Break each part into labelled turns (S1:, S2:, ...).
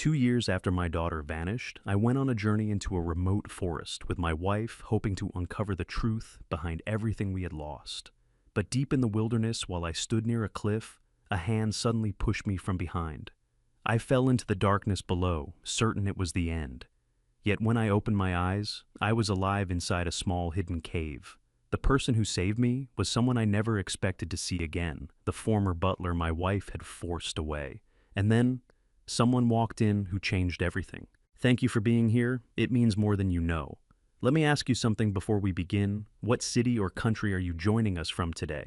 S1: 2 years after my daughter vanished, I went on a journey into a remote forest with my wife, hoping to uncover the truth behind everything we had lost. But deep in the wilderness, while I stood near a cliff, a hand suddenly pushed me from behind. I fell into the darkness below, certain it was the end. Yet when I opened my eyes, I was alive inside a small hidden cave. The person who saved me was someone I never expected to see again, the former butler my wife had forced away. And then, someone walked in who changed everything. Thank you for being here. It means more than you know. Let me ask you something before we begin. What city or country are you joining us from today?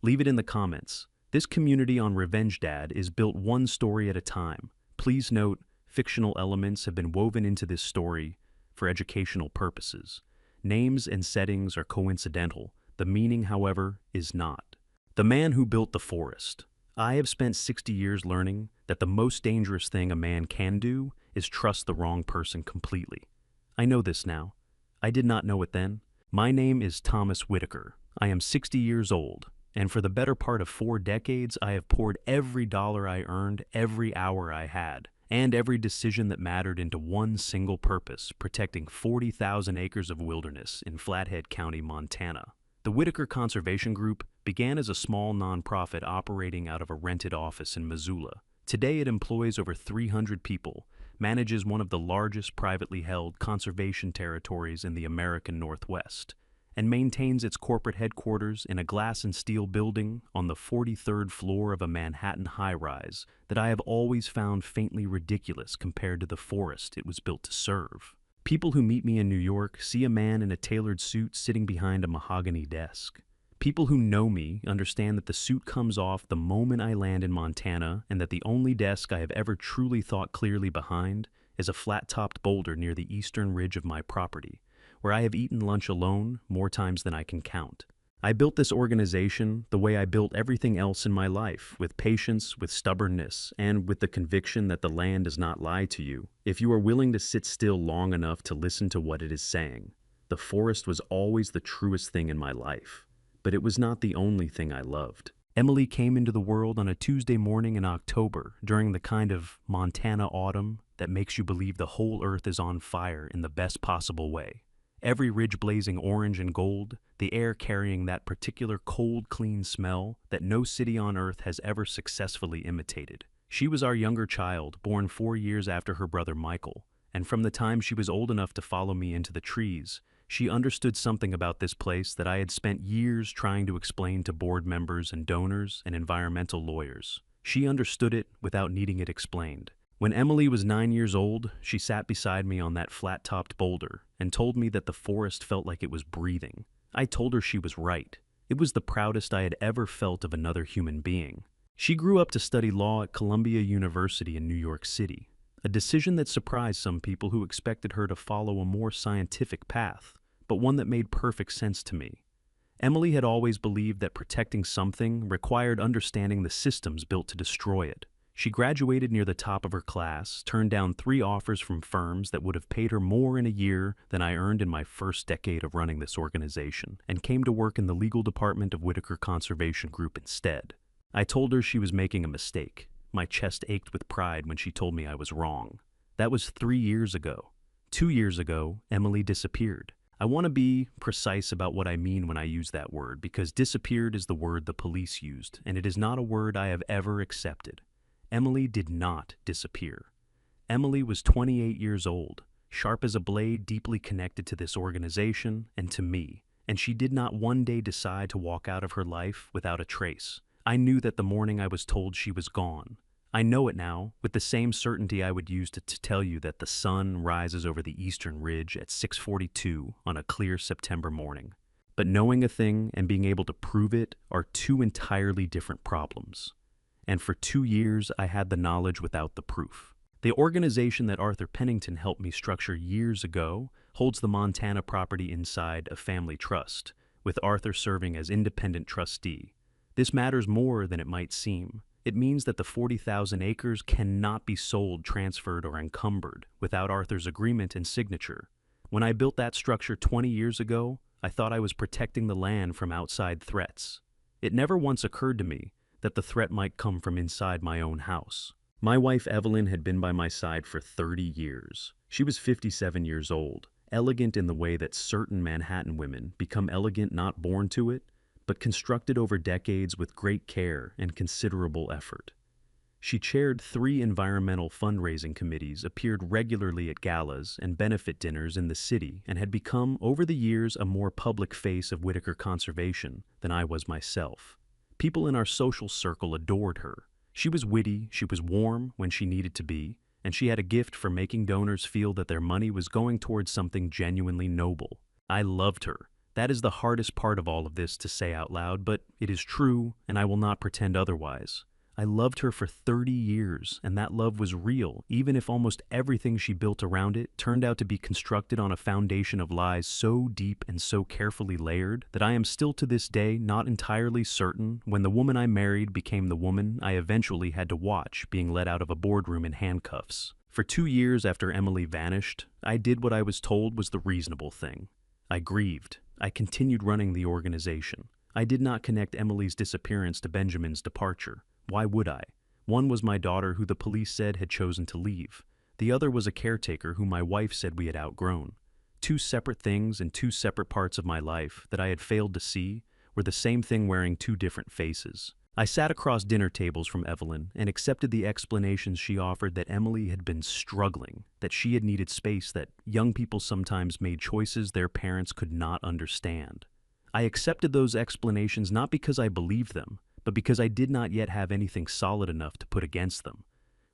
S1: Leave it in the comments. This community on Revenge Dad is built one story at a time. Please note, fictional elements have been woven into this story for educational purposes. Names and settings are coincidental. The meaning, however, is not. The man who built the forest. I have spent 60 years learning that the most dangerous thing a man can do is trust the wrong person completely. I know this now. I did not know it then. My name is Thomas Whitaker. I am 60 years old, and for the better part of 4 decades, I have poured every dollar I earned, every hour I had, and every decision that mattered into one single purpose: protecting 40,000 acres of wilderness in Flathead County, Montana. The Whitaker Conservation Group began as a small nonprofit operating out of a rented office in Missoula. Today it employs over 300 people, manages one of the largest privately held conservation territories in the American Northwest, and maintains its corporate headquarters in a glass and steel building on the 43rd floor of a Manhattan high-rise that I have always found faintly ridiculous compared to the forest it was built to serve. People who meet me in New York see a man in a tailored suit sitting behind a mahogany desk. People who know me understand that the suit comes off the moment I land in Montana, and that the only desk I have ever truly thought clearly behind is a flat-topped boulder near the eastern ridge of my property, where I have eaten lunch alone more times than I can count. I built this organization the way I built everything else in my life, with patience, with stubbornness, and with the conviction that the land does not lie to you if you are willing to sit still long enough to listen to what it is saying. The forest was always the truest thing in my life, but it was not the only thing I loved. Emily came into the world on a Tuesday morning in October, during the kind of Montana autumn that makes you believe the whole earth is on fire in the best possible way. Every ridge blazing orange and gold, the air carrying that particular cold, clean smell that no city on earth has ever successfully imitated. She was our younger child, born 4 years after her brother Michael, and from the time she was old enough to follow me into the trees, she understood something about this place that I had spent years trying to explain to board members and donors and environmental lawyers. She understood it without needing it explained. When Emily was 9 years old, she sat beside me on that flat-topped boulder and told me that the forest felt like it was breathing. I told her she was right. It was the proudest I had ever felt of another human being. She grew up to study law at Columbia University in New York City, a decision that surprised some people who expected her to follow a more scientific path, but one that made perfect sense to me. Emily had always believed that protecting something required understanding the systems built to destroy it. She graduated near the top of her class, turned down 3 offers from firms that would have paid her more in a year than I earned in my first decade of running this organization, and came to work in the legal department of Whitaker Conservation Group instead. I told her she was making a mistake. My chest ached with pride when she told me I was wrong. That was 3 years ago. 2 years ago, Emily disappeared. I want to be precise about what I mean when I use that word, because disappeared is the word the police used, and it is not a word I have ever accepted. Emily did not disappear. Emily was 28 years old, sharp as a blade, deeply connected to this organization and to me, and she did not one day decide to walk out of her life without a trace. I knew that the morning I was told she was gone. I know it now, with the same certainty I would use to tell you that the sun rises over the eastern ridge at 6:42 on a clear September morning. But knowing a thing and being able to prove it are 2 entirely different problems. And for 2 years, I had the knowledge without the proof. The organization that Arthur Pennington helped me structure years ago holds the Montana property inside a family trust, with Arthur serving as independent trustee. This matters more than it might seem. It means that the 40,000 acres cannot be sold, transferred, or encumbered without Arthur's agreement and signature. When I built that structure 20 years ago, I thought I was protecting the land from outside threats. It never once occurred to me that the threat might come from inside my own house. My wife Evelyn had been by my side for 30 years. She was 57 years old, elegant in the way that certain Manhattan women become elegant not born to it, but constructed over decades with great care and considerable effort. She chaired 3 environmental fundraising committees, appeared regularly at galas and benefit dinners in the city, and had become, over the years, a more public face of Whitaker conservation than I was myself. People in our social circle adored her. She was witty, she was warm when she needed to be, and she had a gift for making donors feel that their money was going towards something genuinely noble. I loved her. That is the hardest part of all of this to say out loud, but it is true, and I will not pretend otherwise. I loved her for 30 years, and that love was real, even if almost everything she built around it turned out to be constructed on a foundation of lies so deep and so carefully layered that I am still to this day not entirely certain when the woman I married became the woman I eventually had to watch being led out of a boardroom in handcuffs. For 2 years after Emily vanished, I did what I was told was the reasonable thing. I grieved. I continued running the organization. I did not connect Emily's disappearance to Benjamin's departure. Why would I? One was my daughter, who the police said had chosen to leave. The other was a caretaker who my wife said we had outgrown. 2 separate things in 2 separate parts of my life that I had failed to see were the same thing wearing 2 different faces. I sat across dinner tables from Evelyn and accepted the explanations she offered that Emily had been struggling, that she had needed space, that young people sometimes made choices their parents could not understand. I accepted those explanations not because I believed them, but because I did not yet have anything solid enough to put against them.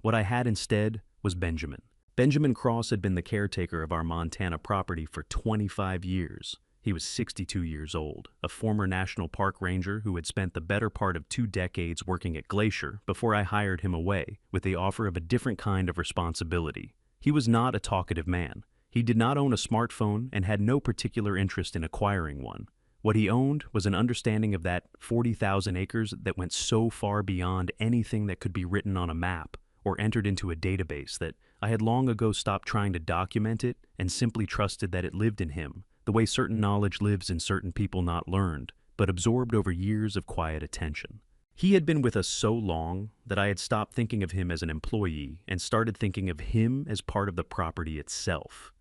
S1: What I had instead was Benjamin. Benjamin Cross had been the caretaker of our Montana property for 25 years. He was 62 years old, a former national park ranger who had spent the better part of 2 decades working at Glacier before I hired him away with the offer of a different kind of responsibility. He was not a talkative man. He did not own a smartphone and had no particular interest in acquiring one. What he owned was an understanding of that 40,000 acres that went so far beyond anything that could be written on a map or entered into a database that I had long ago stopped trying to document it and simply trusted that it lived in him, the way certain knowledge lives in certain people not learned, but absorbed over years of quiet attention. He had been with us so long that I had stopped thinking of him as an employee and started thinking of him as part of the property itself.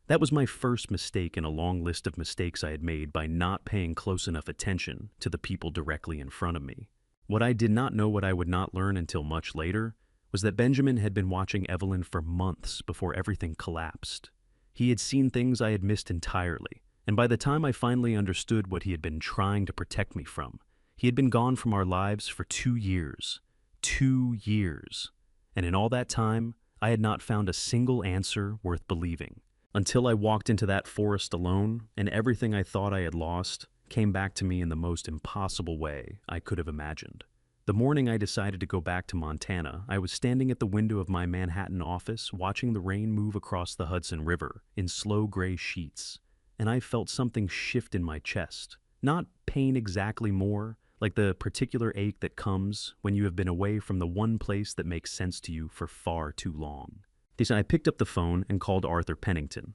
S1: That was my first mistake in a long list of mistakes I had made by not paying close enough attention to the people directly in front of me. What I did not know, what I would not learn until much later, was that Benjamin had been watching Evelyn for months before everything collapsed. He had seen things I had missed entirely, and by the time I finally understood what he had been trying to protect me from, he had been gone from our lives for 2 years. 2 years. And in all that time, I had not found a single answer worth believing. Until I walked into that forest alone, and everything I thought I had lost came back to me in the most impossible way I could have imagined. The morning I decided to go back to Montana, I was standing at the window of my Manhattan office watching the rain move across the Hudson River in slow gray sheets, and I felt something shift in my chest. Not pain exactly, more like the particular ache that comes when you have been away from the one place that makes sense to you for far too long. I picked up the phone and called Arthur Pennington.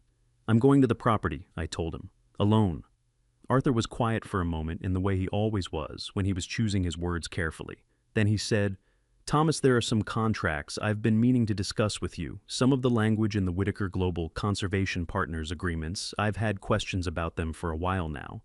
S1: "I'm going to the property," I told him. "Alone." Arthur was quiet for a moment in the way he always was when he was choosing his words carefully. Then he said, "Thomas, there are some contracts I've been meaning to discuss with you. Some of the language in the Whitaker Global Conservation Partners agreements, I've had questions about them for a while now,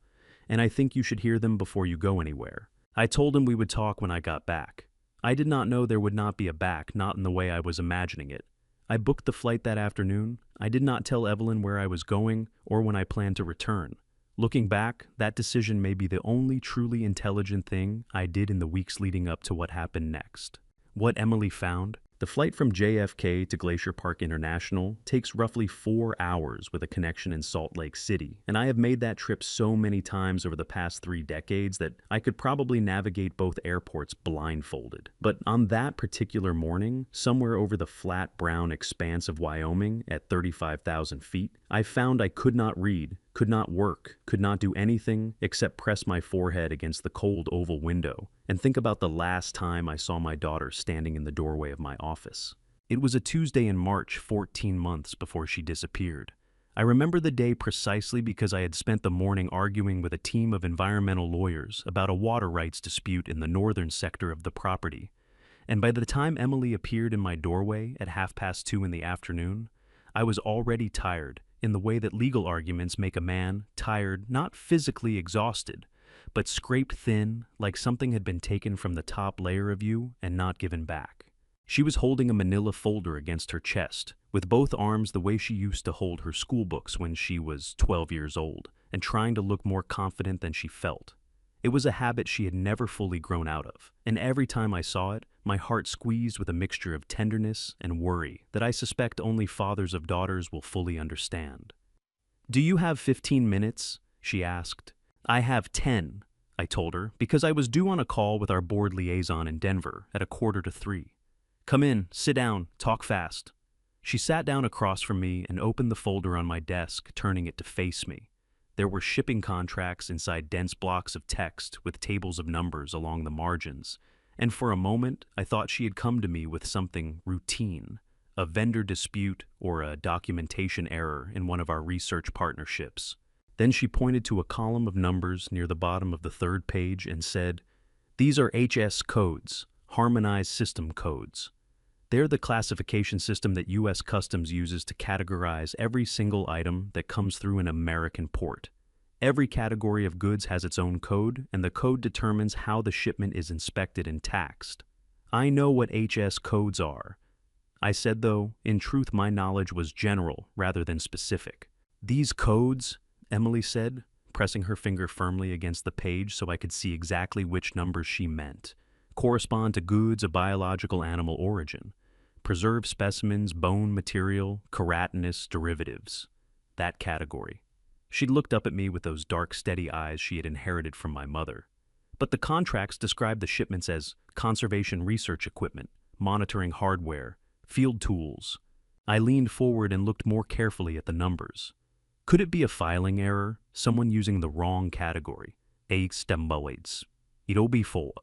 S1: and I think you should hear them before you go anywhere." I told him we would talk when I got back. I did not know there would not be a back, not in the way I was imagining it. I booked the flight that afternoon. I did not tell Evelyn where I was going or when I planned to return. Looking back, that decision may be the only truly intelligent thing I did in the weeks leading up to what happened next. What Emily found? The flight from JFK to Glacier Park International takes roughly 4 hours with a connection in Salt Lake City, and I have made that trip so many times over the past 3 decades that I could probably navigate both airports blindfolded. But on that particular morning, somewhere over the flat brown expanse of Wyoming at 35,000 feet, I found I could not read, could not work, could not do anything except press my forehead against the cold oval window and think about the last time I saw my daughter standing in the doorway of my office. It was a Tuesday in March, 14 months before she disappeared. I remember the day precisely because I had spent the morning arguing with a team of environmental lawyers about a water rights dispute in the northern sector of the property, And by the time Emily appeared in my doorway at 2:30 in the afternoon, I was already tired in the way that legal arguments make a man tired, not physically exhausted, but scraped thin like something had been taken from the top layer of you and not given back. She was holding a manila folder against her chest, with both arms the way she used to hold her school books when she was 12 years old, and trying to look more confident than she felt. It was a habit she had never fully grown out of, and every time I saw it, my heart squeezed with a mixture of tenderness and worry that I suspect only fathers of daughters will fully understand. "Do you have 15 minutes?" she asked. "I have 10, I told her, because I was due on a call with our board liaison in Denver at 2:45. "Come in, sit down, talk fast." She sat down across from me and opened the folder on my desk, turning it to face me. There were shipping contracts inside dense blocks of text with tables of numbers along the margins, and for a moment I thought she had come to me with something routine, a vendor dispute or a documentation error in one of our research partnerships. Then she pointed to a column of numbers near the bottom of the third page and said, "These are HS codes, Harmonized System Codes. They're the classification system that U.S. Customs uses to categorize every single item that comes through an American port. Every category of goods has its own code, and the code determines how the shipment is inspected and taxed. I know what HS codes are." I said, though, in truth my knowledge was general rather than specific. "These codes," Emily said, pressing her finger firmly against the page so I could see exactly which numbers she meant, "correspond to goods of biological animal origin. Preserved specimens, bone material, keratinous derivatives. That category." She looked up at me with those dark, steady eyes she had inherited from my mother. "But the contracts describe the shipments as conservation research equipment, monitoring hardware, field tools." I leaned forward and looked more carefully at the numbers. Could it be a filing error, someone using the wrong category? Stemboids. It'll be full.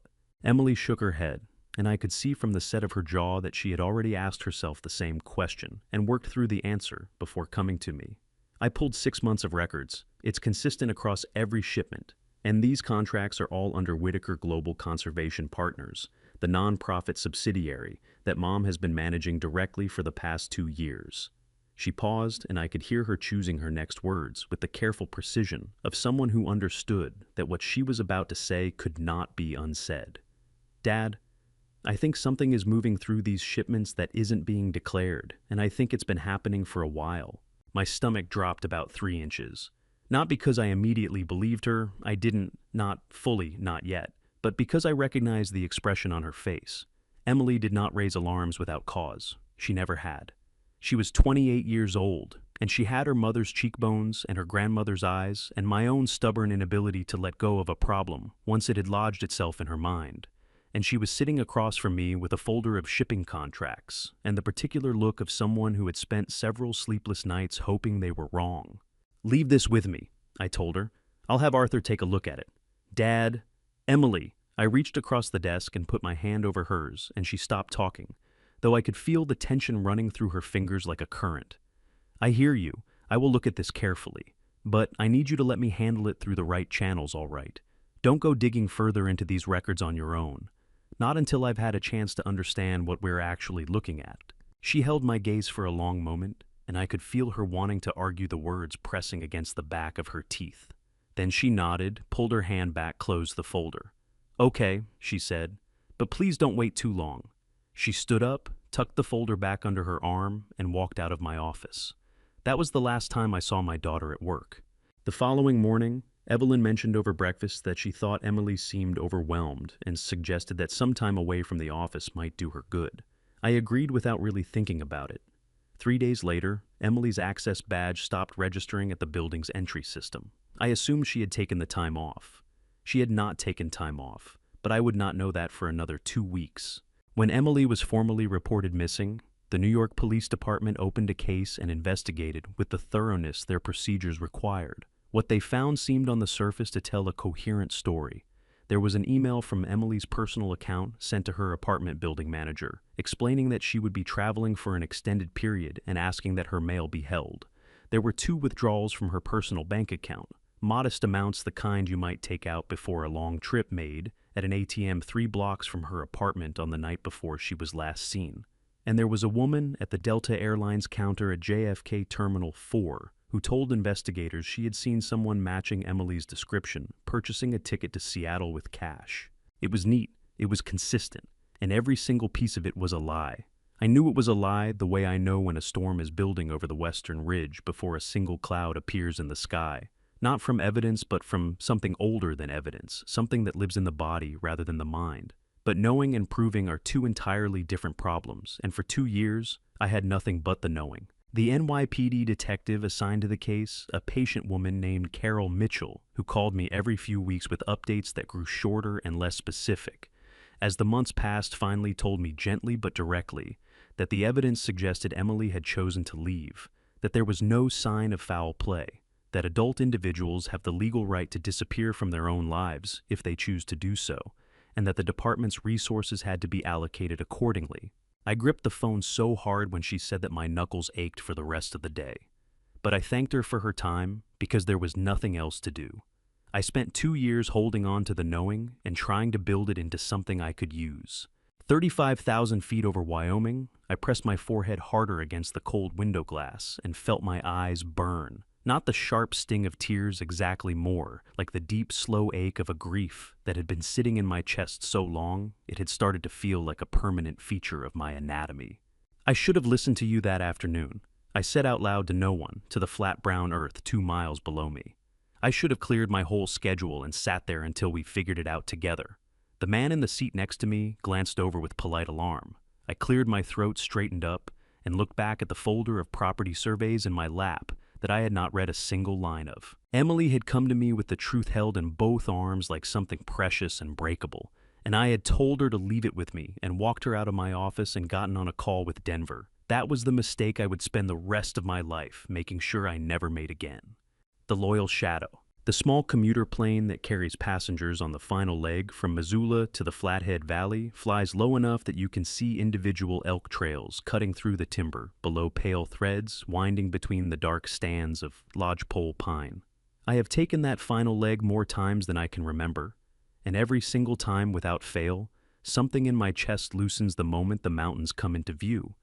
S1: Emily shook her head, and I could see from the set of her jaw that she had already asked herself the same question and worked through the answer before coming to me. "I pulled 6 months of records. It's consistent across every shipment, and these contracts are all under Whitaker Global Conservation Partners, the nonprofit subsidiary that Mom has been managing directly for the past 2 years. She paused, and I could hear her choosing her next words with the careful precision of someone who understood that what she was about to say could not be unsaid. "Dad, I think something is moving through these shipments that isn't being declared, and I think it's been happening for a while." My stomach dropped about 3 inches. Not because I immediately believed her, I didn't, not fully, not yet, but because I recognized the expression on her face. Emily did not raise alarms without cause. She never had. She was 28 years old, and she had her mother's cheekbones and her grandmother's eyes and my own stubborn inability to let go of a problem once it had lodged itself in her mind. And she was sitting across from me with a folder of shipping contracts and the particular look of someone who had spent several sleepless nights hoping they were wrong. "Leave this with me," I told her. "I'll have Arthur take a look at it." "Dad, Emily." I reached across the desk and put my hand over hers, and she stopped talking, though I could feel the tension running through her fingers like a current. "I hear you. I will look at this carefully. But I need you to let me handle it through the right channels, all right? Don't go digging further into these records on your own. Not until I've had a chance to understand what we're actually looking at." She held my gaze for a long moment, and I could feel her wanting to argue the words pressing against the back of her teeth. Then she nodded, pulled her hand back, closed the folder. "Okay," she said, "but please don't wait too long." She stood up, tucked the folder back under her arm, and walked out of my office. That was the last time I saw my daughter at work. The following morning, Evelyn mentioned over breakfast that she thought Emily seemed overwhelmed and suggested that some time away from the office might do her good. I agreed without really thinking about it. 3 days later, Emily's access badge stopped registering at the building's entry system. I assumed she had taken the time off. She had not taken time off, but I would not know that for another 2 weeks. When Emily was formally reported missing, the New York Police Department opened a case and investigated with the thoroughness their procedures required. What they found seemed on the surface to tell a coherent story. There was an email from Emily's personal account sent to her apartment building manager, explaining that she would be traveling for an extended period and asking that her mail be held. There were 2 withdrawals from her personal bank account, modest amounts the kind you might take out before a long trip made, at an ATM 3 blocks from her apartment on the night before she was last seen. And there was a woman at the Delta Airlines counter at JFK Terminal 4 who told investigators she had seen someone matching Emily's description purchasing a ticket to Seattle with cash. It was neat, it was consistent, and every single piece of it was a lie. I knew it was a lie the way I know when a storm is building over the western ridge before a single cloud appears in the sky. Not from evidence, but from something older than evidence, something that lives in the body rather than the mind. But knowing and proving are two entirely different problems, and for 2 years, I had nothing but the knowing. The NYPD detective assigned to the case, a patient woman named Carol Mitchell, who called me every few weeks with updates that grew shorter and less specific, as the months passed, finally told me gently but directly that the evidence suggested Emily had chosen to leave, that there was no sign of foul play, that adult individuals have the legal right to disappear from their own lives if they choose to do so, and that the department's resources had to be allocated accordingly. I gripped the phone so hard when she said that my knuckles ached for the rest of the day. But I thanked her for her time because there was nothing else to do. I spent 2 years holding on to the knowing and trying to build it into something I could use. 35,000 feet over Wyoming, I pressed my forehead harder against the cold window glass and felt my eyes burn. Not the sharp sting of tears exactly, more like the deep, slow ache of a grief that had been sitting in my chest so long it had started to feel like a permanent feature of my anatomy. I should have listened to you that afternoon. I said out loud to no one, to the flat brown earth 2 miles below me. I should have cleared my whole schedule and sat there until we figured it out together. The man in the seat next to me glanced over with polite alarm. I cleared my throat, straightened up, and looked back at the folder of property surveys in my lap that I had not read a single line of. Emily had come to me with the truth held in both arms like something precious and breakable, and I had told her to leave it with me and walked her out of my office and gotten on a call with Denver. That was the mistake I would spend the rest of my life making sure I never made again. The Loyal Shadow. The small commuter plane that carries passengers on the final leg from Missoula to the Flathead Valley flies low enough that you can see individual elk trails cutting through the timber below pale threads winding between the dark stands of lodgepole pine. I have taken that final leg more times than I can remember, and every single time without fail, something in my chest loosens the moment the mountains come into view,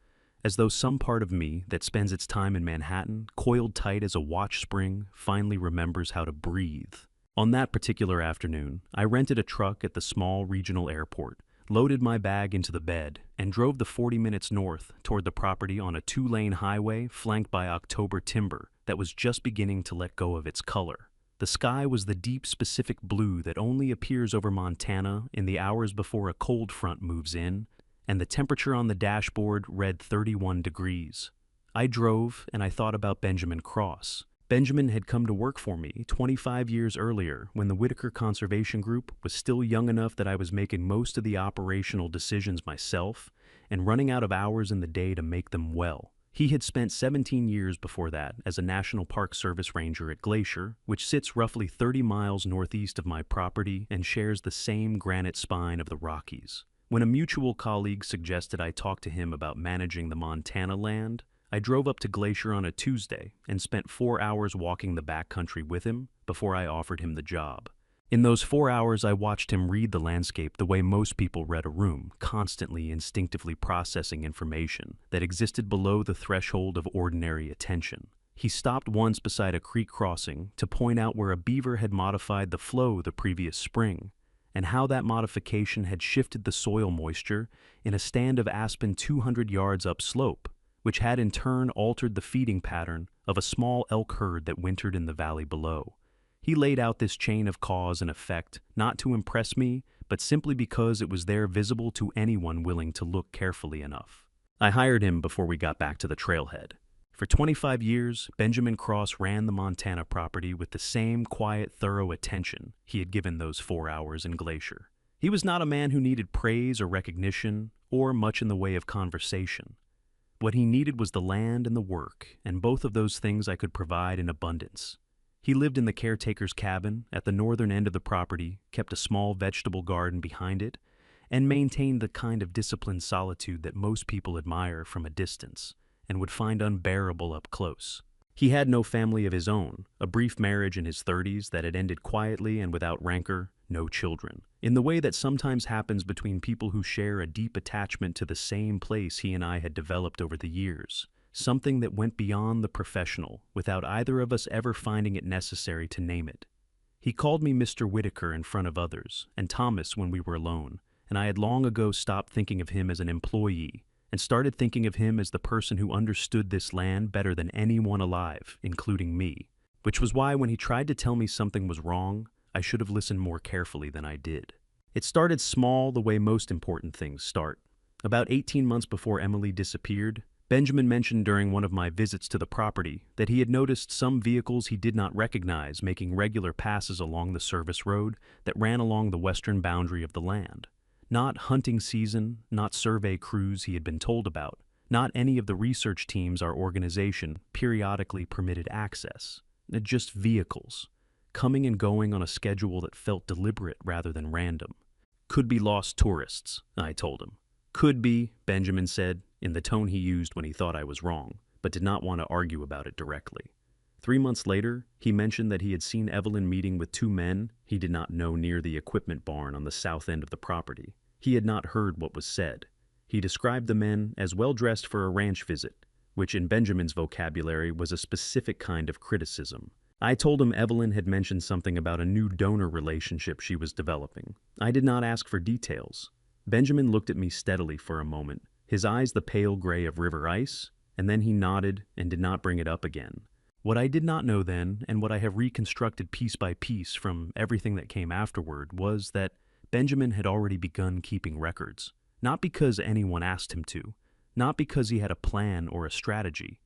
S1: as though some part of me that spends its time in Manhattan, coiled tight as a watch spring, finally remembers how to breathe. On that particular afternoon, I rented a truck at the small regional airport, loaded my bag into the bed, and drove the 40 minutes north toward the property on a 2-lane highway flanked by October timber that was just beginning to let go of its color. The sky was the deep Pacific blue that only appears over Montana in the hours before a cold front moves in, and the temperature on the dashboard read 31 degrees. I drove, and I thought about Benjamin Cross. Benjamin had come to work for me 25 years earlier when the Whitaker Conservation Group was still young enough that I was making most of the operational decisions myself and running out of hours in the day to make them well. He had spent 17 years before that as a National Park Service ranger at Glacier, which sits roughly 30 miles northeast of my property and shares the same granite spine of the Rockies. When a mutual colleague suggested I talk to him about managing the Montana land, I drove up to Glacier on a Tuesday and spent 4 hours walking the backcountry with him before I offered him the job. In those 4 hours, I watched him read the landscape the way most people read a room, constantly instinctively processing information that existed below the threshold of ordinary attention. He stopped once beside a creek crossing to point out where a beaver had modified the flow the previous spring, and how that modification had shifted the soil moisture in a stand of aspen 200 yards upslope, which had in turn altered the feeding pattern of a small elk herd that wintered in the valley below. He laid out this chain of cause and effect not to impress me, but simply because it was there visible to anyone willing to look carefully enough. I hired him before we got back to the trailhead. For 25 years, Benjamin Cross ran the Montana property with the same quiet, thorough attention he had given those 4 hours in Glacier. He was not a man who needed praise or recognition, or much in the way of conversation. What he needed was the land and the work, and both of those things I could provide in abundance. He lived in the caretaker's cabin at the northern end of the property, kept a small vegetable garden behind it, and maintained the kind of disciplined solitude that most people admire from a distance and would find unbearable up close. He had no family of his own, a brief marriage in his 30s that had ended quietly and without rancor, no children. In the way that sometimes happens between people who share a deep attachment to the same place he and I had developed over the years. Something that went beyond the professional, without either of us ever finding it necessary to name it. He called me Mr. Whitaker in front of others, and Thomas when we were alone, and I had long ago stopped thinking of him as an employee, and started thinking of him as the person who understood this land better than anyone alive, including me. Which was why when he tried to tell me something was wrong, I should have listened more carefully than I did. It started small the way most important things start. About 18 months before Emily disappeared, Benjamin mentioned during one of my visits to the property that he had noticed some vehicles he did not recognize making regular passes along the service road that ran along the western boundary of the land. Not hunting season, not survey crews he had been told about, not any of the research teams our organization periodically permitted access. Just vehicles, coming and going on a schedule that felt deliberate rather than random. Could be lost tourists, I told him. Could be, Benjamin said, in the tone he used when he thought I was wrong, but did not want to argue about it directly. 3 months later, he mentioned that he had seen Evelyn meeting with 2 men he did not know near the equipment barn on the south end of the property. He had not heard what was said. He described the men as well-dressed for a ranch visit, which in Benjamin's vocabulary was a specific kind of criticism. I told him Evelyn had mentioned something about a new donor relationship she was developing. I did not ask for details. Benjamin looked at me steadily for a moment, his eyes the pale gray of river ice, and then he nodded and did not bring it up again. What I did not know then, and what I have reconstructed piece by piece from everything that came afterward, was that Benjamin had already begun keeping records. Not because anyone asked him to, not because he had a plan or a strategy,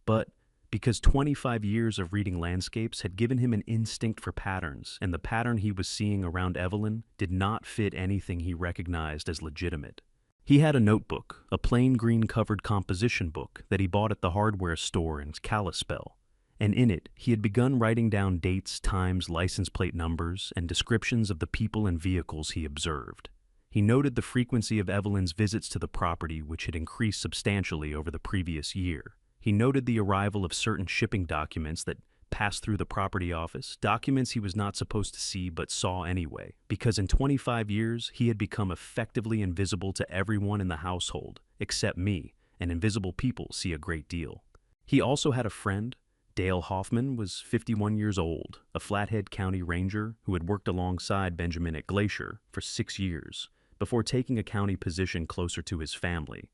S1: but because 25 years of reading landscapes had given him an instinct for patterns, and the pattern he was seeing around Evelyn did not fit anything he recognized as legitimate. He had a notebook, a plain green-covered composition book that he bought at the hardware store in Kalispell, and in it he had begun writing down dates, times, license plate numbers, and descriptions of the people and vehicles he observed. He noted the frequency of Evelyn's visits to the property, which had increased substantially over the previous year. He noted the arrival of certain shipping documents that passed through the property office, documents he was not supposed to see but saw anyway, because in 25 years he had become effectively invisible to everyone in the household, except me, and invisible people see a great deal. He also had a friend. Dale Hoffman was 51 years old, a Flathead County Ranger who had worked alongside Benjamin at Glacier for 6 years, before taking a county position closer to his family.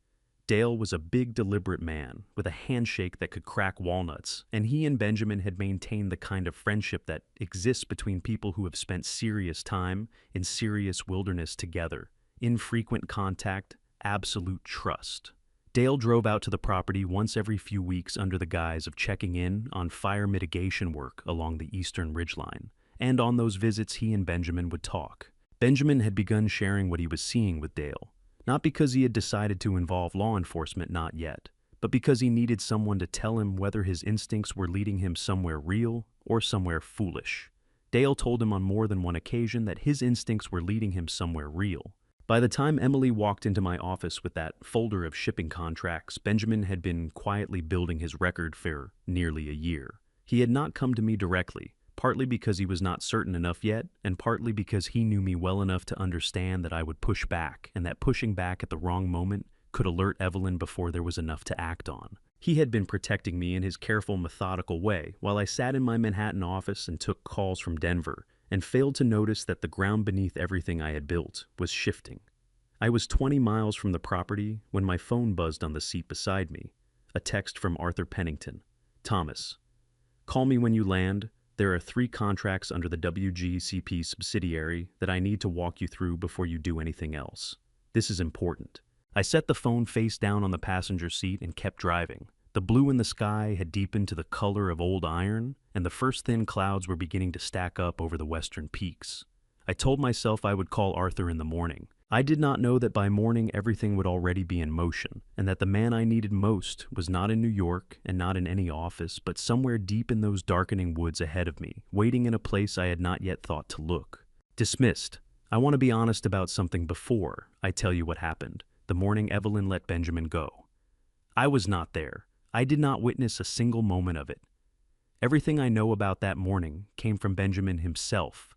S1: Dale was a big, deliberate man with a handshake that could crack walnuts, and he and Benjamin had maintained the kind of friendship that exists between people who have spent serious time in serious wilderness together. Infrequent contact, absolute trust. Dale drove out to the property once every few weeks under the guise of checking in on fire mitigation work along the eastern ridgeline, and on those visits he and Benjamin would talk. Benjamin had begun sharing what he was seeing with Dale. Not because he had decided to involve law enforcement, not yet, but because he needed someone to tell him whether his instincts were leading him somewhere real or somewhere foolish. Dale told him on more than one occasion that his instincts were leading him somewhere real. By the time Emily walked into my office with that folder of shipping contracts, Benjamin had been quietly building his record for nearly a year. He had not come to me directly, partly because he was not certain enough yet, and partly because he knew me well enough to understand that I would push back, and that pushing back at the wrong moment could alert Evelyn before there was enough to act on. He had been protecting me in his careful, methodical way, while I sat in my Manhattan office and took calls from Denver, and failed to notice that the ground beneath everything I had built was shifting. I was 20 miles from the property when my phone buzzed on the seat beside me. A text from Arthur Pennington. Thomas, call me when you land. There are 3 contracts under the WGCP subsidiary that I need to walk you through before you do anything else. This is important. I set the phone face down on the passenger seat and kept driving. The blue in the sky had deepened to the color of old iron, and the first thin clouds were beginning to stack up over the western peaks. I told myself I would call Arthur in the morning. I did not know that by morning everything would already be in motion, and that the man I needed most was not in New York and not in any office, but somewhere deep in those darkening woods ahead of me, waiting in a place I had not yet thought to look. Dismissed. I want to be honest about something before I tell you what happened, the morning Evelyn let Benjamin go. I was not there. I did not witness a single moment of it. Everything I know about that morning came from Benjamin himself,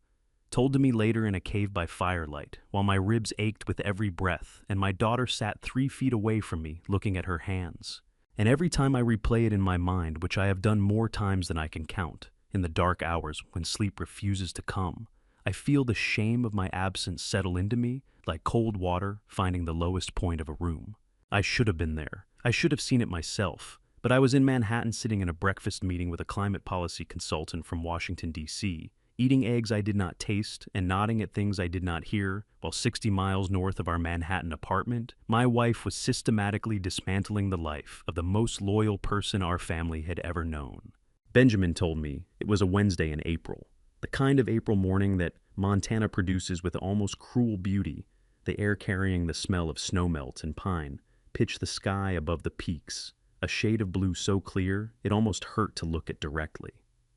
S1: told to me later in a cave by firelight, while my ribs ached with every breath, and my daughter sat 3 feet away from me, looking at her hands. And every time I replay it in my mind, which I have done more times than I can count, in the dark hours when sleep refuses to come, I feel the shame of my absence settle into me like cold water finding the lowest point of a room. I should have been there. I should have seen it myself. But I was in Manhattan sitting in a breakfast meeting with a climate policy consultant from Washington, D.C., eating eggs I did not taste and nodding at things I did not hear, while 60 miles north of our Manhattan apartment, my wife was systematically dismantling the life of the most loyal person our family had ever known. Benjamin told me it was a Wednesday in April, the kind of April morning that Montana produces with almost cruel beauty, the air carrying the smell of snowmelt and pine, pitch the sky above the peaks, a shade of blue so clear it almost hurt to look at directly.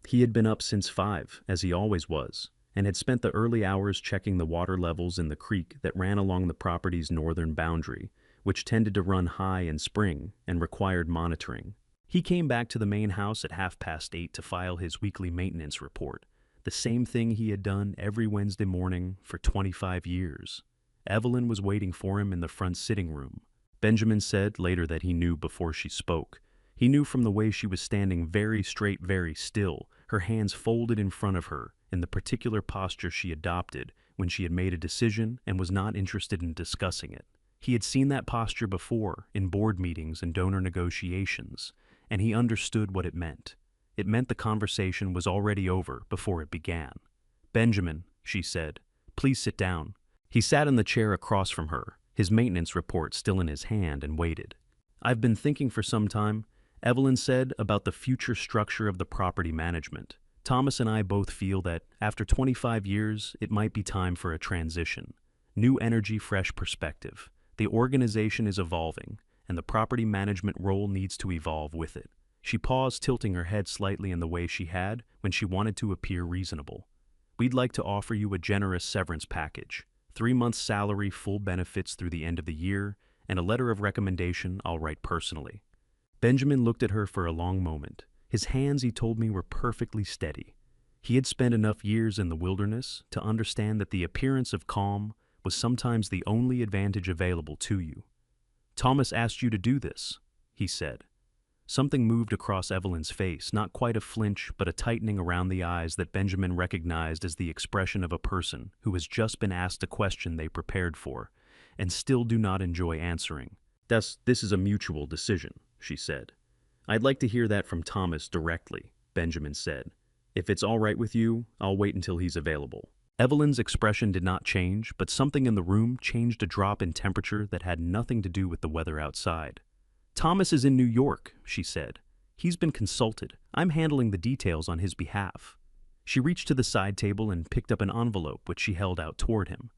S1: He had been up since 5, as he always was, and had spent the early hours checking the water levels in the creek that ran along the property's northern boundary, which tended to run high in spring and required monitoring. He came back to the main house at 8:30 to file his weekly maintenance report, the same thing he had done every Wednesday morning for 25 years. Evelyn was waiting for him in the front sitting room. Benjamin said later that he knew before she spoke. He knew from the way she was standing very straight, very still, her hands folded in front of her, in the particular posture she adopted when she had made a decision and was not interested in discussing it. He had seen that posture before in board meetings and donor negotiations, and he understood what it meant. It meant the conversation was already over before it began. "Benjamin," she said, "please sit down." He sat in the chair across from her, his maintenance report still in his hand, and waited. "I've been thinking for some time," Evelyn said, "about the future structure of the property management. Thomas and I both feel that, after 25 years, it might be time for a transition. New energy, fresh perspective. The organization is evolving, and the property management role needs to evolve with it." She paused, tilting her head slightly in the way she had when she wanted to appear reasonable. "We'd like to offer you a generous severance package. 3 months' salary, full benefits through the end of the year, and a letter of recommendation I'll write personally." Benjamin looked at her for a long moment. His hands, he told me, were perfectly steady. He had spent enough years in the wilderness to understand that the appearance of calm was sometimes the only advantage available to you. "Thomas asked you to do this," he said. Something moved across Evelyn's face, not quite a flinch, but a tightening around the eyes that Benjamin recognized as the expression of a person who has just been asked a question they prepared for, and still do not enjoy answering. This is a mutual decision," she said. "I'd like to hear that from Thomas directly," Benjamin said. "If it's all right with you, I'll wait until he's available." Evelyn's expression did not change, but something in the room changed, a drop in temperature that had nothing to do with the weather outside. "Thomas is in New York," she said. "He's been consulted. I'm handling the details on his behalf." She reached to the side table and picked up an envelope which she held out toward him.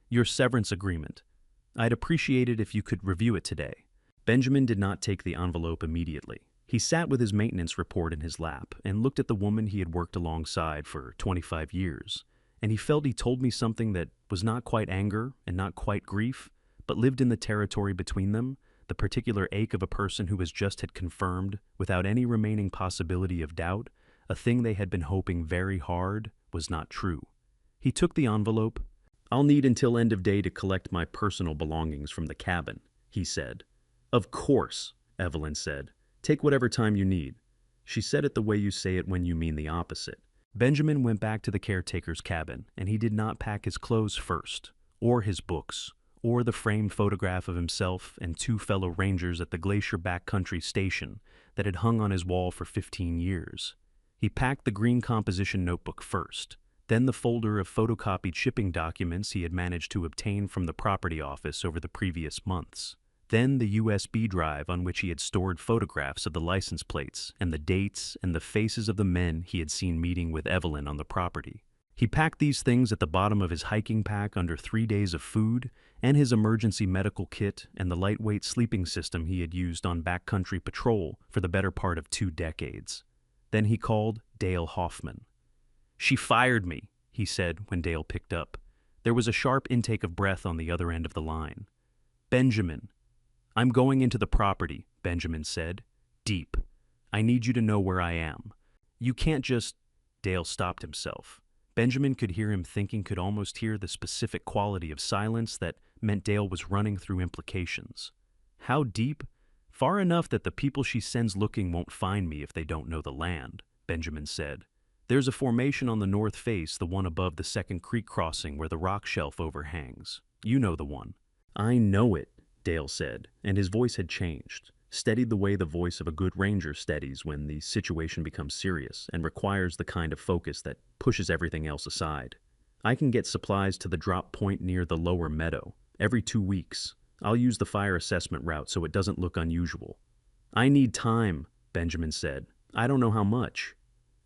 S1: "Your severance agreement. I'd appreciate it if you could review it today." Benjamin did not take the envelope immediately. He sat with his maintenance report in his lap and looked at the woman he had worked alongside for 25 years, and he felt he told me something that was not quite anger and not quite grief, but lived in the territory between them, the particular ache of a person who just had confirmed, without any remaining possibility of doubt, a thing they had been hoping very hard was not true. He took the envelope. "I'll need until end of day to collect my personal belongings from the cabin," he said. "Of course," Evelyn said. "Take whatever time you need." She said it the way you say it when you mean the opposite. Benjamin went back to the caretaker's cabin, and he did not pack his clothes first, or his books, or the framed photograph of himself and 2 fellow rangers at the Glacier Backcountry Station that had hung on his wall for 15 years. He packed the green composition notebook first, then the folder of photocopied shipping documents he had managed to obtain from the property office over the previous months, then the USB drive on which he had stored photographs of the license plates and the dates and the faces of the men he had seen meeting with Evelyn on the property. He packed these things at the bottom of his hiking pack under 3 days of food and his emergency medical kit and the lightweight sleeping system he had used on backcountry patrol for the better part of 2 decades. Then he called Dale Hoffman. "She fired me," he said when Dale picked up. There was a sharp intake of breath on the other end of the line. "Benjamin." "I'm going into the property," Benjamin said. "Deep. I need you to know where I am. You can't just... Dale stopped himself. Benjamin could hear him thinking, could almost hear the specific quality of silence that meant Dale was running through implications. How deep? Far enough that the people she sends looking won't find me if they don't know the land, Benjamin said. There's a formation on the north face, the one above the second creek crossing where the rock shelf overhangs. You know the one. I know it, Dale said, and his voice had changed, steadied the way the voice of a good ranger steadies when the situation becomes serious and requires the kind of focus that pushes everything else aside. I can get supplies to the drop point near the lower meadow every 2 weeks. I'll use the fire assessment route so it doesn't look unusual. I need time, Benjamin said. I don't know how much.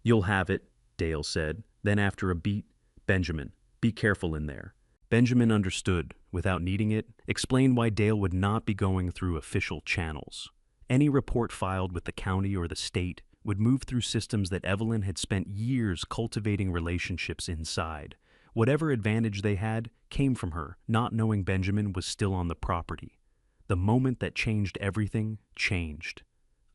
S1: You'll have it, Dale said. Then after a beat, Benjamin, be careful in there. Benjamin understood, without needing it, explained why Dale would not be going through official channels. Any report filed with the county or the state would move through systems that Evelyn had spent years cultivating relationships inside. Whatever advantage they had came from her, not knowing Benjamin was still on the property. The moment that changed everything, changed.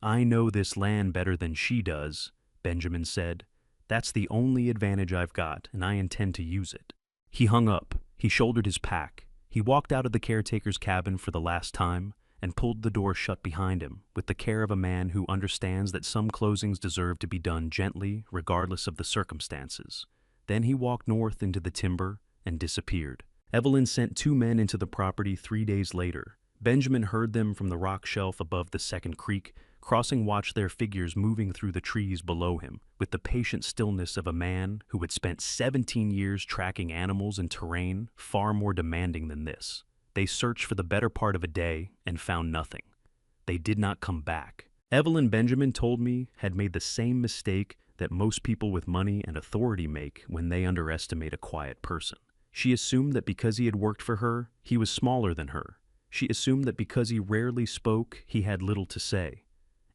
S1: I know this land better than she does, Benjamin said. That's the only advantage I've got, and I intend to use it. He hung up. He shouldered his pack. He walked out of the caretaker's cabin for the last time and pulled the door shut behind him with the care of a man who understands that some closings deserve to be done gently, regardless of the circumstances. Then he walked north into the timber and disappeared. Evelyn sent 2 men into the property 3 days later. Benjamin heard them from the rock shelf above the second creek. Crossing watched their figures moving through the trees below him with the patient stillness of a man who had spent 17 years tracking animals in terrain far more demanding than this. They searched for the better part of a day and found nothing. They did not come back. Evelyn, Benjamin told me, had made the same mistake that most people with money and authority make when they underestimate a quiet person. She assumed that because he had worked for her, he was smaller than her. She assumed that because he rarely spoke, he had little to say.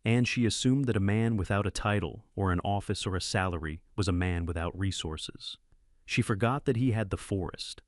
S1: And she assumed that a man without a title or an office or a salary was a man without resources. She forgot that he had the forest.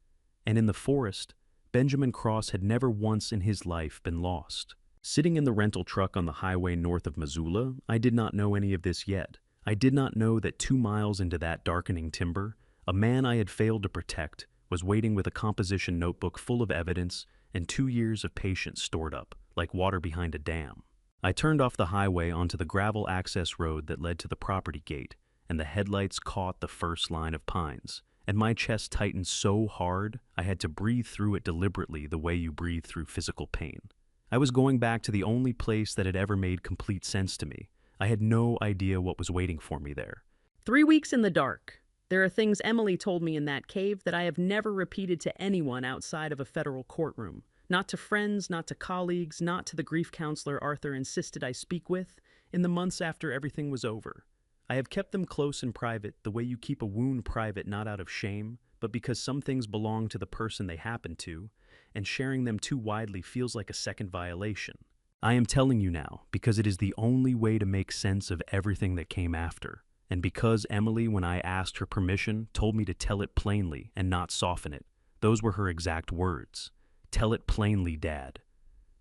S1: And in the forest, Benjamin Cross had never once in his life been lost. Sitting in the rental truck on the highway north of Missoula, I did not know any of this yet. I did not know that 2 miles into that darkening timber, a man I had failed to protect was waiting with a composition notebook full of evidence and 2 years of patience stored up, like water behind a dam. I turned off the highway onto the gravel access road that led to the property gate, and the headlights caught the first line of pines, and my chest tightened so hard I had to breathe through it deliberately the way you breathe through physical pain. I was going back to the only place that had ever made complete sense to me. I had no idea what was waiting for me there.
S2: 3 weeks in the dark. There are things Emily told me in that cave that I have never repeated to anyone outside of a federal courtroom. Not to friends, not to colleagues, not to the grief counselor Arthur insisted I speak with in the months after everything was over. I have kept them close and private, the way you keep a wound private not out of shame, but because some things belong to the person they happen to, and sharing them too widely feels like a second violation. I am telling you now because it is the only way to make sense of everything that came after, and because Emily, when I asked her permission, told me to tell it plainly and not soften it. Those were her exact words. Tell it plainly, Dad.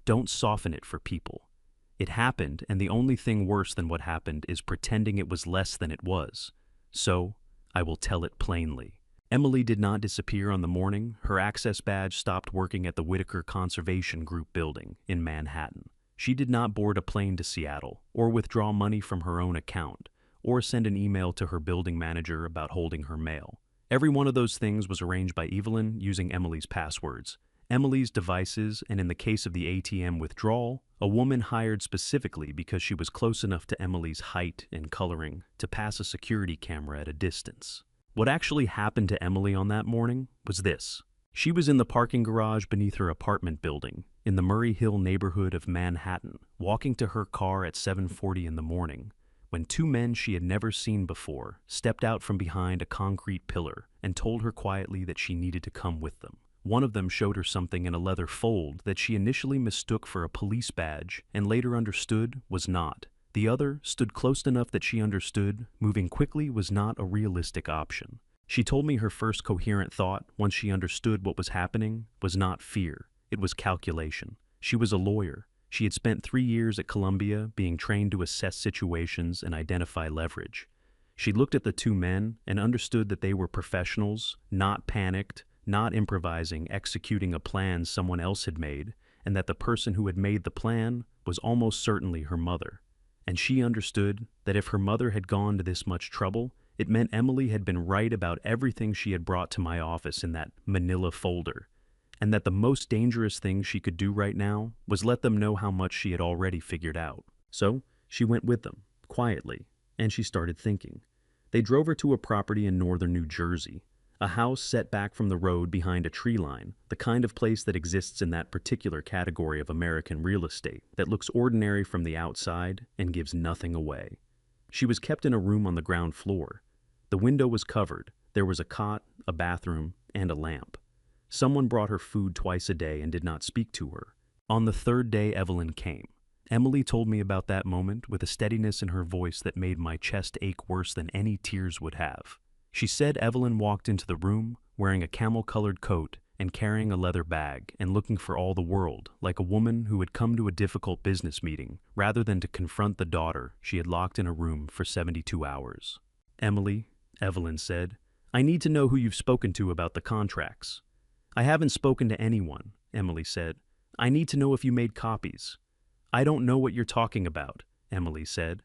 S2: Don't soften it for people. It happened, and the only thing worse than what happened is pretending it was less than it was. So, I will tell it plainly. Emily did not disappear on the morning. Her access badge stopped working at the Whitaker Conservation Group building in Manhattan. She did not board a plane to Seattle, or withdraw money from her own account, or send an email to her building manager about holding her mail. Every one of those things was arranged by Evelyn using Emily's passwords, Emily's devices, and in the case of the ATM withdrawal, a woman hired specifically because she was close enough to Emily's height and coloring to pass a security camera at a distance. What actually happened to Emily on that morning was this. She was in the parking garage beneath her apartment building in the Murray Hill neighborhood of Manhattan, walking to her car at 7:40 in the morning, when 2 men she had never seen before stepped out from behind a concrete pillar and told her quietly that she needed to come with them. One of them showed her something in a leather fold that she initially mistook for a police badge and later understood was not. The other stood close enough that she understood moving quickly was not a realistic option. She told me her first coherent thought, once she understood what was happening, was not fear. It was calculation. She was a lawyer. She had spent 3 years at Columbia being trained to assess situations and identify leverage.
S1: She looked at the two men and understood that they were professionals, not panicked, not improvising, executing a plan someone else had made, and that the person who had made the plan was almost certainly her mother. And she understood that if her mother had gone to this much trouble, it meant Emily had been right about everything she had brought to my office in that manila folder, and that the most dangerous thing she could do right now was let them know how much she had already figured out. So she went with them, quietly, and she started thinking. They drove her to a property in northern New Jersey, a house set back from the road behind a tree line, the kind of place that exists in that particular category of American real estate that looks ordinary from the outside and gives nothing away. She was kept in a room on the ground floor. The window was covered. There was a cot, a bathroom, and a lamp. Someone brought her food twice a day and did not speak to her. On the third day, Evelyn came. Emily told me about that moment with a steadiness in her voice that made my chest ache worse than any tears would have. She said Evelyn walked into the room wearing a camel-colored coat and carrying a leather bag and looking for all the world, like a woman who had come to a difficult business meeting rather than to confront the daughter she had locked in a room for 72 hours. Emily, Evelyn said, I need to know who you've spoken to about the contracts. I haven't spoken to anyone, Emily said. I need to know if you made copies. I don't know what you're talking about, Emily said.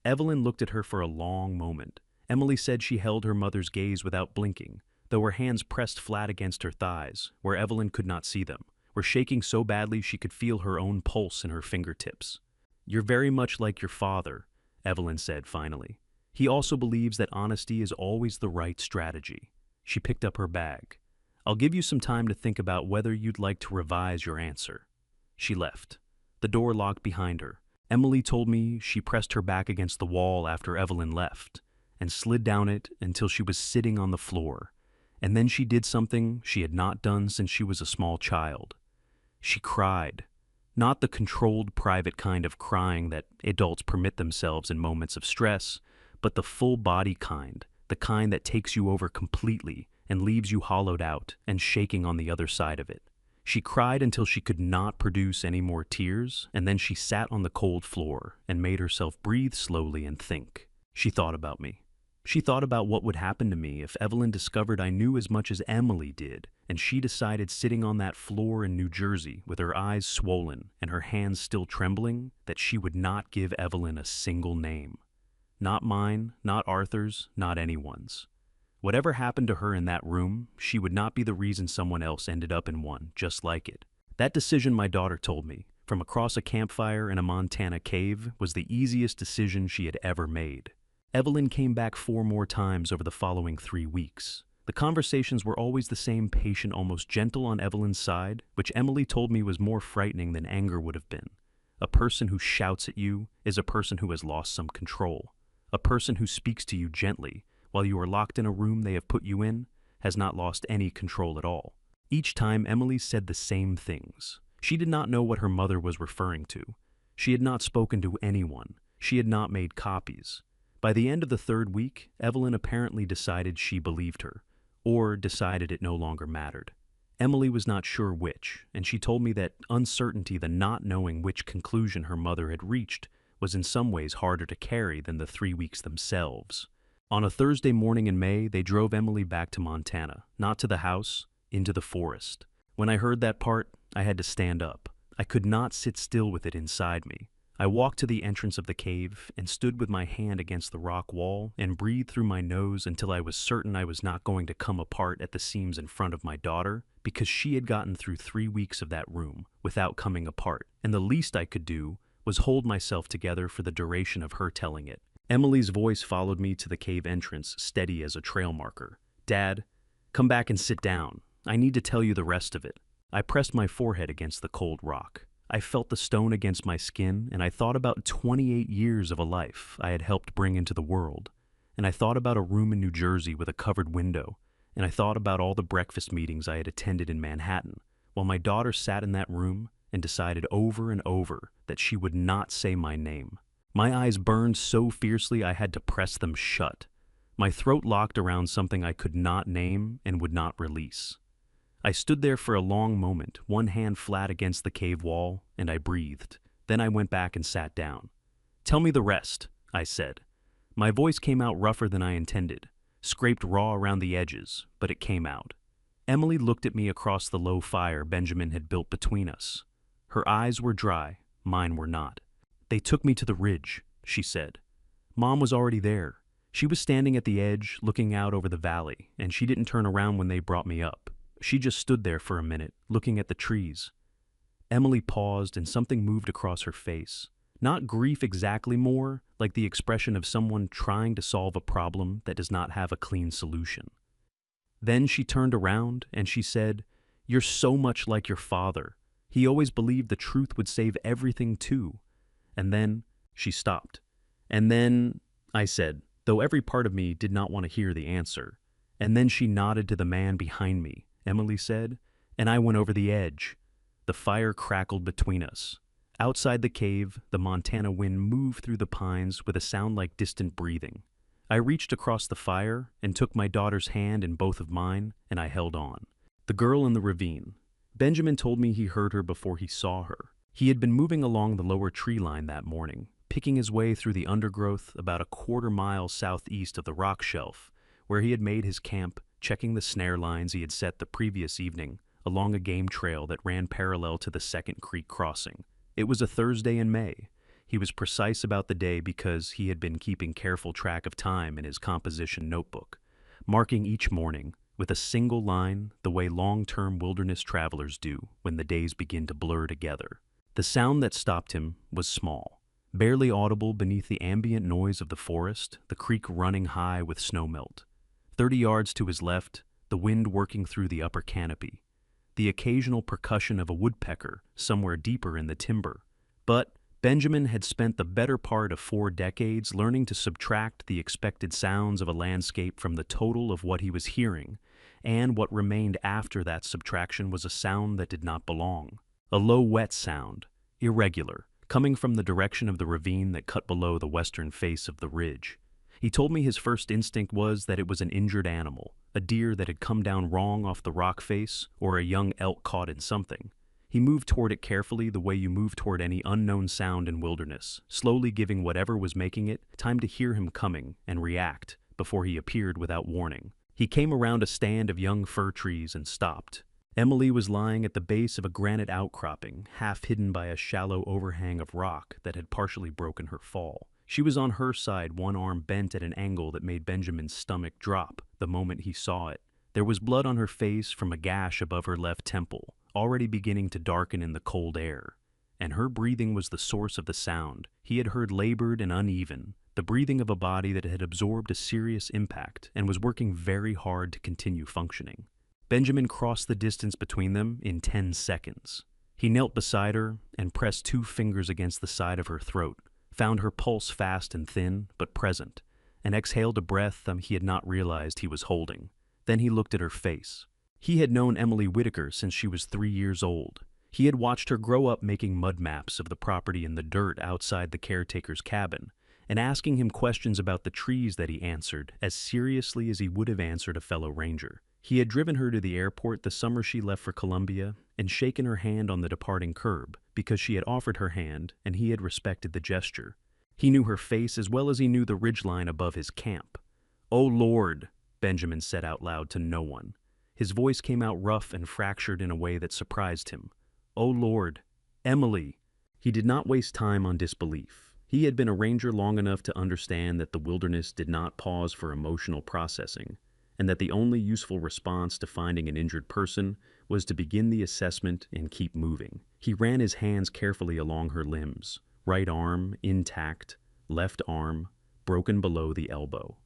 S1: Evelyn looked at her for a long moment. Emily said she held her mother's gaze without blinking, though her hands pressed flat against her thighs, where Evelyn could not see them, were shaking so badly she could feel her own pulse in her fingertips. You're very much like your father, Evelyn said finally. He also believes that honesty is always the right strategy. She picked up her bag. I'll give you some time to think about whether you'd like to revise your answer. She left. The door locked behind her. Emily told me she pressed her back against the wall after Evelyn left and slid down it until she was sitting on the floor. And then she did something she had not done since she was a small child. She cried. Not the controlled, private kind of crying that adults permit themselves in moments of stress, but the full-body kind, the kind that takes you over completely and leaves you hollowed out and shaking on the other side of it. She cried until she could not produce any more tears, and then she sat on the cold floor and made herself breathe slowly and think. She thought about me. She thought about what would happen to me if Evelyn discovered I knew as much as Emily did, and she decided sitting on that floor in New Jersey with her eyes swollen and her hands still trembling that she would not give Evelyn a single name. Not mine, not Arthur's, not anyone's. Whatever happened to her in that room, she would not be the reason someone else ended up in one just like it. That decision, my daughter told me, from across a campfire in a Montana cave, was the easiest decision she had ever made. Evelyn came back 4 more times over the following 3 weeks. The conversations were always the same patient, almost gentle on Evelyn's side, which Emily told me was more frightening than anger would have been. A person who shouts at you is a person who has lost some control. A person who speaks to you gently while you are locked in a room they have put you in has not lost any control at all. Each time Emily said the same things. She did not know what her mother was referring to. She had not spoken to anyone. She had not made copies. By the end of the 3rd week, Evelyn apparently decided she believed her, or decided it no longer mattered. Emily was not sure which, and she told me that uncertainty, the not knowing which conclusion her mother had reached, was in some ways harder to carry than the 3 weeks themselves. On a Thursday morning in May, they drove Emily back to Montana, not to the house, into the forest. When I heard that part, I had to stand up. I could not sit still with it inside me. I walked to the entrance of the cave and stood with my hand against the rock wall and breathed through my nose until I was certain I was not going to come apart at the seams in front of my daughter, because she had gotten through 3 weeks of that room without coming apart, and the least I could do was hold myself together for the duration of her telling it. Emily's voice followed me to the cave entrance, steady as a trail marker. Dad, come back and sit down. I need to tell you the rest of it. I pressed my forehead against the cold rock. I felt the stone against my skin, and I thought about 28 years of a life I had helped bring into the world. And I thought about a room in New Jersey with a covered window, and I thought about all the breakfast meetings I had attended in Manhattan, while my daughter sat in that room and decided over and over that she would not say my name. My eyes burned so fiercely I had to press them shut. My throat locked around something I could not name and would not release. I stood there for a long moment, one hand flat against the cave wall, and I breathed. Then I went back and sat down. Tell me the rest, I said. My voice came out rougher than I intended, scraped raw around the edges, but it came out. Emily looked at me across the low fire Benjamin had built between us. Her eyes were dry, mine were not. "They took me to the ridge," she said. "Mom was already there. She was standing at the edge, looking out over the valley, and she didn't turn around when they brought me up. She just stood there for a minute, looking at the trees." Emily paused and something moved across her face. Not grief exactly, more like the expression of someone trying to solve a problem that does not have a clean solution. Then she turned around and she said, "You're so much like your father. He always believed the truth would save everything too." And then she stopped. "And then," I said, though every part of me did not want to hear the answer. "And then she nodded to the man behind me," Emily said, "and I went over the edge." The fire crackled between us. Outside the cave, the Montana wind moved through the pines with a sound like distant breathing. I reached across the fire and took my daughter's hand in both of mine, and I held on. The girl in the ravine. Benjamin told me he heard her before he saw her. He had been moving along the lower tree line that morning, picking his way through the undergrowth about a quarter-mile southeast of the rock shelf, where he had made his camp, checking the snare lines he had set the previous evening along a game trail that ran parallel to the Second Creek crossing. It was a Thursday in May. He was precise about the day because he had been keeping careful track of time in his composition notebook, marking each morning with a single line the way long-term wilderness travelers do when the days begin to blur together. The sound that stopped him was small, barely audible beneath the ambient noise of the forest, the creek running high with snowmelt. 30 yards to his left, the wind working through the upper canopy. The occasional percussion of a woodpecker somewhere deeper in the timber. But Benjamin had spent the better part of 4 decades learning to subtract the expected sounds of a landscape from the total of what he was hearing, and what remained after that subtraction was a sound that did not belong. A low, wet sound, irregular, coming from the direction of the ravine that cut below the western face of the ridge. He told me his first instinct was that it was an injured animal, a deer that had come down wrong off the rock face, or a young elk caught in something. He moved toward it carefully the way you move toward any unknown sound in wilderness, slowly giving whatever was making it time to hear him coming and react before he appeared without warning. He came around a stand of young fir trees and stopped. Emily was lying at the base of a granite outcropping, half hidden by a shallow overhang of rock that had partially broken her fall. She was on her side, one arm bent at an angle that made Benjamin's stomach drop the moment he saw it. There was blood on her face from a gash above her left temple, already beginning to darken in the cold air. And her breathing was the source of the sound. He had heard labored and uneven, the breathing of a body that had absorbed a serious impact and was working very hard to continue functioning. Benjamin crossed the distance between them in 10 seconds. He knelt beside her and pressed 2 fingers against the side of her throat, found her pulse fast and thin, but present, and exhaled a breath he had not realized he was holding. Then he looked at her face. He had known Emily Whitaker since she was 3 years old. He had watched her grow up making mud maps of the property in the dirt outside the caretaker's cabin, and asking him questions about the trees that he answered as seriously as he would have answered a fellow ranger. He had driven her to the airport the summer she left for Columbia and shaken her hand on the departing curb because she had offered her hand and he had respected the gesture. He knew her face as well as he knew the ridgeline above his camp. "Oh Lord," Benjamin said out loud to no one. His voice came out rough and fractured in a way that surprised him. "Oh Lord, Emily." He did not waste time on disbelief. He had been a ranger long enough to understand that the wilderness did not pause for emotional processing, and that the only useful response to finding an injured person was to begin the assessment and keep moving. He ran his hands carefully along her limbs, right arm intact, left arm broken below the elbow.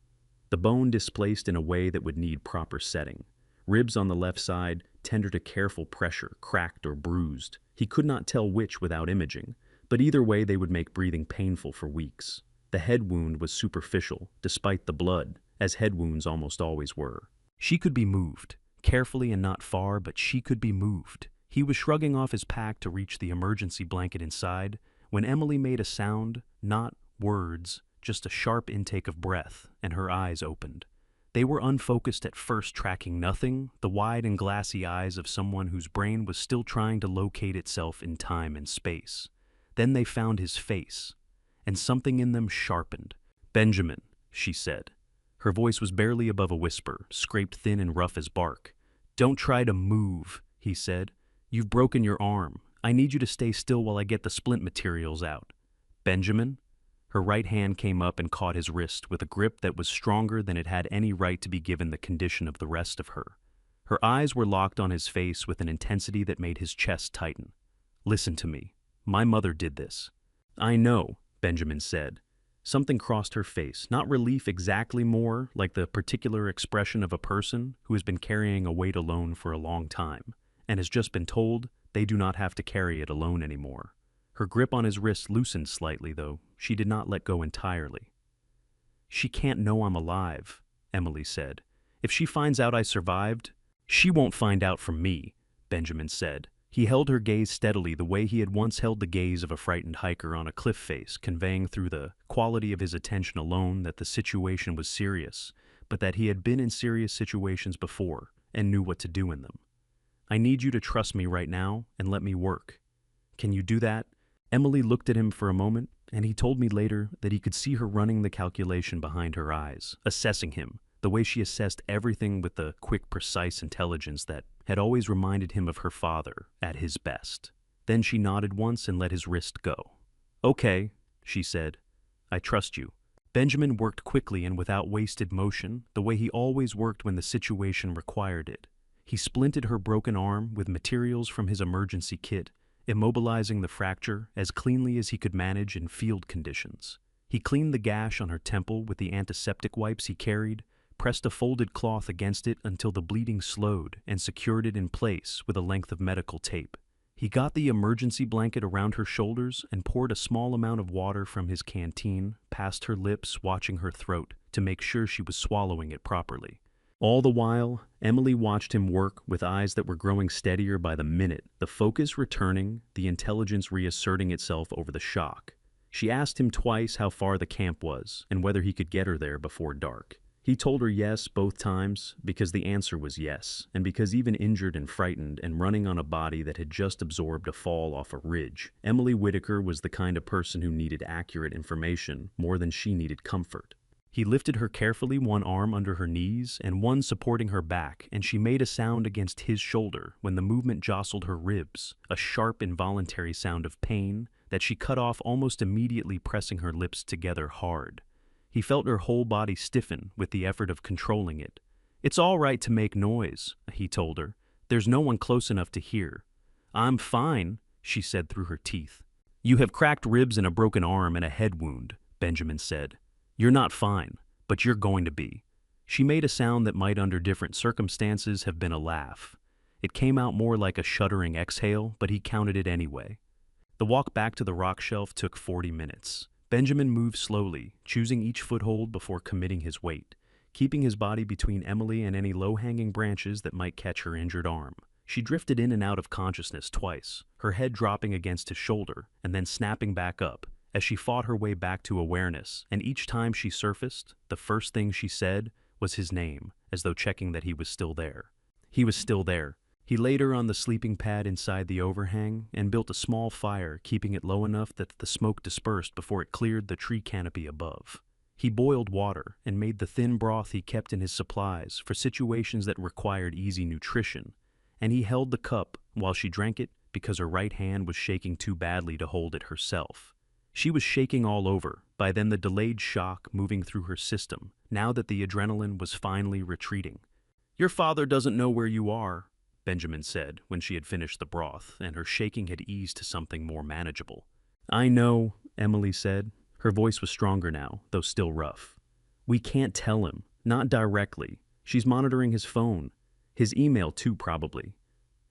S1: The bone displaced in a way that would need proper setting. Ribs on the left side, tender to careful pressure, cracked or bruised. He could not tell which without imaging, but either way they would make breathing painful for weeks. The head wound was superficial, despite the blood, as head wounds almost always were. She could be moved, carefully and not far, but she could be moved. He was shrugging off his pack to reach the emergency blanket inside, when Emily made a sound, not words, just a sharp intake of breath, and her eyes opened. They were unfocused at first, tracking nothing, the wide and glassy eyes of someone whose brain was still trying to locate itself in time and space. Then they found his face, and something in them sharpened. "Benjamin," she said. Her voice was barely above a whisper, scraped thin and rough as bark. "Don't try to move," he said. "You've broken your arm. I need you to stay still while I get the splint materials out." "Benjamin?" Her right hand came up and caught his wrist with a grip that was stronger than it had any right to be given the condition of the rest of her. Her eyes were locked on his face with an intensity that made his chest tighten. "Listen to me. My mother did this." "I know," Benjamin said. Something crossed her face, not relief exactly, more like the particular expression of a person who has been carrying a weight alone for a long time, and has just been told they do not have to carry it alone anymore. Her grip on his wrist loosened slightly, though she did not let go entirely. "She can't know I'm alive," Emily said. "If she finds out I survived—" "She won't find out from me," Benjamin said. He held her gaze steadily the way he had once held the gaze of a frightened hiker on a cliff face, conveying through the quality of his attention alone that the situation was serious, but that he had been in serious situations before and knew what to do in them. "I need you to trust me right now and let me work. Can you do that?" Emily looked at him for a moment, and he told me later that he could see her running the calculation behind her eyes, assessing him, the way she assessed everything with the quick, precise intelligence that had always reminded him of her father at his best. Then she nodded once and let his wrist go. "Okay," she said. "I trust you." Benjamin worked quickly and without wasted motion, the way he always worked when the situation required it. He splinted her broken arm with materials from his emergency kit, immobilizing the fracture as cleanly as he could manage in field conditions. He cleaned the gash on her temple with the antiseptic wipes he carried, pressed a folded cloth against it until the bleeding slowed, and secured it in place with a length of medical tape. He got the emergency blanket around her shoulders and poured a small amount of water from his canteen past her lips, watching her throat to make sure she was swallowing it properly. All the while, Emily watched him work with eyes that were growing steadier by the minute, the focus returning, the intelligence reasserting itself over the shock. She asked him twice how far the camp was and whether he could get her there before dark. He told her yes both times because the answer was yes, and because even injured and frightened and running on a body that had just absorbed a fall off a ridge, Emily Whitaker was the kind of person who needed accurate information more than she needed comfort. He lifted her carefully, one arm under her knees and one supporting her back, and she made a sound against his shoulder when the movement jostled her ribs, a sharp, involuntary sound of pain that she cut off almost immediately, pressing her lips together hard. He felt her whole body stiffen with the effort of controlling it. "It's all right to make noise," he told her. "There's no one close enough to hear." "I'm fine," she said through her teeth. "You have cracked ribs and a broken arm and a head wound," Benjamin said. "You're not fine, but you're going to be." She made a sound that might under different circumstances have been a laugh. It came out more like a shuddering exhale, but he counted it anyway. The walk back to the rock shelf took 40 minutes. Benjamin moved slowly, choosing each foothold before committing his weight, keeping his body between Emily and any low-hanging branches that might catch her injured arm. She drifted in and out of consciousness twice, her head dropping against his shoulder and then snapping back up as she fought her way back to awareness, and each time she surfaced, the first thing she said was his name, as though checking that he was still there. He was still there. He laid her on the sleeping pad inside the overhang and built a small fire, keeping it low enough that the smoke dispersed before it cleared the tree canopy above. He boiled water and made the thin broth he kept in his supplies for situations that required easy nutrition, and he held the cup while she drank it because her right hand was shaking too badly to hold it herself. She was shaking all over, by then the delayed shock moving through her system, now that the adrenaline was finally retreating. "Your father doesn't know where you are," Benjamin said when she had finished the broth and her shaking had eased to something more manageable. "I know," Emily said. Her voice was stronger now, though still rough. "We can't tell him, not directly. She's monitoring his phone. His email too, probably."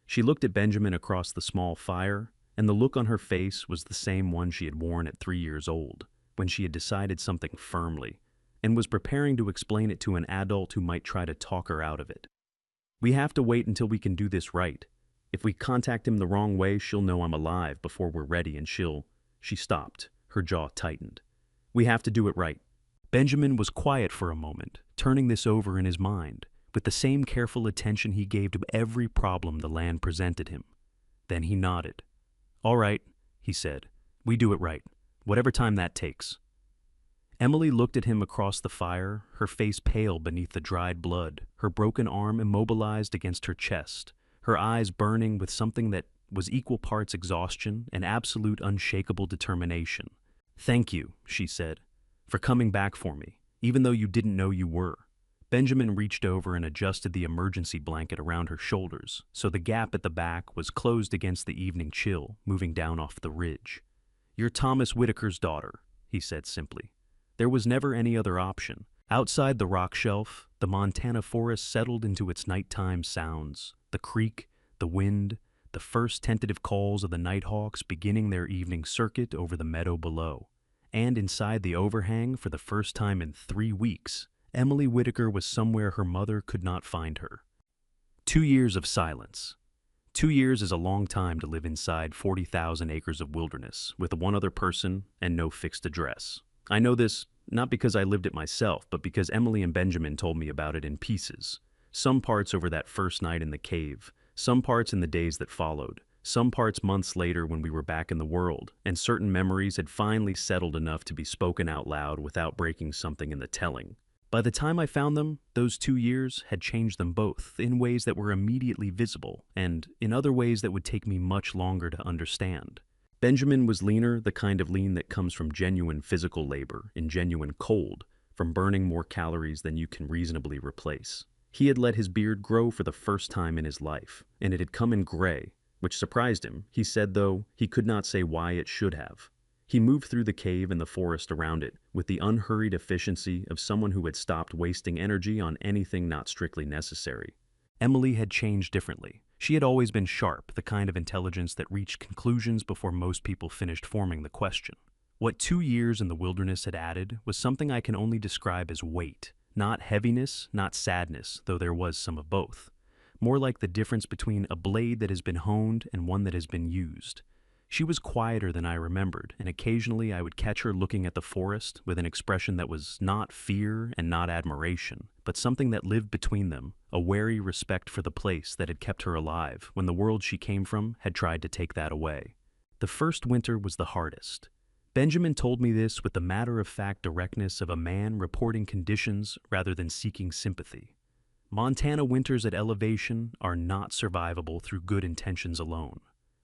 S1: She looked at Benjamin across the small fire, and the look on her face was the same one she had worn at 3 years old, when she had decided something firmly, and was preparing to explain it to an adult who might try to talk her out of it. "We have to wait until we can do this right. If we contact him the wrong way, she'll know I'm alive before we're ready, and she'll—" She stopped, her jaw tightened. "We have to do it right." Benjamin was quiet for a moment, turning this over in his mind, with the same careful attention he gave to every problem the land presented him. Then he nodded. "All right," he said. "We do it right, whatever time that takes." Emily looked at him across the fire, her face pale beneath the dried blood, her broken arm immobilized against her chest, her eyes burning with something that was equal parts exhaustion and absolute unshakable determination. "Thank you," she said, "for coming back for me, even though you didn't know you were." Benjamin reached over and adjusted the emergency blanket around her shoulders, so the gap at the back was closed against the evening chill moving down off the ridge. "You're Thomas Whitaker's daughter," he said simply. There was never any other option. Outside the rock shelf, the Montana forest settled into its nighttime sounds, the creek, the wind, the first tentative calls of the nighthawks beginning their evening circuit over the meadow below. And inside the overhang, for the first time in 3 weeks, Emily Whitaker was somewhere her mother could not find her. 2 years of silence. 2 years is a long time to live inside 40,000 acres of wilderness with one other person and no fixed address. I know this not because I lived it myself, but because Emily and Benjamin told me about it in pieces. Some parts over that first night in the cave, some parts in the days that followed, some parts months later when we were back in the world, and certain memories had finally settled enough to be spoken out loud without breaking something in the telling. By the time I found them, those 2 years had changed them both in ways that were immediately visible and in other ways that would take me much longer to understand. Benjamin was leaner, the kind of lean that comes from genuine physical labor in genuine cold, from burning more calories than you can reasonably replace. He had let his beard grow for the first time in his life, and it had come in gray, which surprised him. He said, though, he could not say why it should have. He moved through the cave and the forest around it with the unhurried efficiency of someone who had stopped wasting energy on anything not strictly necessary. Emily had changed differently. She had always been sharp, the kind of intelligence that reached conclusions before most people finished forming the question. What 2 years in the wilderness had added was something I can only describe as weight. Not heaviness, not sadness, though there was some of both. More like the difference between a blade that has been honed and one that has been used. She was quieter than I remembered, and occasionally I would catch her looking at the forest with an expression that was not fear and not admiration, but something that lived between them, a wary respect for the place that had kept her alive when the world she came from had tried to take that away. The first winter was the hardest. Benjamin told me this with the matter-of-fact directness of a man reporting conditions rather than seeking sympathy. Montana winters at elevation are not survivable through good intentions alone.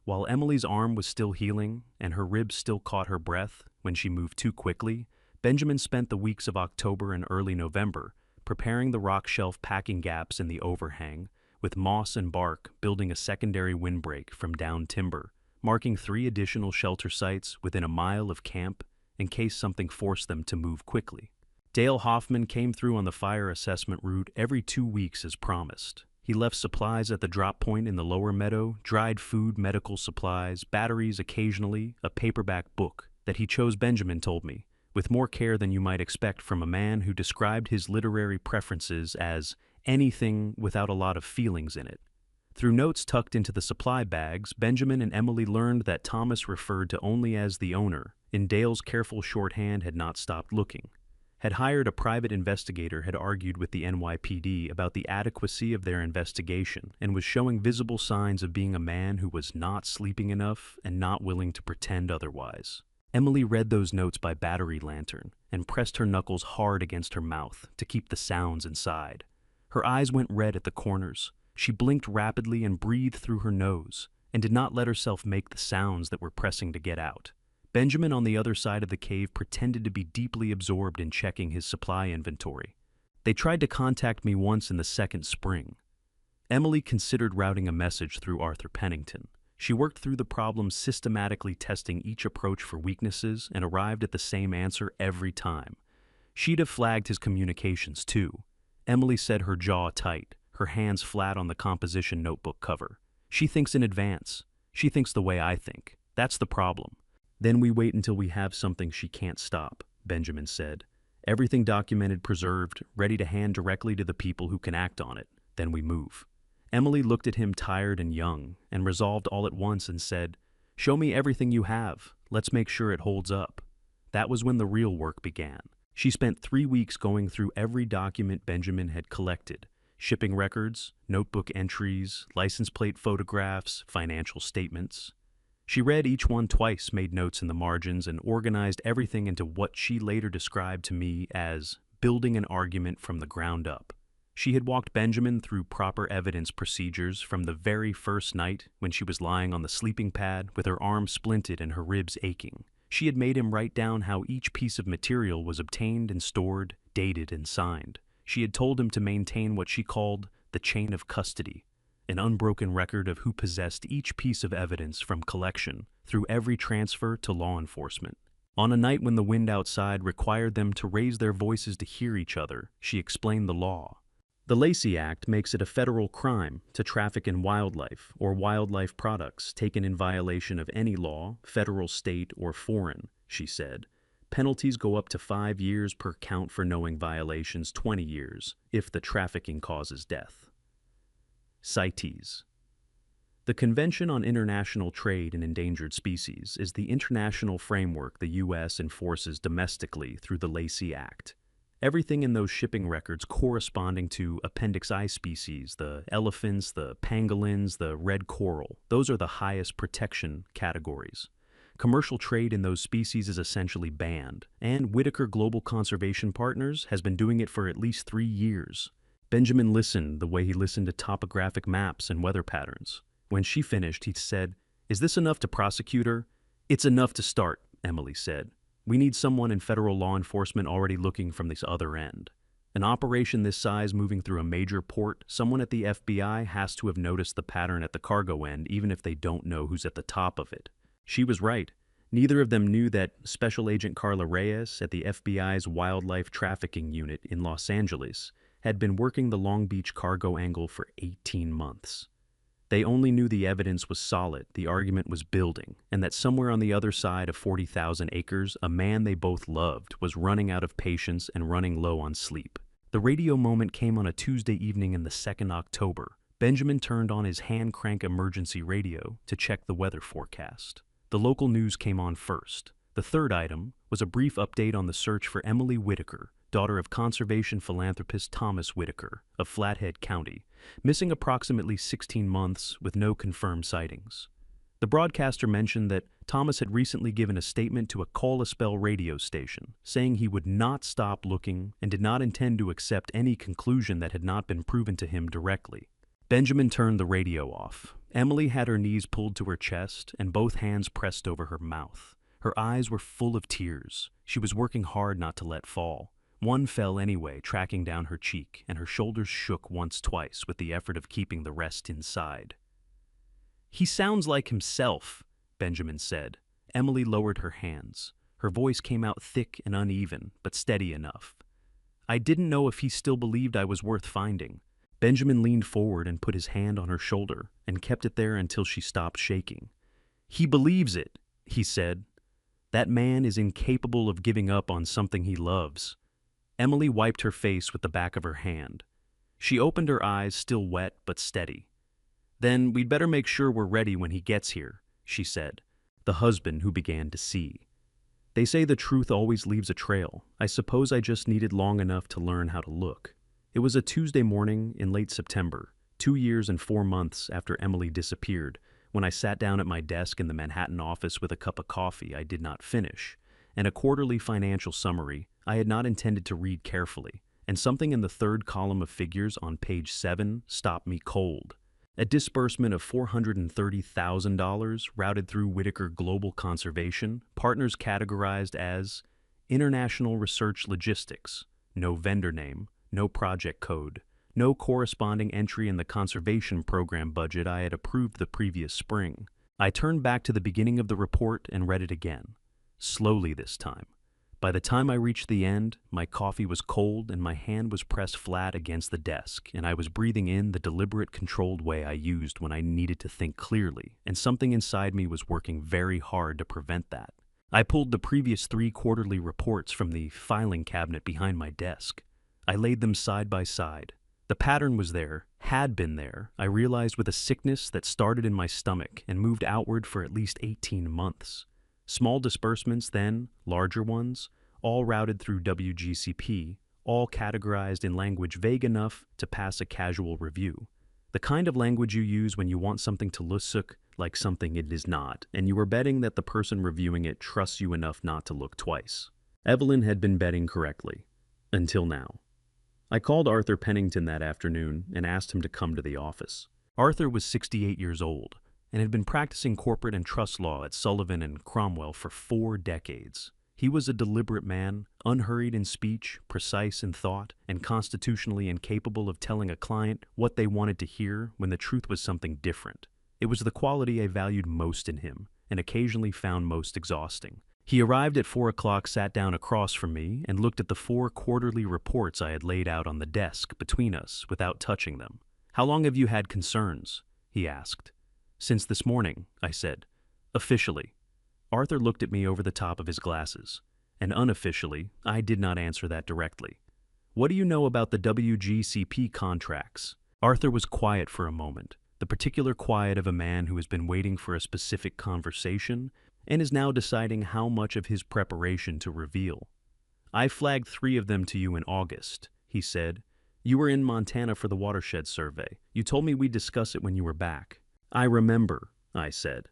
S1: While Emily's arm was still healing and her ribs still caught her breath when she moved too quickly, Benjamin spent the weeks of October and early November preparing the rock shelf packing gaps in the overhang, with moss and bark building a secondary windbreak from down timber, marking 3 additional shelter sites within a mile of camp in case something forced them to move quickly. Dale Hoffman came through on the fire assessment route every 2 weeks as promised. He left supplies at the drop point in the lower meadow, dried food, medical supplies, batteries occasionally, a paperback book that he chose, Benjamin told me, with more care than you might expect from a man who described his literary preferences as anything without a lot of feelings in it. Through notes tucked into the supply bags, Benjamin and Emily learned that Thomas referred to only as the owner, in Dale's careful shorthand, had not stopped looking. Had hired a private investigator, had argued with the NYPD about the adequacy of their investigation, and was showing visible signs of being a man who was not sleeping enough and not willing to pretend otherwise. Emily read those notes by battery lantern and pressed her knuckles hard against her mouth to keep the sounds inside. Her eyes went red at the corners. She blinked rapidly and breathed through her nose, and did not let herself make the sounds that were pressing to get out. Benjamin on the other side of the cave pretended to be deeply absorbed in checking his supply inventory. They tried to contact me once in the second spring. Emily considered routing a message through Arthur Pennington. She worked through the problem, systematically testing each approach for weaknesses, and arrived at the same answer every time. She'd have flagged his communications too. Emily said, her jaw tight, her hands flat on the composition notebook cover. She thinks in advance. She thinks the way I think. That's the problem. Then we wait until we have something she can't stop, Benjamin said. Everything documented, preserved, ready to hand directly to the people who can act on it. Then we move. Emily looked at him, tired and young, and resolved all at once and said, "Show me everything you have. Let's make sure it holds up." That was when the real work began. She spent 3 weeks going through every document Benjamin had collected: shipping records, notebook entries, license plate photographs, financial statements. She read each one twice, made notes in the margins, and organized everything into what she later described to me as building an argument from the ground up. She had walked Benjamin through proper evidence procedures from the very first night when she was lying on the sleeping pad with her arm splinted and her ribs aching. She had made him write down how each piece of material was obtained and stored, dated and signed. She had told him to maintain what she called the chain of custody, an unbroken record of who possessed each piece of evidence from collection through every transfer to law enforcement. On a night when the wind outside required them to raise their voices to hear each other, she explained the law. The Lacey Act makes it a federal crime to traffic in wildlife or wildlife products taken in violation of any law, federal, state, or foreign, she said. Penalties go up to 5 years per count for knowing violations, 20 years if the trafficking causes death. CITES. The Convention on International Trade in Endangered Species is the international framework the U.S. enforces domestically through the Lacey Act. Everything in those shipping records corresponding to Appendix I species, the elephants, the pangolins, the red coral, those are the highest protection categories. Commercial trade in those species is essentially banned, and Whitaker Global Conservation Partners has been doing it for at least 3 years. Benjamin listened the way he listened to topographic maps and weather patterns. When she finished, he said, "Is this enough to prosecute her?" "It's enough to start," Emily said. "We need someone in federal law enforcement already looking from this other end. An operation this size moving through a major port, someone at the FBI has to have noticed the pattern at the cargo end, even if they don't know who's at the top of it." She was right. Neither of them knew that Special Agent Carla Reyes at the FBI's Wildlife Trafficking Unit in Los Angeles had been working the Long Beach cargo angle for 18 months. They only knew the evidence was solid, the argument was building, and that somewhere on the other side of 40,000 acres, a man they both loved was running out of patience and running low on sleep. The radio moment came on a Tuesday evening in the 2nd October. Benjamin turned on his hand crank emergency radio to check the weather forecast. The local news came on first. The third item was a brief update on the search for Emily Whitaker, daughter of conservation philanthropist Thomas Whitaker of Flathead County, missing approximately 16 months with no confirmed sightings. The broadcaster mentioned that Thomas had recently given a statement to a Call-a-Spell radio station, saying he would not stop looking and did not intend to accept any conclusion that had not been proven to him directly. Benjamin turned the radio off. Emily had her knees pulled to her chest and both hands pressed over her mouth. Her eyes were full of tears. She was working hard not to let fall. One fell anyway, tracking down her cheek, and her shoulders shook once-twice with the effort of keeping the rest inside. "He sounds like himself," Benjamin said. Emily lowered her hands. Her voice came out thick and uneven, but steady enough. "I didn't know if he still believed I was worth finding." Benjamin leaned forward and put his hand on her shoulder and kept it there until she stopped shaking. "He believes it," he said. "That man is incapable of giving up on something he loves." Emily wiped her face with the back of her hand. She opened her eyes, still wet but steady. "Then we'd better make sure we're ready when he gets here," she said, the husband who began to see. "They say the truth always leaves a trail. I suppose I just needed long enough to learn how to look." It was a Tuesday morning in late September, 2 years and 4 months after Emily disappeared, when I sat down at my desk in the Manhattan office with a cup of coffee I did not finish, and a quarterly financial summary I had not intended to read carefully, and something in the third column of figures on page 7 stopped me cold. A disbursement of $430,000 routed through Whitaker Global Conservation, partners categorized as International Research Logistics, no vendor name, no project code, no corresponding entry in the conservation program budget I had approved the previous spring. I turned back to the beginning of the report and read it again, slowly this time. By the time I reached the end, my coffee was cold and my hand was pressed flat against the desk, and I was breathing in the deliberate, controlled way I used when I needed to think clearly, and something inside me was working very hard to prevent that. I pulled the previous 3 quarterly reports from the filing cabinet behind my desk. I laid them side by side. The pattern was there, had been there, I realized, with a sickness that started in my stomach and moved outward for at least 18 months. Small disbursements then, larger ones, all routed through WGCP, all categorized in language vague enough to pass a casual review. The kind of language you use when you want something to look like something it is not, and you are betting that the person reviewing it trusts you enough not to look twice. Evelyn had been betting correctly. Until now. I called Arthur Pennington that afternoon and asked him to come to the office. Arthur was 68 years old and had been practicing corporate and trust law at Sullivan and Cromwell for 4 decades. He was a deliberate man, unhurried in speech, precise in thought, and constitutionally incapable of telling a client what they wanted to hear when the truth was something different. It was the quality I valued most in him, and occasionally found most exhausting. He arrived at 4 o'clock, sat down across from me, and looked at the 4 quarterly reports I had laid out on the desk between us without touching them. "How long have you had concerns?" he asked. "Since this morning," I said. "Officially." Arthur looked at me over the top of his glasses, and unofficially, I did not answer that directly. "What do you know about the WGCP contracts?" Arthur was quiet for a moment, the particular quiet of a man who has been waiting for a specific conversation and is now deciding how much of his preparation to reveal. "I flagged 3 of them to you in August," he said. "You were in Montana for the watershed survey. You told me we'd discuss it when you were back." "I remember," I said.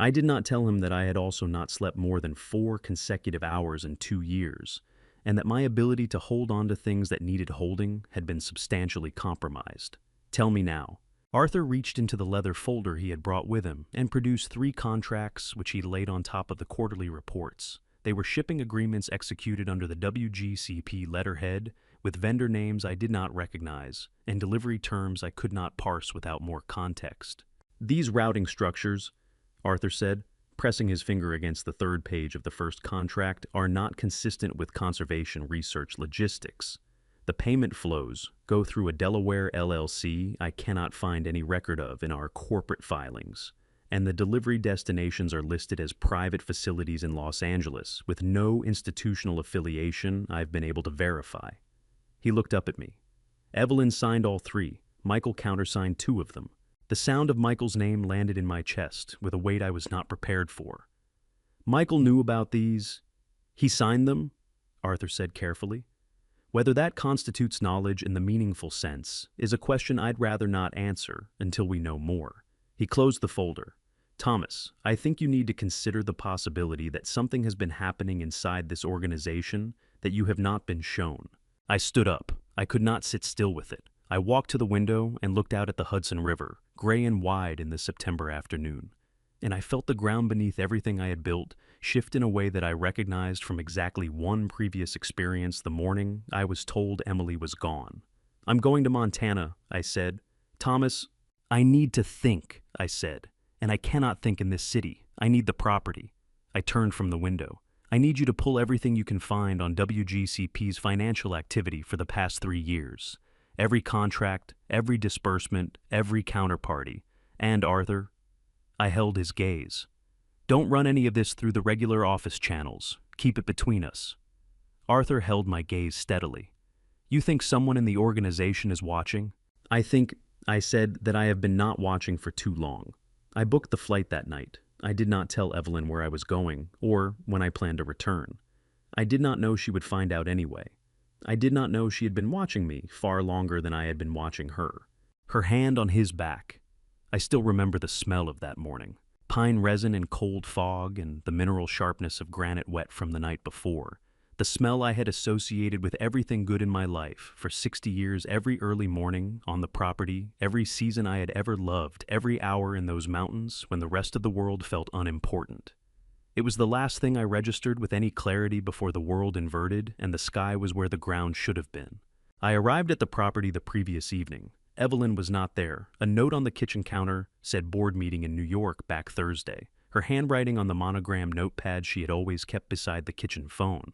S1: I did not tell him that I had also not slept more than 4 consecutive hours in 2 years, and that my ability to hold on to things that needed holding had been substantially compromised. "Tell me now." Arthur reached into the leather folder he had brought with him and produced 3 contracts which he laid on top of the quarterly reports. They were shipping agreements executed under the WGCP letterhead, with vendor names I did not recognize, and delivery terms I could not parse without more context. "These routing structures," Arthur said, pressing his finger against the 3rd page of the first contract, "are not consistent with conservation research logistics. The payment flows go through a Delaware LLC I cannot find any record of in our corporate filings, and the delivery destinations are listed as private facilities in Los Angeles with no institutional affiliation I've been able to verify." He looked up at me. "Evelyn signed all 3. Michael countersigned 2 of them." The sound of Michael's name landed in my chest with a weight I was not prepared for. "Michael knew about these. He signed them," Arthur said carefully. "Whether that constitutes knowledge in the meaningful sense is a question I'd rather not answer until we know more." He closed the folder. "Thomas, I think you need to consider the possibility that something has been happening inside this organization that you have not been shown." I stood up. I could not sit still with it. I walked to the window and looked out at the Hudson River, gray and wide in the September afternoon, and I felt the ground beneath everything I had built shift in a way that I recognized from exactly one previous experience the morning I was told Emily was gone. "I'm going to Montana," I said. "Thomas, I need to think," I said, "and I cannot think in this city. I need the property." I turned from the window. "I need you to pull everything you can find on WGCP's financial activity for the past 3 years. Every contract, every disbursement, every counterparty. And, Arthur," I held his gaze, "don't run any of this through the regular office channels. Keep it between us." Arthur held my gaze steadily. "You think someone in the organization is watching?" I said that I have been not watching for too long. I booked the flight that night. I did not tell Evelyn where I was going, or when I planned to return. I did not know she would find out anyway. I did not know she had been watching me far longer than I had been watching her. Her hand on his back. I still remember the smell of that morning. Pine resin and cold fog, and the mineral sharpness of granite wet from the night before. The smell I had associated with everything good in my life for 60 years, every early morning on the property, every season I had ever loved, every hour in those mountains when the rest of the world felt unimportant. It was the last thing I registered with any clarity before the world inverted and the sky was where the ground should have been. I arrived at the property the previous evening. Evelyn was not there. A note on the kitchen counter said board meeting in New York back Thursday, her handwriting on the monogram notepad she had always kept beside the kitchen phone.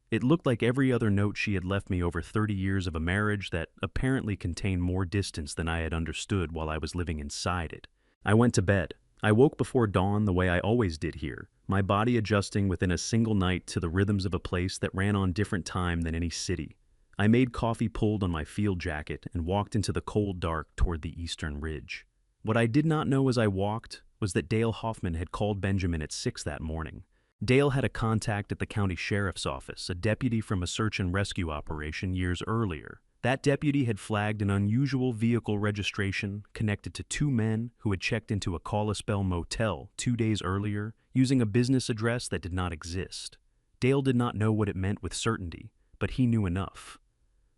S1: It looked like every other note she had left me over 30 years of a marriage that apparently contained more distance than I had understood while I was living inside it. I went to bed. I woke before dawn the way I always did here, my body adjusting within a single night to the rhythms of a place that ran on different time than any city. I made coffee pulled on my field jacket and walked into the cold dark toward the eastern ridge. What I did not know as I walked was that Dale Hoffman had called Benjamin at 6 that morning. Dale had a contact at the county sheriff's office, a deputy from a search and rescue operation years earlier. That deputy had flagged an unusual vehicle registration connected to two men who had checked into a Kalispell motel 2 days earlier using a business address that did not exist. Dale did not know what it meant with certainty, but he knew enough.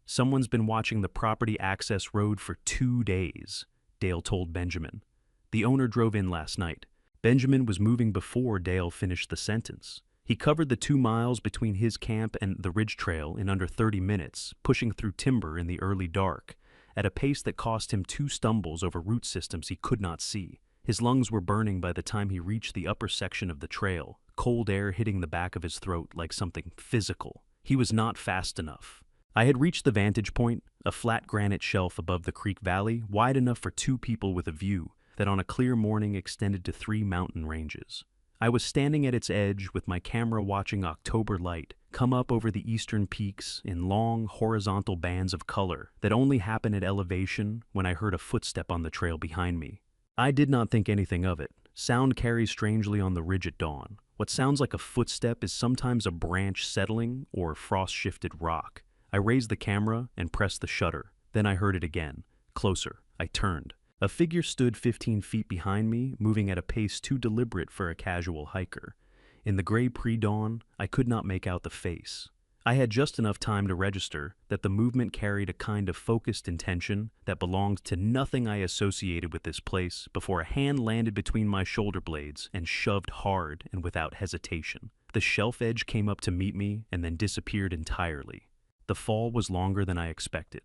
S1: "Someone's been watching the property access road for 2 days," Dale told Benjamin. "The owner drove in last night." Benjamin was moving before Dale finished the sentence. He covered the 2 miles between his camp and the ridge trail in under 30 minutes, pushing through timber in the early dark, at a pace that cost him 2 stumbles over root systems he could not see. His lungs were burning by the time he reached the upper section of the trail, cold air hitting the back of his throat like something physical. He was not fast enough. I had reached the vantage point, a flat granite shelf above the creek valley, wide enough for 2 people with a view that on a clear morning extended to 3 mountain ranges. I was standing at its edge with my camera watching October light come up over the eastern peaks in long, horizontal bands of color that only happen at elevation when I heard a footstep on the trail behind me. I did not think anything of it. Sound carries strangely on the ridge at dawn. What sounds like a footstep is sometimes a branch settling or frost-shifted rock. I raised the camera and pressed the shutter. Then I heard it again. Closer. I turned. A figure stood 15 feet behind me, moving at a pace too deliberate for a casual hiker. In the gray pre-dawn, I could not make out the face. I had just enough time to register that the movement carried a kind of focused intention that belonged to nothing I associated with this place before a hand landed between my shoulder blades and shoved hard and without hesitation. The shelf edge came up to meet me and then disappeared entirely. The fall was longer than I expected.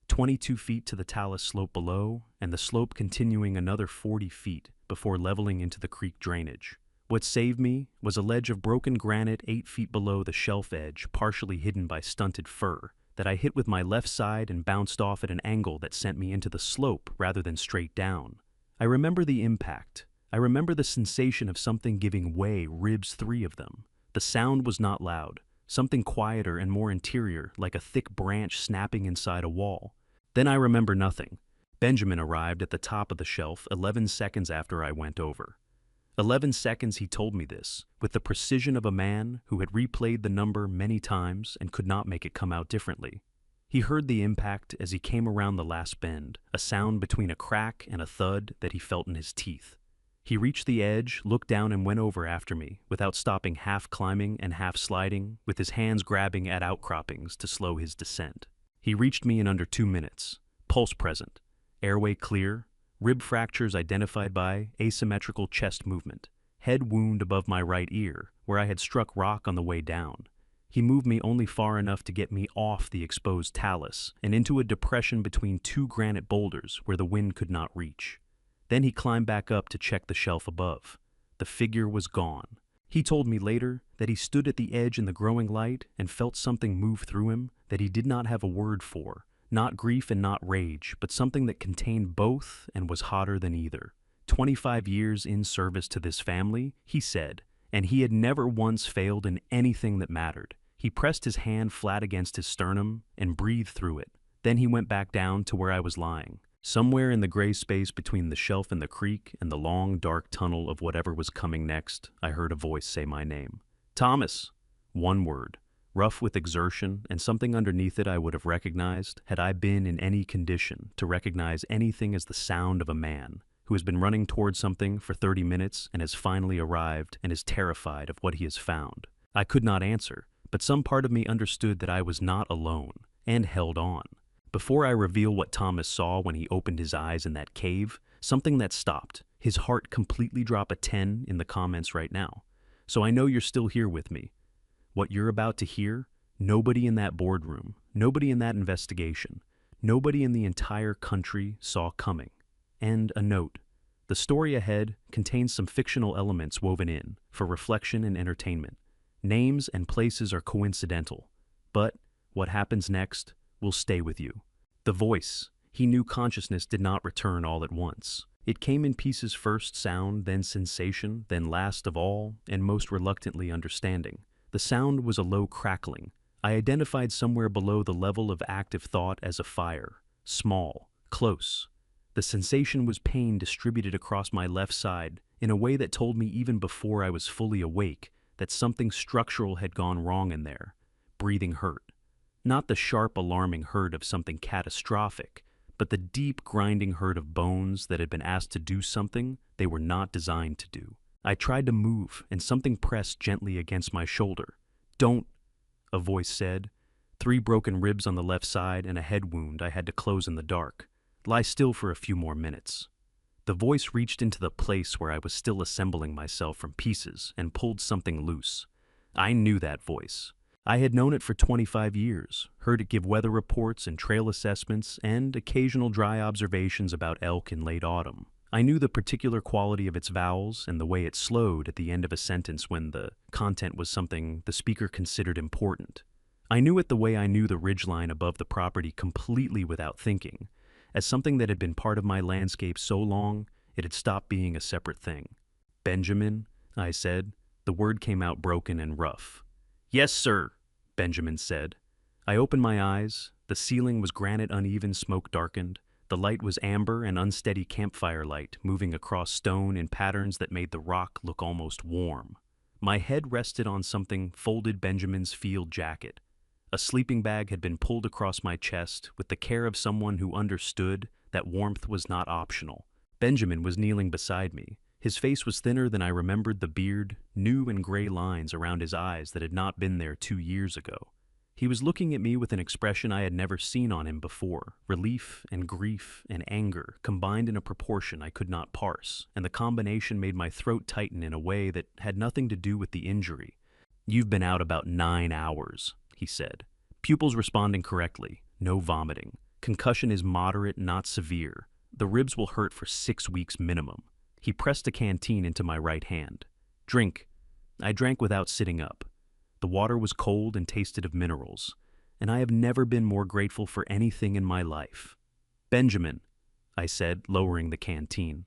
S1: 22 feet to the talus slope below, and the slope continuing another 40 feet before leveling into the creek drainage. What saved me was a ledge of broken granite 8 feet below the shelf edge, partially hidden by stunted fir, that I hit with my left side and bounced off at an angle that sent me into the slope rather than straight down. I remember the impact. I remember the sensation of something giving way, ribs 3 of them. The sound was not loud. Something quieter and more interior, like a thick branch snapping inside a wall. Then I remember nothing. Benjamin arrived at the top of the shelf 11 seconds after I went over. 11 seconds he told me this, with the precision of a man who had replayed the number many times and could not make it come out differently. He heard the impact as he came around the last bend, a sound between a crack and a thud that he felt in his teeth. He reached the edge, looked down and went over after me, without stopping half climbing and half sliding, with his hands grabbing at outcroppings to slow his descent. He reached me in under 2 minutes. Pulse present. Airway clear. Rib fractures identified by asymmetrical chest movement. Head wound above my right ear, where I had struck rock on the way down. He moved me only far enough to get me off the exposed talus and into a depression between 2 granite boulders where the wind could not reach. Then he climbed back up to check the shelf above. The figure was gone. He told me later that he stood at the edge in the growing light and felt something move through him that he did not have a word for. Not grief and not rage, but something that contained both and was hotter than either. 25 years in service to this family, he said, and he had never once failed in anything that mattered. He pressed his hand flat against his sternum and breathed through it. Then he went back down to where I was lying. Somewhere in the gray space between the shelf and the creek and the long, dark tunnel of whatever was coming next, I heard a voice say my name. "Thomas." One word, rough with exertion, and something underneath it I would have recognized had I been in any condition to recognize anything as the sound of a man who has been running towards something for 30 minutes and has finally arrived and is terrified of what he has found. I could not answer, but some part of me understood that I was not alone, and held on. Before I reveal what Thomas saw when he opened his eyes in that cave, something that stopped, his heart completely drop a 10 in the comments right now. So I know you're still here with me. What you're about to hear, nobody in that boardroom, nobody in that investigation, nobody in the entire country saw coming. And a note, the story ahead contains some fictional elements woven in for reflection and entertainment. Names and places are coincidental, but what happens next will stay with you. The voice, he knew consciousness did not return all at once. It came in pieces, first sound, then sensation, then last of all, and most reluctantly understanding. The sound was a low crackling. I identified somewhere below the level of active thought as a fire. Small, close. The sensation was pain distributed across my left side in a way that told me even before I was fully awake that something structural had gone wrong in there. Breathing hurt. Not the sharp, alarming hurt of something catastrophic, but the deep, grinding hurt of bones that had been asked to do something they were not designed to do. I tried to move, and something pressed gently against my shoulder. "Don't," a voice said. 3 broken ribs on the left side and a head wound I had to close in the dark. "Lie still for a few more minutes." The voice reached into the place where I was still assembling myself from pieces and pulled something loose. I knew that voice. I had known it for 25 years, heard it give weather reports and trail assessments and occasional dry observations about elk in late autumn. I knew the particular quality of its vowels and the way it slowed at the end of a sentence when the content was something the speaker considered important. I knew it the way I knew the ridgeline above the property completely without thinking, as something that had been part of my landscape so long it had stopped being a separate thing. "Benjamin," I said. The word came out broken and rough. "Yes, sir," Benjamin said. I opened my eyes. The ceiling was granite uneven, smoke darkened. The light was amber and unsteady campfire light, moving across stone in patterns that made the rock look almost warm. My head rested on something folded Benjamin's field jacket. A sleeping bag had been pulled across my chest with the care of someone who understood that warmth was not optional. Benjamin was kneeling beside me. His face was thinner than I remembered, the beard, new and gray lines around his eyes that had not been there 2 years ago. He was looking at me with an expression I had never seen on him before, relief and grief and anger combined in a proportion I could not parse, and the combination made my throat tighten in a way that had nothing to do with the injury. "You've been out about 9 hours, he said. "Pupils responding correctly, no vomiting. Concussion is moderate, not severe. The ribs will hurt for 6 weeks minimum." He pressed a canteen into my right hand. "Drink." I drank without sitting up. The water was cold and tasted of minerals, and I have never been more grateful for anything in my life. "Benjamin," I said, lowering the canteen.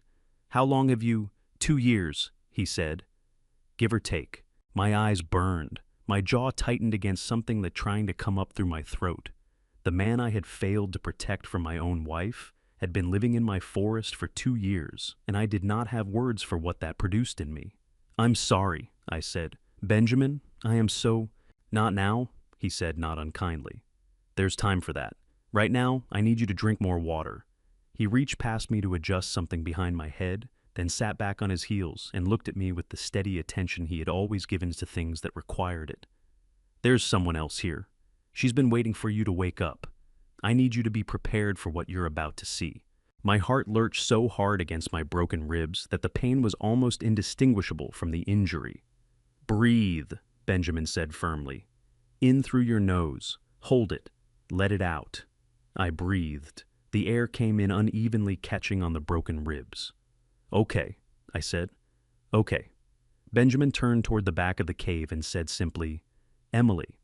S1: "How long have you—" "2 years, he said. "Give or take." My eyes burned. My jaw tightened against something that trying to come up through my throat. The man I had failed to protect from my own wife had been living in my forest for 2 years, and I did not have words for what that produced in me. "I'm sorry," I said. "Benjamin, I am so—" "Not now," he said, not unkindly. "There's time for that. Right now, I need you to drink more water." He reached past me to adjust something behind my head, then sat back on his heels and looked at me with the steady attention he had always given to things that required it. "There's someone else here. She's been waiting for you to wake up. I need you to be prepared for what you're about to see." My heart lurched so hard against my broken ribs that the pain was almost indistinguishable from the injury. "Breathe," Benjamin said firmly. "In through your nose. Hold it. Let it out." I breathed. The air came in unevenly, catching on the broken ribs. "Okay," I said. "Okay." Benjamin turned toward the back of the cave and said simply, "Emily."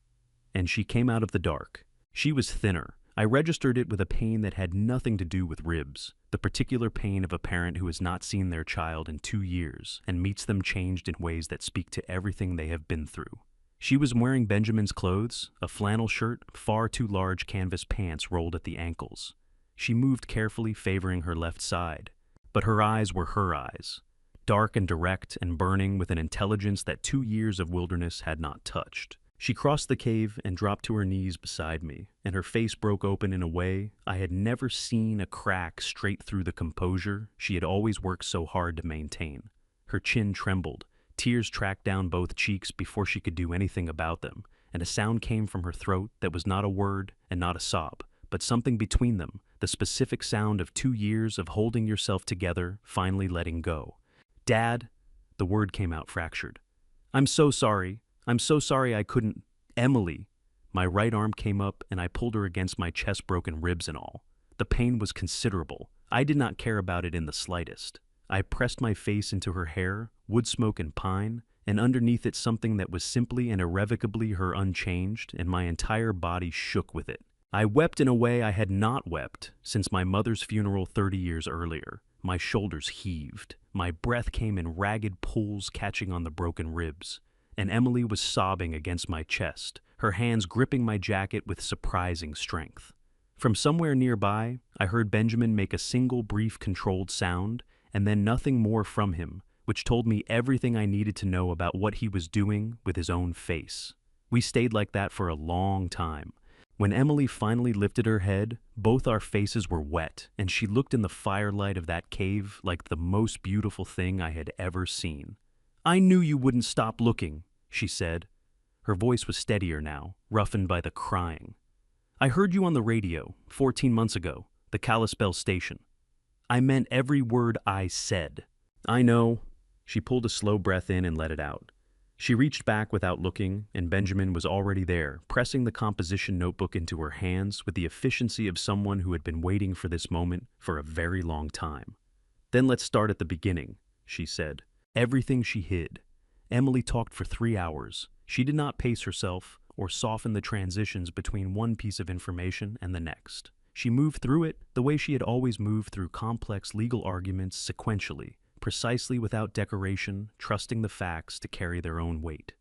S1: And she came out of the dark. She was thinner. I registered it with a pain that had nothing to do with ribs, the particular pain of a parent who has not seen their child in 2 years and meets them changed in ways that speak to everything they have been through. She was wearing Benjamin's clothes, a flannel shirt, far too large canvas pants rolled at the ankles. She moved carefully, favoring her left side. But her eyes were her eyes, dark and direct and burning with an intelligence that 2 years of wilderness had not touched. She crossed the cave and dropped to her knees beside me, and her face broke open in a way I had never seen, a crack straight through the composure she had always worked so hard to maintain. Her chin trembled, tears tracked down both cheeks before she could do anything about them, and a sound came from her throat that was not a word and not a sob, but something between them, the specific sound of 2 years of holding yourself together, finally letting go. "Dad," the word came out fractured. "I'm so sorry. I'm so sorry I couldn't—" "Emily." My right arm came up and I pulled her against my chest, broken ribs and all. The pain was considerable. I did not care about it in the slightest. I pressed my face into her hair, wood smoke and pine, and underneath it something that was simply and irrevocably her, unchanged, and my entire body shook with it. I wept in a way I had not wept since my mother's funeral 30 years earlier. My shoulders heaved. My breath came in ragged pulls, catching on the broken ribs. And Emily was sobbing against my chest, her hands gripping my jacket with surprising strength. From somewhere nearby, I heard Benjamin make a single brief controlled sound, and then nothing more from him, which told me everything I needed to know about what he was doing with his own face. We stayed like that for a long time. When Emily finally lifted her head, both our faces were wet, and she looked in the firelight of that cave like the most beautiful thing I had ever seen. "I knew you wouldn't stop looking," she said. Her voice was steadier now, roughened by the crying. "I heard you on the radio, 14 months ago, the Kalispell station. I meant every word I said." "I know." She pulled a slow breath in and let it out. She reached back without looking, and Benjamin was already there, pressing the composition notebook into her hands with the efficiency of someone who had been waiting for this moment for a very long time. "Then let's start at the beginning," she said. Everything she hid. Emily talked for 3 hours. She did not pace herself or soften the transitions between one piece of information and the next. She moved through it the way she had always moved through complex legal arguments sequentially, precisely without decoration, trusting the facts to carry their own weight.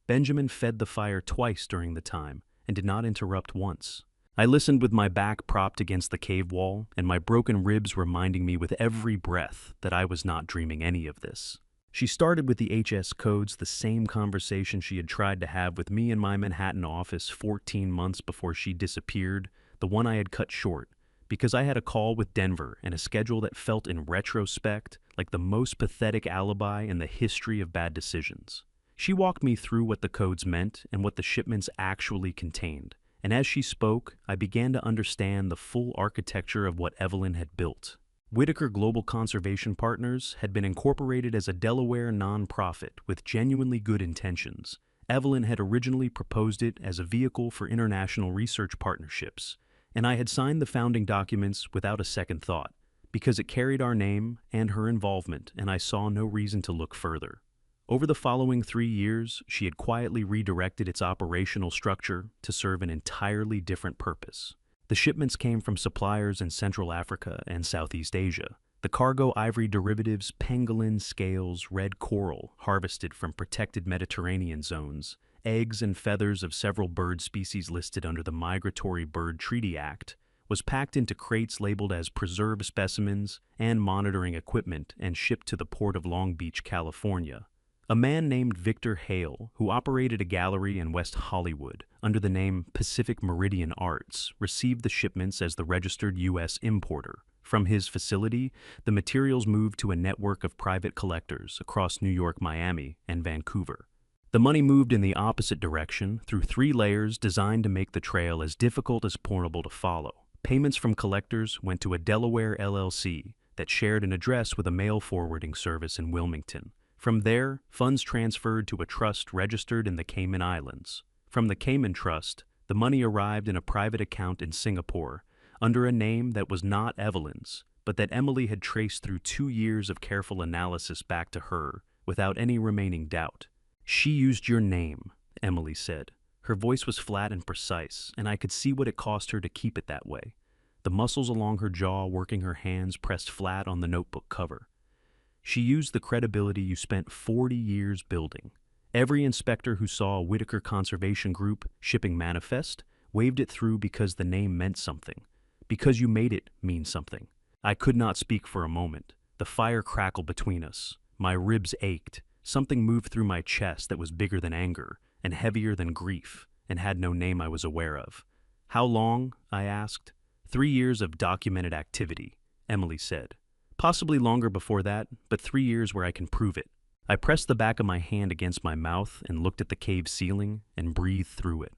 S1: Benjamin fed the fire twice during the time and did not interrupt once. I listened with my back propped against the cave wall and my broken ribs reminding me with every breath that I was not dreaming any of this. She started with the HS codes, the same conversation she had tried to have with me in my Manhattan office 14 months before she disappeared, the one I had cut short, because I had a call with Denver and a schedule that felt in retrospect like the most pathetic alibi in the history of bad decisions. She walked me through what the codes meant and what the shipments actually contained, and as she spoke, I began to understand the full architecture of what Evelyn had built. Whitaker Global Conservation Partners had been incorporated as a Delaware nonprofit with genuinely good intentions. Evelyn had originally proposed it as a vehicle for international research partnerships, and I had signed the founding documents without a second thought, because it carried our name and her involvement, and I saw no reason to look further. Over the following 3 years, she had quietly redirected its operational structure to serve an entirely different purpose. The shipments came from suppliers in Central Africa and Southeast Asia. The cargo ivory derivatives, pangolin, scales, red coral, harvested from protected Mediterranean zones, eggs and feathers of several bird species listed under the Migratory Bird Treaty Act, was packed into crates labeled as preserved specimens and monitoring equipment and shipped to the port of Long Beach, California. A man named Victor Hale, who operated a gallery in West Hollywood under the name Pacific Meridian Arts, received the shipments as the registered U.S. importer. From his facility, the materials moved to a network of private collectors across New York, Miami, and Vancouver. The money moved in the opposite direction through 3 layers designed to make the trail as difficult as portable to follow. Payments from collectors went to a Delaware LLC that shared an address with a mail forwarding service in Wilmington. From there, funds transferred to a trust registered in the Cayman Islands. From the Cayman Trust, the money arrived in a private account in Singapore, under a name that was not Evelyn's, but that Emily had traced through 2 years of careful analysis back to her, without any remaining doubt. "She used your name," Emily said. Her voice was flat and precise, and I could see what it cost her to keep it that way. The muscles along her jaw working her hands pressed flat on the notebook cover. "She used the credibility you spent 40 years building. Every inspector who saw a Whitaker Conservation Group shipping manifest waved it through because the name meant something, because you made it mean something." I could not speak for a moment. The fire crackled between us. My ribs ached. Something moved through my chest that was bigger than anger and heavier than grief and had no name I was aware of. "How long?" I asked. 3 years of documented activity," Emily said. "Possibly longer before that, but 3 years where I can prove it." I pressed the back of my hand against my mouth and looked at the cave ceiling and breathed through it.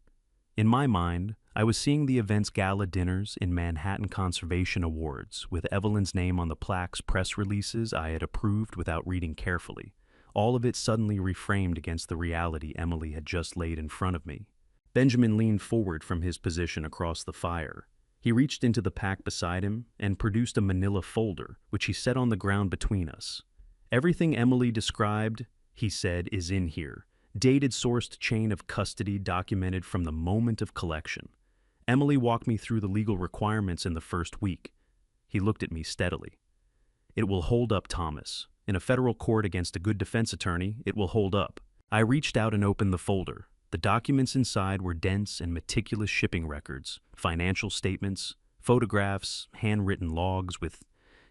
S1: In my mind, I was seeing the event's gala dinners in Manhattan Conservation Awards, with Evelyn's name on the plaques press releases I had approved without reading carefully, all of it suddenly reframed against the reality Emily had just laid in front of me. Benjamin leaned forward from his position across the fire. He reached into the pack beside him and produced a manila folder, which he set on the ground between us. "Everything Emily described," he said, "is in here. Dated sourced chain of custody documented from the moment of collection. Emily walked me through the legal requirements in the first week." He looked at me steadily. "It will hold up, Thomas. In a federal court against a good defense attorney, it will hold up." I reached out and opened the folder. The documents inside were dense and meticulous shipping records, financial statements, photographs, handwritten logs with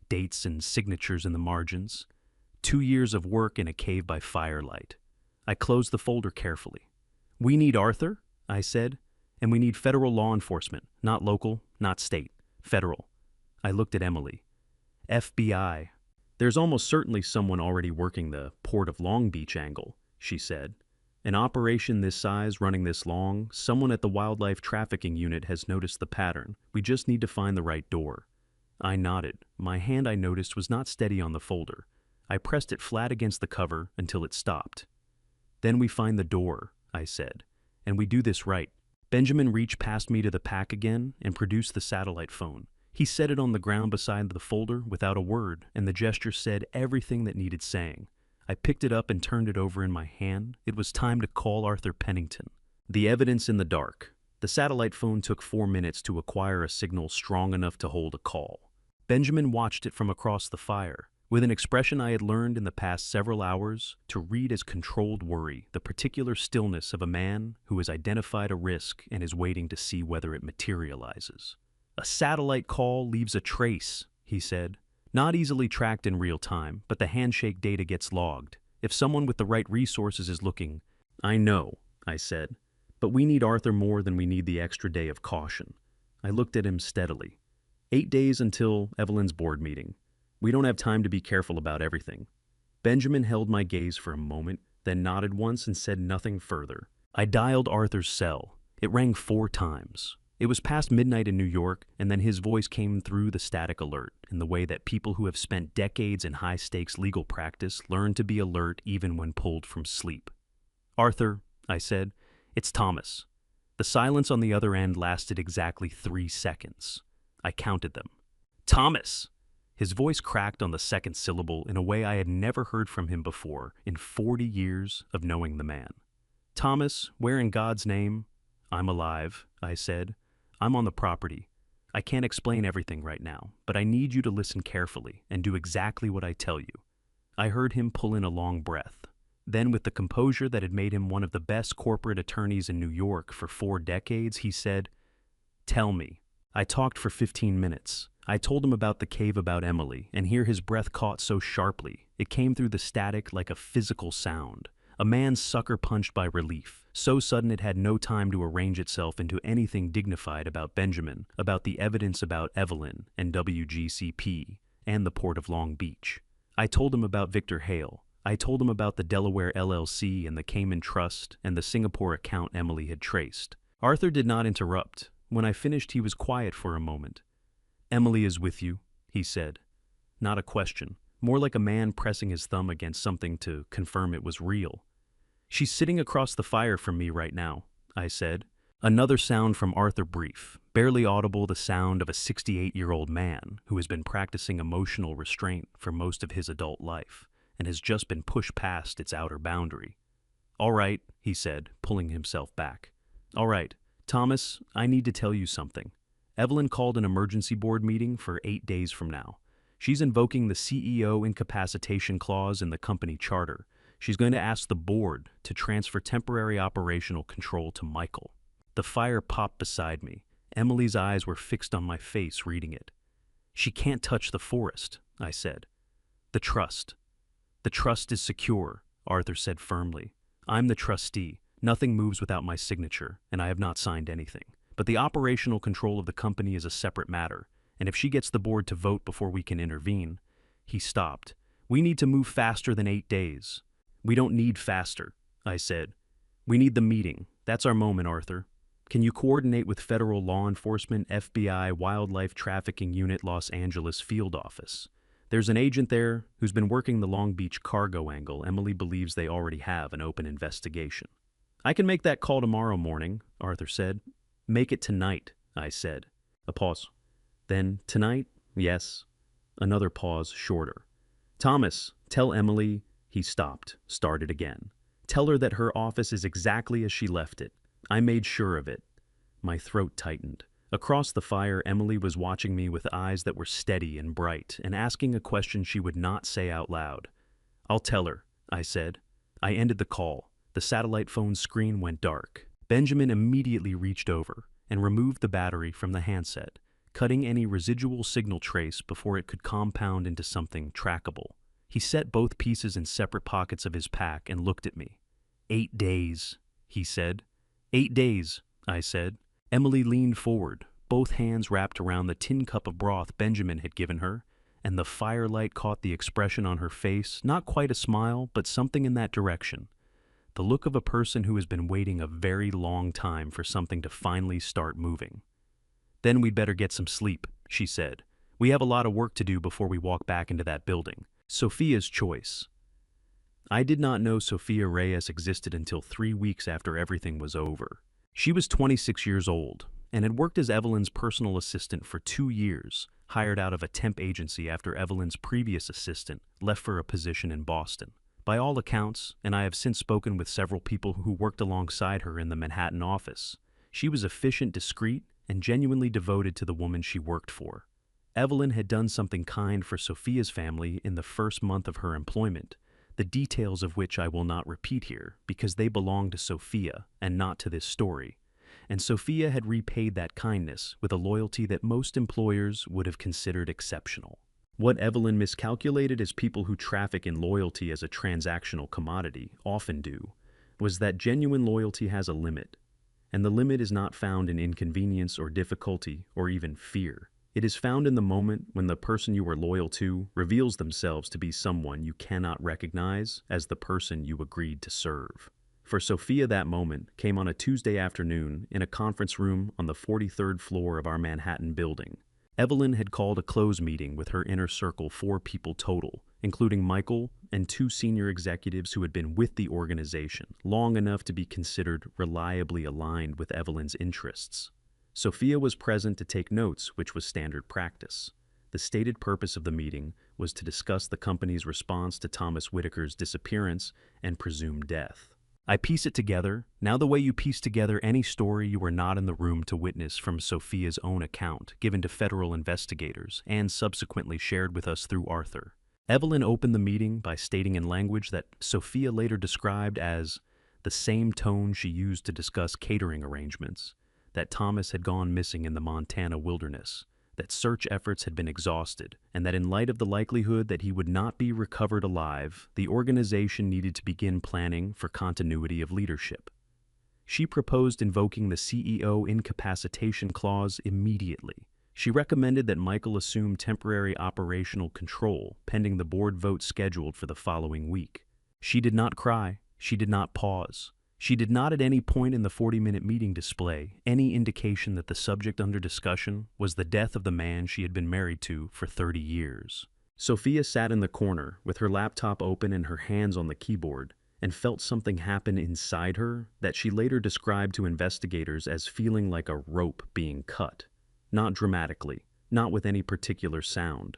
S1: dates and signatures in the margins. 2 years of work in a cave by firelight. I closed the folder carefully. "We need Arthur?" I said. And we need federal law enforcement, not local, not state, federal. I looked at Emily. FBI. There's almost certainly someone already working the Port of Long Beach angle, she said. An operation this size, running this long, someone at the wildlife trafficking unit has noticed the pattern. We just need to find the right door. I nodded. My hand, I noticed, was not steady on the folder. I pressed it flat against the cover until it stopped. Then we find the door, I said. And we do this right. Benjamin reached past me to the pack again and produced the satellite phone. He set it on the ground beside the folder without a word, and the gesture said everything that needed saying. I picked it up and turned it over in my hand. It was time to call Arthur Pennington. The evidence in the dark. The satellite phone took 4 minutes to acquire a signal strong enough to hold a call. Benjamin watched it from across the fire, with an expression I had learned in the past several hours to read as controlled worry, the particular stillness of a man who has identified a risk and is waiting to see whether it materializes. A satellite call leaves a trace, he said. Not easily tracked in real time, but the handshake data gets logged. If someone with the right resources is looking, I know, I said, but we need Arthur more than we need the extra day of caution. I looked at him steadily. 8 days until Evelyn's board meeting. We don't have time to be careful about everything. Benjamin held my gaze for a moment, then nodded once and said nothing further. I dialed Arthur's cell. It rang 4 times. It was past midnight in New York, and then his voice came through the static alert in the way that people who have spent decades in high-stakes legal practice learn to be alert even when pulled from sleep. Arthur, I said, it's Thomas. The silence on the other end lasted exactly 3 seconds. I counted them. Thomas! His voice cracked on the second syllable in a way I had never heard from him before in 40 years of knowing the man. Thomas, where in God's name? I'm alive, I said. I'm on the property. I can't explain everything right now, but I need you to listen carefully and do exactly what I tell you. I heard him pull in a long breath. Then, with the composure that had made him one of the best corporate attorneys in New York for 4 decades, he said, Tell me. I talked for 15 minutes. I told him about the cave about Emily, and here his breath caught so sharply. It came through the static like a physical sound. A man sucker punched by relief, so sudden it had no time to arrange itself into anything dignified about Benjamin, about the evidence about Evelyn and WGCP, and the Port of Long Beach. I told him about Victor Hale. I told him about the Delaware LLC and the Cayman Trust and the Singapore account Emily had traced. Arthur did not interrupt. When I finished, he was quiet for a moment. Emily is with you, he said. Not a question. More like a man pressing his thumb against something to confirm it was real. She's sitting across the fire from me right now, I said. Another sound from Arthur brief, barely audible, the sound of a 68-year-old man who has been practicing emotional restraint for most of his adult life and has just been pushed past its outer boundary. All right, he said, pulling himself back. All right, Thomas, I need to tell you something. Evelyn called an emergency board meeting for 8 days from now. She's invoking the CEO incapacitation clause in the company charter. She's going to ask the board to transfer temporary operational control to Michael. The fire popped beside me. Emily's eyes were fixed on my face, reading it. She can't touch the forest, I said. The trust. The trust is secure, Arthur said firmly. I'm the trustee. Nothing moves without my signature, and I have not signed anything. But the operational control of the company is a separate matter, and if she gets the board to vote before we can intervene. He stopped. We need to move faster than 8 days. We don't need faster, I said. We need the meeting. That's our moment, Arthur. Can you coordinate with federal law enforcement, FBI, Wildlife Trafficking Unit, Los Angeles Field Office? There's an agent there who's been working the Long Beach cargo angle. Emily believes they already have an open investigation. I can make that call tomorrow morning, Arthur said. Make it tonight, I said. A pause. Then, tonight? Yes. Another pause, shorter. Thomas, tell Emily. He stopped, started again. Tell her that her office is exactly as she left it. I made sure of it. My throat tightened. Across the fire, Emily was watching me with eyes that were steady and bright and asking a question she would not say out loud. I'll tell her, I said. I ended the call. The satellite phone screen went dark. Benjamin immediately reached over and removed the battery from the handset, cutting any residual signal trace before it could compound into something trackable. He set both pieces in separate pockets of his pack and looked at me. 8 days, he said. 8 days, I said. Emily leaned forward, both hands wrapped around the tin cup of broth Benjamin had given her, and the firelight caught the expression on her face, not quite a smile, but something in that direction. The look of a person who has been waiting a very long time for something to finally start moving. "Then we'd better get some sleep," she said. "We have a lot of work to do before we walk back into that building." Sophia's choice. I did not know Sophia Reyes existed until 3 weeks after everything was over. She was 26 years old and had worked as Evelyn's personal assistant for 2 years, hired out of a temp agency after Evelyn's previous assistant left for a position in Boston. By all accounts, and I have since spoken with several people who worked alongside her in the Manhattan office, she was efficient, discreet, and genuinely devoted to the woman she worked for. Evelyn had done something kind for Sophia's family in the first month of her employment, the details of which I will not repeat here because they belong to Sophia and not to this story. And Sophia had repaid that kindness with a loyalty that most employers would have considered exceptional. What Evelyn miscalculated, as people who traffic in loyalty as a transactional commodity often do, was that genuine loyalty has a limit, and the limit is not found in inconvenience or difficulty or even fear. It is found in the moment when the person you are loyal to reveals themselves to be someone you cannot recognize as the person you agreed to serve. For Sophia, that moment came on a Tuesday afternoon in a conference room on the 43rd floor of our Manhattan building. Evelyn had called a close meeting with her inner circle, 4 people total, including Michael and 2 senior executives who had been with the organization long enough to be considered reliably aligned with Evelyn's interests. Sophia was present to take notes, which was standard practice. The stated purpose of the meeting was to discuss the company's response to Thomas Whitaker's disappearance and presumed death. I piece it together, now the way you piece together any story you were not in the room to witness, from Sophia's own account given to federal investigators and subsequently shared with us through Arthur. Evelyn opened the meeting by stating in language that Sophia later described as the same tone she used to discuss catering arrangements, that Thomas had gone missing in the Montana wilderness, that search efforts had been exhausted, and that in light of the likelihood that he would not be recovered alive, the organization needed to begin planning for continuity of leadership. She proposed invoking the CEO incapacitation clause immediately. She recommended that Michael assume temporary operational control pending the board vote scheduled for the following week. She did not cry. She did not pause. She did not at any point in the 40-minute meeting display any indication that the subject under discussion was the death of the man she had been married to for 30 years. Sophia sat in the corner with her laptop open and her hands on the keyboard, and felt something happen inside her that she later described to investigators as feeling like a rope being cut. Not dramatically, not with any particular sound.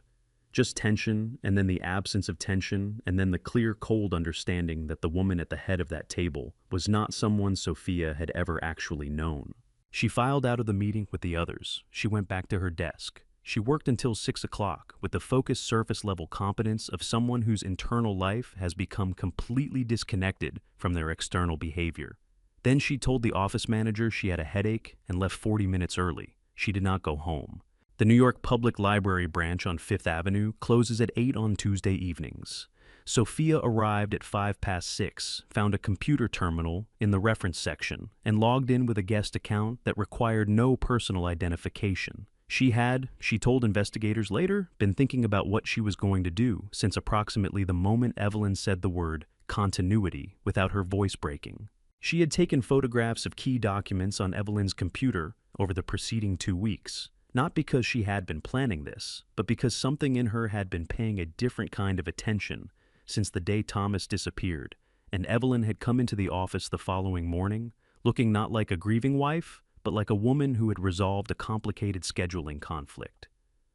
S1: Just tension, and then the absence of tension, and then the clear, cold understanding that the woman at the head of that table was not someone Sophia had ever actually known. She filed out of the meeting with the others. She went back to her desk. She worked until 6 o'clock with the focused, surface-level competence of someone whose internal life has become completely disconnected from their external behavior. Then she told the office manager she had a headache and left 40 minutes early. She did not go home. The New York Public Library branch on 5th Avenue closes at 8 on Tuesday evenings. Sophia arrived at 6:05, found a computer terminal in the reference section, and logged in with a guest account that required no personal identification. She had, she told investigators later, been thinking about what she was going to do since approximately the moment Evelyn said the word continuity without her voice breaking. She had taken photographs of key documents on Evelyn's computer over the preceding 2 weeks. Not because she had been planning this, but because something in her had been paying a different kind of attention since the day Thomas disappeared, and Evelyn had come into the office the following morning, looking not like a grieving wife, but like a woman who had resolved a complicated scheduling conflict.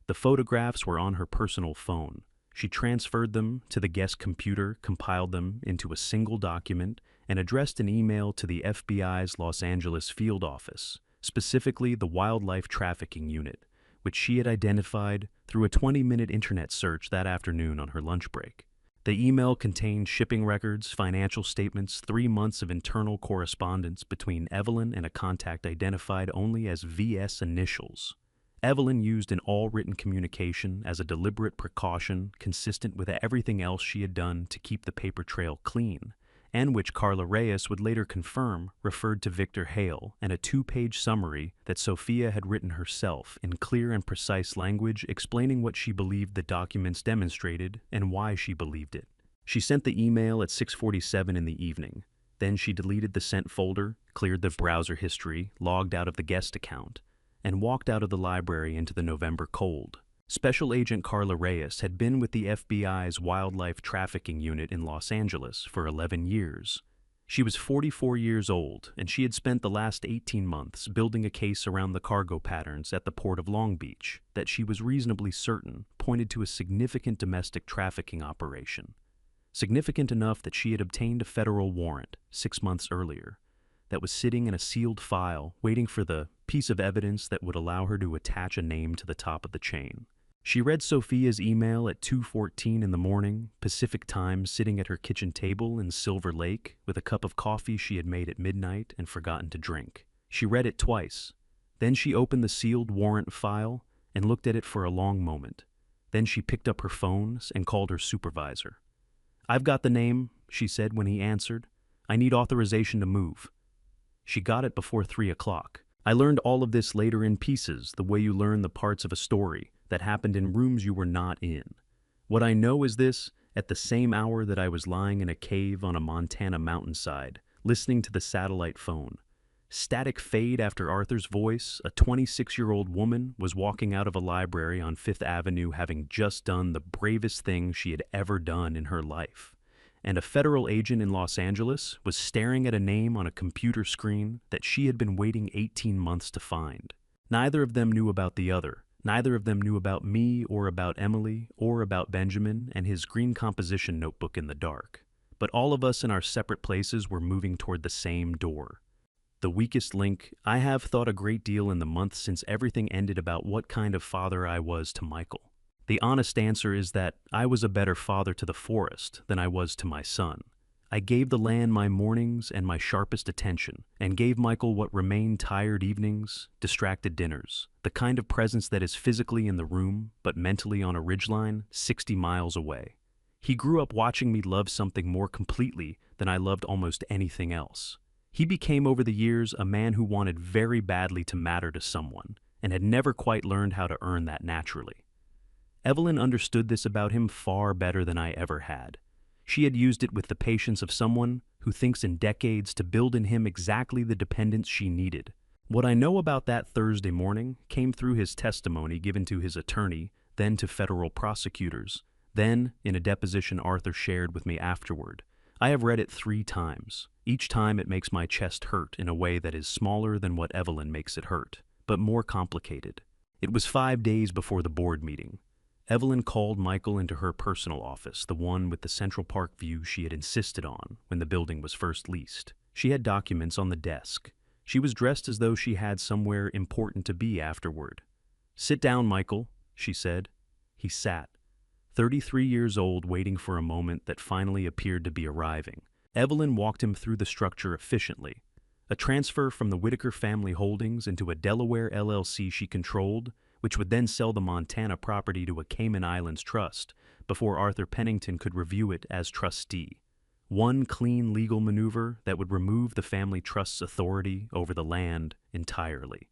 S1: The photographs were on her personal phone. She transferred them to the guest computer, compiled them into a single document, and addressed an email to the FBI's Los Angeles field office, specifically the Wildlife Trafficking Unit, which she had identified through a 20-minute internet search that afternoon on her lunch break. The email contained shipping records, financial statements, 3 months of internal correspondence between Evelyn and a contact identified only as VS initials. Evelyn used an all-written communication as a deliberate precaution consistent with everything else she had done to keep the paper trail clean, and which Carla Reyes would later confirm referred to Victor Hale, and a 2-page summary that Sophia had written herself in clear and precise language explaining what she believed the documents demonstrated and why she believed it. She sent the email at 6:47 in the evening. Then she deleted the sent folder, cleared the browser history, logged out of the guest account, and walked out of the library into the November cold. Special Agent Carla Reyes had been with the FBI's Wildlife Trafficking Unit in Los Angeles for 11 years. She was 44 years old, and she had spent the last 18 months building a case around the cargo patterns at the port of Long Beach that she was reasonably certain pointed to a significant domestic trafficking operation. Significant enough that she had obtained a federal warrant 6 months earlier that was sitting in a sealed file waiting for the piece of evidence that would allow her to attach a name to the top of the chain. She read Sophia's email at 2:14 in the morning, Pacific time, sitting at her kitchen table in Silver Lake with a cup of coffee she had made at midnight and forgotten to drink. She read it twice. Then she opened the sealed warrant file and looked at it for a long moment. Then she picked up her phone and called her supervisor. "I've got the name," she said when he answered. "I need authorization to move." She got it before 3 o'clock. "I learned all of this later in pieces, the way you learn the parts of a story that happened in rooms you were not in. What I know is this: at the same hour that I was lying in a cave on a Montana mountainside, listening to the satellite phone, static fade after Arthur's voice, a 26-year-old woman was walking out of a library on Fifth Avenue having just done the bravest thing she had ever done in her life. And a federal agent in Los Angeles was staring at a name on a computer screen that she had been waiting 18 months to find. Neither of them knew about the other. Neither of them knew about me or about Emily or about Benjamin and his green composition notebook in the dark. But all of us in our separate places were moving toward the same door. The weakest link. I have thought a great deal in the months since everything ended about what kind of father I was to Michael. The honest answer is that I was a better father to the forest than I was to my son. I gave the land my mornings and my sharpest attention, and gave Michael what remained tired evenings, distracted dinners, the kind of presence that is physically in the room, but mentally on a ridgeline 60 miles away. He grew up watching me love something more completely than I loved almost anything else. He became over the years a man who wanted very badly to matter to someone, and had never quite learned how to earn that naturally. Evelyn understood this about him far better than I ever had. She had used it with the patience of someone who thinks in decades to build in him exactly the dependence she needed. What I know about that Thursday morning came through his testimony given to his attorney, then to federal prosecutors, then in a deposition Arthur shared with me afterward. I have read it 3 times. Each time it makes my chest hurt in a way that is smaller than what Evelyn makes it hurt, but more complicated. It was 5 days before the board meeting. Evelyn called Michael into her personal office, the one with the Central Park view she had insisted on when the building was first leased. She had documents on the desk. She was dressed as though she had somewhere important to be afterward. "Sit down, Michael," she said. He sat, 33 years old, waiting for a moment that finally appeared to be arriving. Evelyn walked him through the structure efficiently. A transfer from the Whitaker family holdings into a Delaware LLC she controlled, which would then sell the Montana property to a Cayman Islands trust before Arthur Pennington could review it as trustee. One clean legal maneuver that would remove the family trust's authority over the land entirely.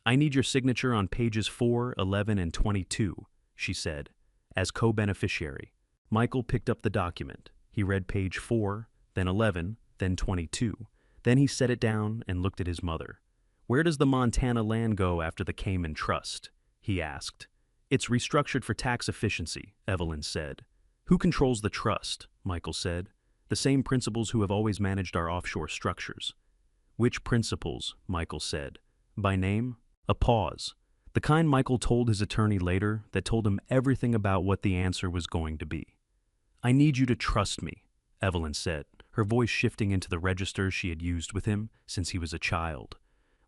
S1: "I need your signature on pages 4, 11, and 22, she said, as co-beneficiary. Michael picked up the document. He read page 4, then 11, then 22. Then he set it down and looked at his mother. "Where does the Montana land go after the Cayman Trust?" he asked. "It's restructured for tax efficiency," Evelyn said. "Who controls the trust?" Michael said. "The same principals who have always managed our offshore structures." "Which principals?" Michael said. "By name?" A pause. The kind Michael told his attorney later that told him everything about what the answer was going to be. "I need you to trust me," Evelyn said, her voice shifting into the register she had used with him since he was a child.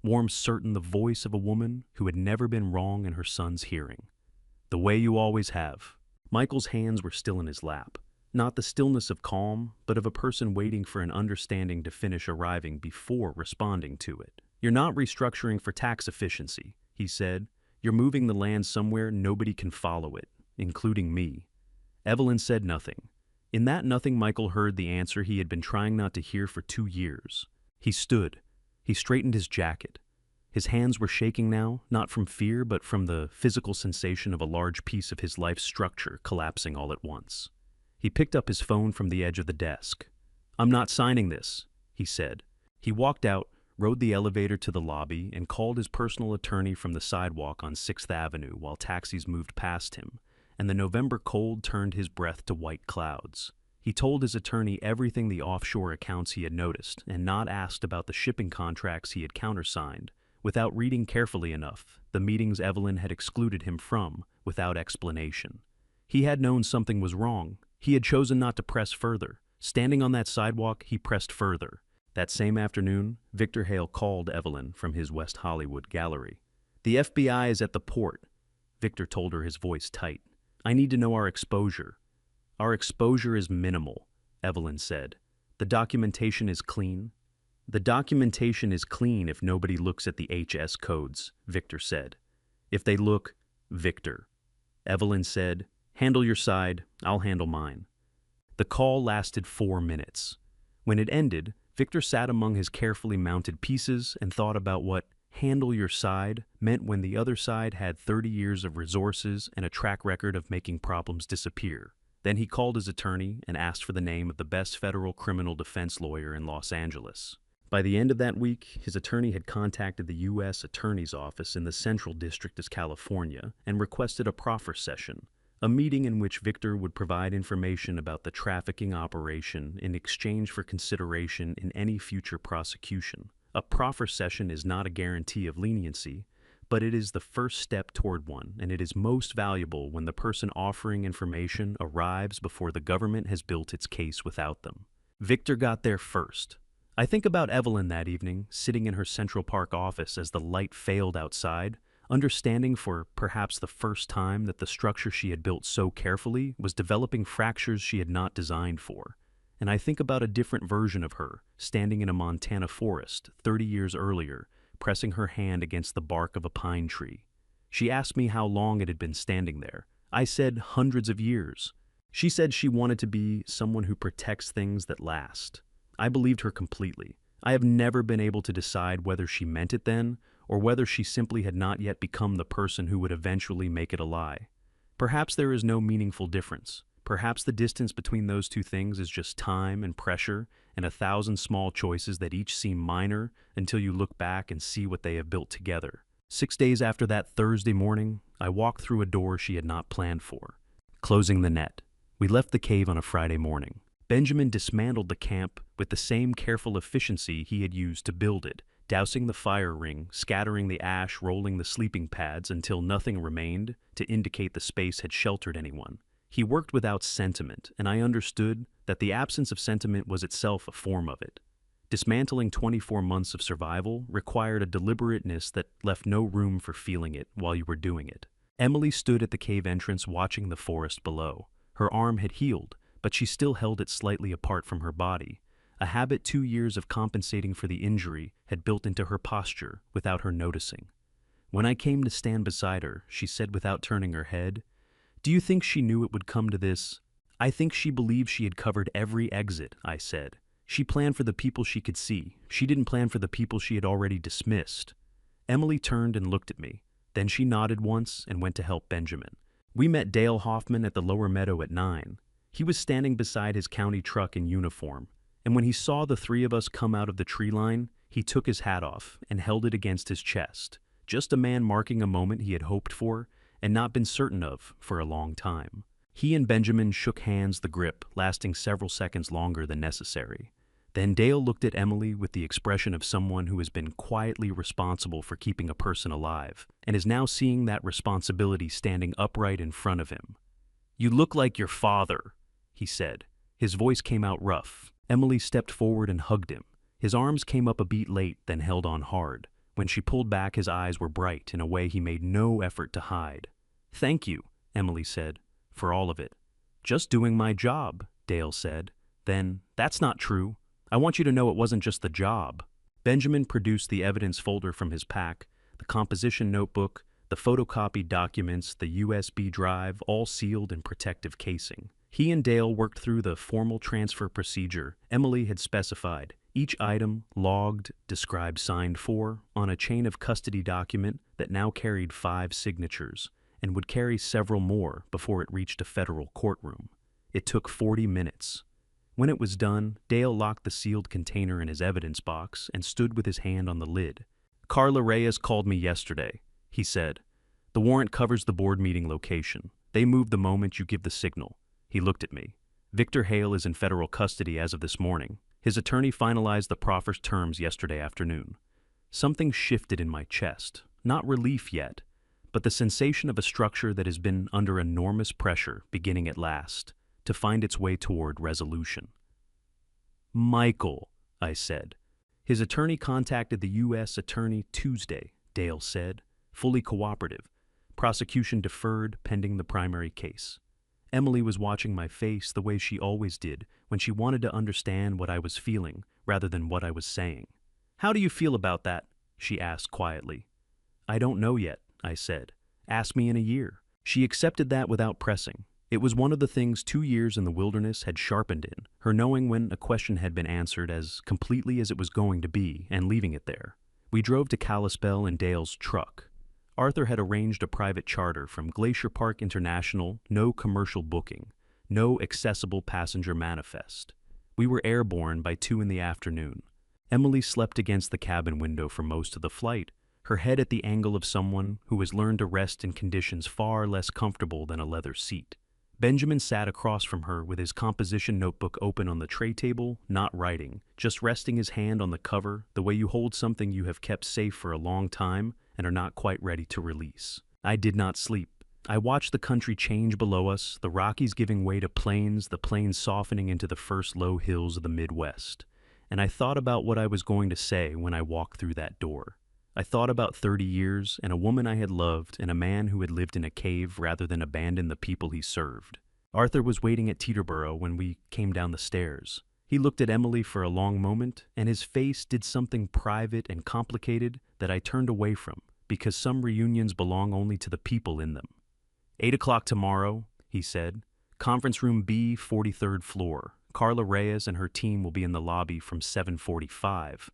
S1: Warm, certain, the voice of a woman who had never been wrong in her son's hearing. "The way you always have." Michael's hands were still in his lap. Not the stillness of calm, but of a person waiting for an understanding to finish arriving before responding to it. "You're not restructuring for tax efficiency," he said. "You're moving the land somewhere nobody can follow it, including me." Evelyn said nothing. In that nothing, Michael heard the answer he had been trying not to hear for 2 years. He stood. He straightened his jacket. His hands were shaking now, not from fear, but from the physical sensation of a large piece of his life's structure collapsing all at once. He picked up his phone from the edge of the desk. "I'm not signing this," he said. He walked out, rode the elevator to the lobby, and called his personal attorney from the sidewalk on 6th Avenue while taxis moved past him, and the November cold turned his breath to white clouds. He told his attorney everything, the offshore accounts he had noticed, and not asked about the shipping contracts he had countersigned, without reading carefully enough, the meetings Evelyn had excluded him from, without explanation. He had known something was wrong. He had chosen not to press further. Standing on that sidewalk, he pressed further. That same afternoon, Victor Hale called Evelyn from his West Hollywood gallery. "The FBI is at the port," Victor told her, his voice tight. "I need to know our exposure." "Our exposure is minimal," Evelyn said. "The documentation is clean." "The documentation is clean if nobody looks at the HS codes," Victor said. "If they look, Victor." Evelyn said, "Handle your side, I'll handle mine." The call lasted 4 minutes. When it ended, Victor sat among his carefully mounted pieces and thought about what "handle your side" meant when the other side had 30 years of resources and a track record of making problems disappear. Then he called his attorney and asked for the name of the best federal criminal defense lawyer in Los Angeles. By the end of that week, his attorney had contacted the U.S. Attorney's Office in the Central District of California and requested a proffer session, a meeting in which Victor would provide information about the trafficking operation in exchange for consideration in any future prosecution. A proffer session is not a guarantee of leniency, but it is the first step toward one, and it is most valuable when the person offering information arrives before the government has built its case without them. Victor got there first. I think about Evelyn that evening, sitting in her Central Park office as the light failed outside, understanding for perhaps the first time that the structure she had built so carefully was developing fractures she had not designed for. And I think about a different version of her, standing in a Montana forest 30 years earlier, pressing her hand against the bark of a pine tree. She asked me how long it had been standing there. I said hundreds of years. She said she wanted to be someone who protects things that last. I believed her completely. I have never been able to decide whether she meant it then, or whether she simply had not yet become the person who would eventually make it a lie. Perhaps there is no meaningful difference. Perhaps the distance between those two things is just time and pressure and 1,000 small choices that each seem minor until you look back and see what they have built together. 6 days after that Thursday morning, I walked through a door she had not planned for. Closing the net, we left the cave on a Friday morning. Benjamin dismantled the camp with the same careful efficiency he had used to build it, dousing the fire ring, scattering the ash, rolling the sleeping pads until nothing remained to indicate the space had sheltered anyone. He worked without sentiment, and I understood that the absence of sentiment was itself a form of it. Dismantling 24 months of survival required a deliberateness that left no room for feeling it while you were doing it. Emily stood at the cave entrance watching the forest below. Her arm had healed, but she still held it slightly apart from her body. A habit 2 years of compensating for the injury had built into her posture without her noticing. When I came to stand beside her, she said without turning her head, "Do you think she knew it would come to this?" "I think she believed she had covered every exit," I said. "She planned for the people she could see. She didn't plan for the people she had already dismissed." Emily turned and looked at me. Then she nodded once and went to help Benjamin. We met Dale Hoffman at the lower meadow at 9. He was standing beside his county truck in uniform, and when he saw the three of us come out of the tree line, he took his hat off and held it against his chest. Just a man marking a moment he had hoped for and not been certain of for a long time. He and Benjamin shook hands, the grip lasting several seconds longer than necessary. Then Dale looked at Emily with the expression of someone who has been quietly responsible for keeping a person alive and is now seeing that responsibility standing upright in front of him. "You look like your father," he said. His voice came out rough. Emily stepped forward and hugged him. His arms came up a beat late, then held on hard. When she pulled back, his eyes were bright in a way he made no effort to hide. "Thank you," Emily said, "for all of it." "Just doing my job," Dale said. Then, "That's not true. I want you to know it wasn't just the job." Benjamin produced the evidence folder from his pack, the composition notebook, the photocopied documents, the USB drive, all sealed in protective casing. He and Dale worked through the formal transfer procedure Emily had specified, each item logged, described, signed for, on a chain of custody document that now carried 5 signatures and would carry several more before it reached a federal courtroom. It took 40 minutes. When it was done, Dale locked the sealed container in his evidence box and stood with his hand on the lid. "Carla Reyes called me yesterday," he said. "The warrant covers the board meeting location. They move the moment you give the signal." He looked at me. "Victor Hale is in federal custody as of this morning. His attorney finalized the proffered terms yesterday afternoon." Something shifted in my chest. Not relief yet, but the sensation of a structure that has been under enormous pressure beginning at last to find its way toward resolution. "Michael," I said. "His attorney contacted the U.S. attorney Tuesday," Dale said, fully cooperative. "Prosecution deferred pending the primary case." Emily was watching my face the way she always did when she wanted to understand what I was feeling rather than what I was saying. "How do you feel about that?" she asked quietly. "I don't know yet," I said. "Ask me in a year." She accepted that without pressing. It was one of the things 2 years in the wilderness had sharpened in, her knowing when a question had been answered as completely as it was going to be and leaving it there. We drove to Kalispell in Dale's truck. Arthur had arranged a private charter from Glacier Park International, no commercial booking, no accessible passenger manifest. We were airborne by 2 in the afternoon. Emily slept against the cabin window for most of the flight, her head at the angle of someone who has learned to rest in conditions far less comfortable than a leather seat. Benjamin sat across from her with his composition notebook open on the tray table, not writing, just resting his hand on the cover the way you hold something you have kept safe for a long time and are not quite ready to release. I did not sleep. I watched the country change below us, the Rockies giving way to plains, the plains softening into the first low hills of the Midwest. And I thought about what I was going to say when I walked through that door. I thought about 30 years and a woman I had loved and a man who had lived in a cave rather than abandon the people he served. Arthur was waiting at Teterboro when we came down the stairs. He looked at Emily for a long moment, and his face did something private and complicated that I turned away from, because some reunions belong only to the people in them. 8 o'clock tomorrow, he said. Conference room B, 43rd floor. Carla Reyes and her team will be in the lobby from 7:45.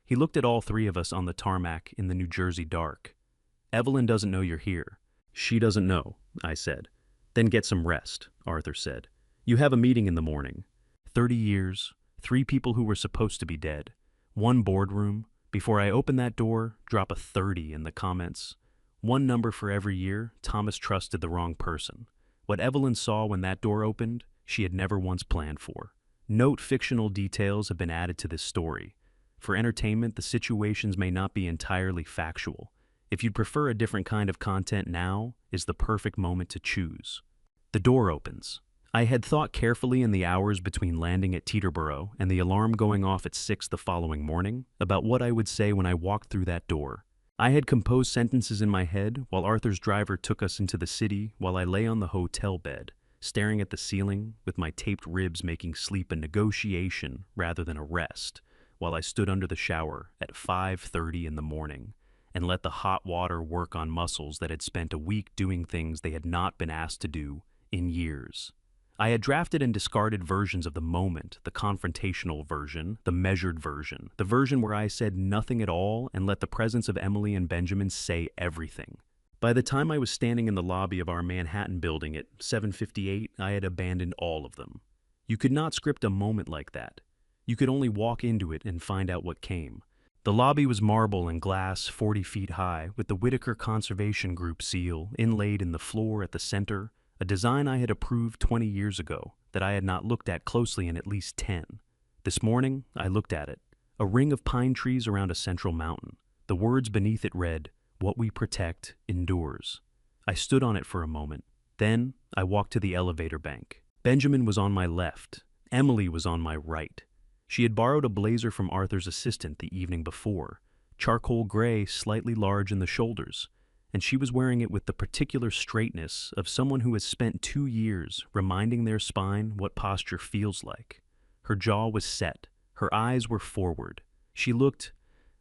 S1: He looked at all 3 of us on the tarmac in the New Jersey dark. "Evelyn doesn't know you're here." "She doesn't know," I said. "Then get some rest," Arthur said. "You have a meeting in the morning. 30 years, 3 people who were supposed to be dead, 1 boardroom. Before I open that door, drop a 30 in the comments. 1 number for every year Thomas trusted the wrong person. What Evelyn saw when that door opened, she had never once planned for. Note fictional details have been added to this story. For entertainment, the situations may not be entirely factual. If you'd prefer a different kind of content, now is the perfect moment to choose. The door opens. I had thought carefully in the hours between landing at Teterboro and the alarm going off at 6 the following morning about what I would say when I walked through that door. I had composed sentences in my head while Arthur's driver took us into the city while I lay on the hotel bed, staring at the ceiling with my taped ribs making sleep a negotiation rather than a rest, while I stood under the shower at 5:30 in the morning and let the hot water work on muscles that had spent a week doing things they had not been asked to do in years. I had drafted and discarded versions of the moment, the confrontational version, the measured version, the version where I said nothing at all and let the presence of Emily and Benjamin say everything. By the time I was standing in the lobby of our Manhattan building at 7:58, I had abandoned all of them. You could not script a moment like that. You could only walk into it and find out what came. The lobby was marble and glass 40 feet high, with the Whitaker Conservation Group seal inlaid in the floor at the center, a design I had approved 20 years ago that I had not looked at closely in at least 10. This morning, I looked at it. A ring of pine trees around a central mountain. The words beneath it read, "What we protect endures." I stood on it for a moment. Then, I walked to the elevator bank. Benjamin was on my left. Emily was on my right. She had borrowed a blazer from Arthur's assistant the evening before, charcoal gray, slightly large in the shoulders, and she was wearing it with the particular straightness of someone who has spent 2 years reminding their spine what posture feels like. Her jaw was set. Her eyes were forward. She looked,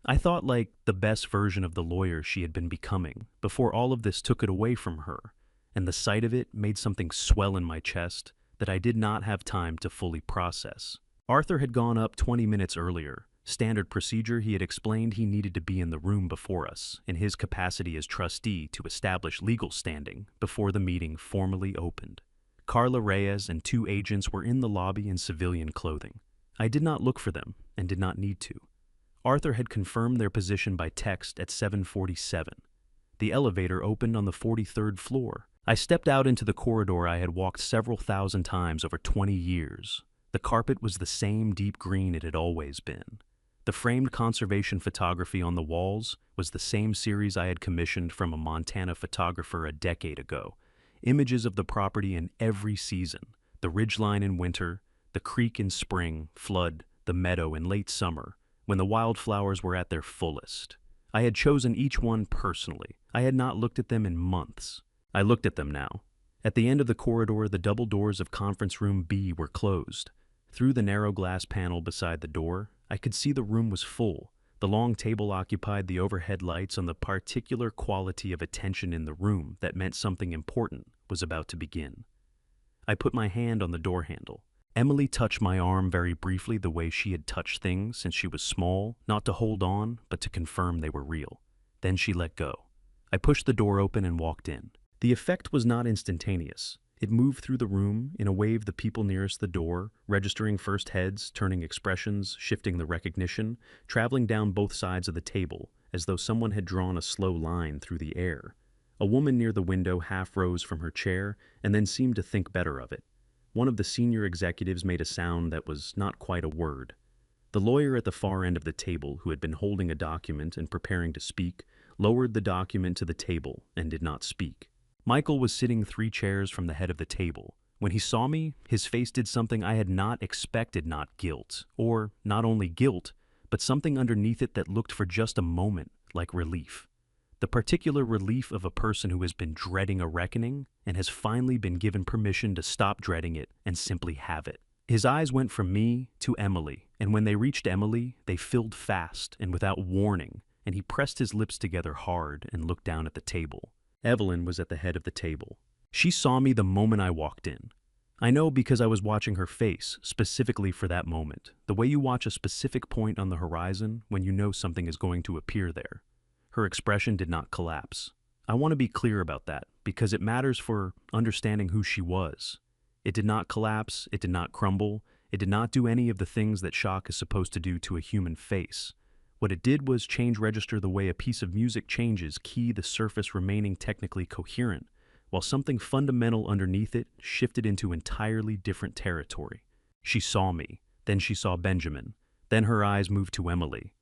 S1: I thought, like the best version of the lawyer she had been becoming before all of this took it away from her, and the sight of it made something swell in my chest that I did not have time to fully process. Arthur had gone up 20 minutes earlier. Standard procedure, he had explained he needed to be in the room before us, in his capacity as trustee to establish legal standing before the meeting formally opened. Carla Reyes and 2 agents were in the lobby in civilian clothing. I did not look for them and did not need to. Arthur had confirmed their position by text at 7:47. The elevator opened on the 43rd floor. I stepped out into the corridor I had walked several thousand times over 20 years. The carpet was the same deep green it had always been. The framed conservation photography on the walls was the same series I had commissioned from a Montana photographer a decade ago. Images of the property in every season: the ridgeline in winter, the creek in spring, flood, the meadow in late summer, when the wildflowers were at their fullest. I had chosen each one personally. I had not looked at them in months. I looked at them now. At the end of the corridor, the double doors of Conference Room B were closed. Through the narrow glass panel beside the door, I could see the room was full. The long table occupied the overhead lights on the particular quality of attention in the room that meant something important was about to begin. I put my hand on the door handle. Emily touched my arm very briefly, the way she had touched things since she was small, not to hold on, but to confirm they were real. Then she let go. I pushed the door open and walked in. The effect was not instantaneous. It moved through the room in a wave, the people nearest the door, registering first heads, turning expressions, shifting the recognition, traveling down both sides of the table, as though someone had drawn a slow line through the air. A woman near the window half rose from her chair and then seemed to think better of it. One of the senior executives made a sound that was not quite a word. The lawyer at the far end of the table, who had been holding a document and preparing to speak, lowered the document to the table and did not speak. Michael was sitting 3 chairs from the head of the table. When he saw me, his face did something I had not expected: not guilt, or not only guilt, but something underneath it that looked for just a moment like relief. The particular relief of a person who has been dreading a reckoning and has finally been given permission to stop dreading it and simply have it. His eyes went from me to Emily, and when they reached Emily, they filled fast and without warning, and he pressed his lips together hard and looked down at the table. Evelyn was at the head of the table. She saw me the moment I walked in. I know because I was watching her face, specifically for that moment, the way you watch a specific point on the horizon when you know something is going to appear there. Her expression did not collapse. I want to be clear about that, because it matters for understanding who she was. It did not collapse, it did not crumble, it did not do any of the things that shock is supposed to do to a human face. What it did was change register the way a piece of music changes, key the surface remaining technically coherent, while something fundamental underneath it shifted into entirely different territory. She saw me, then she saw Benjamin, then her eyes moved to Emily.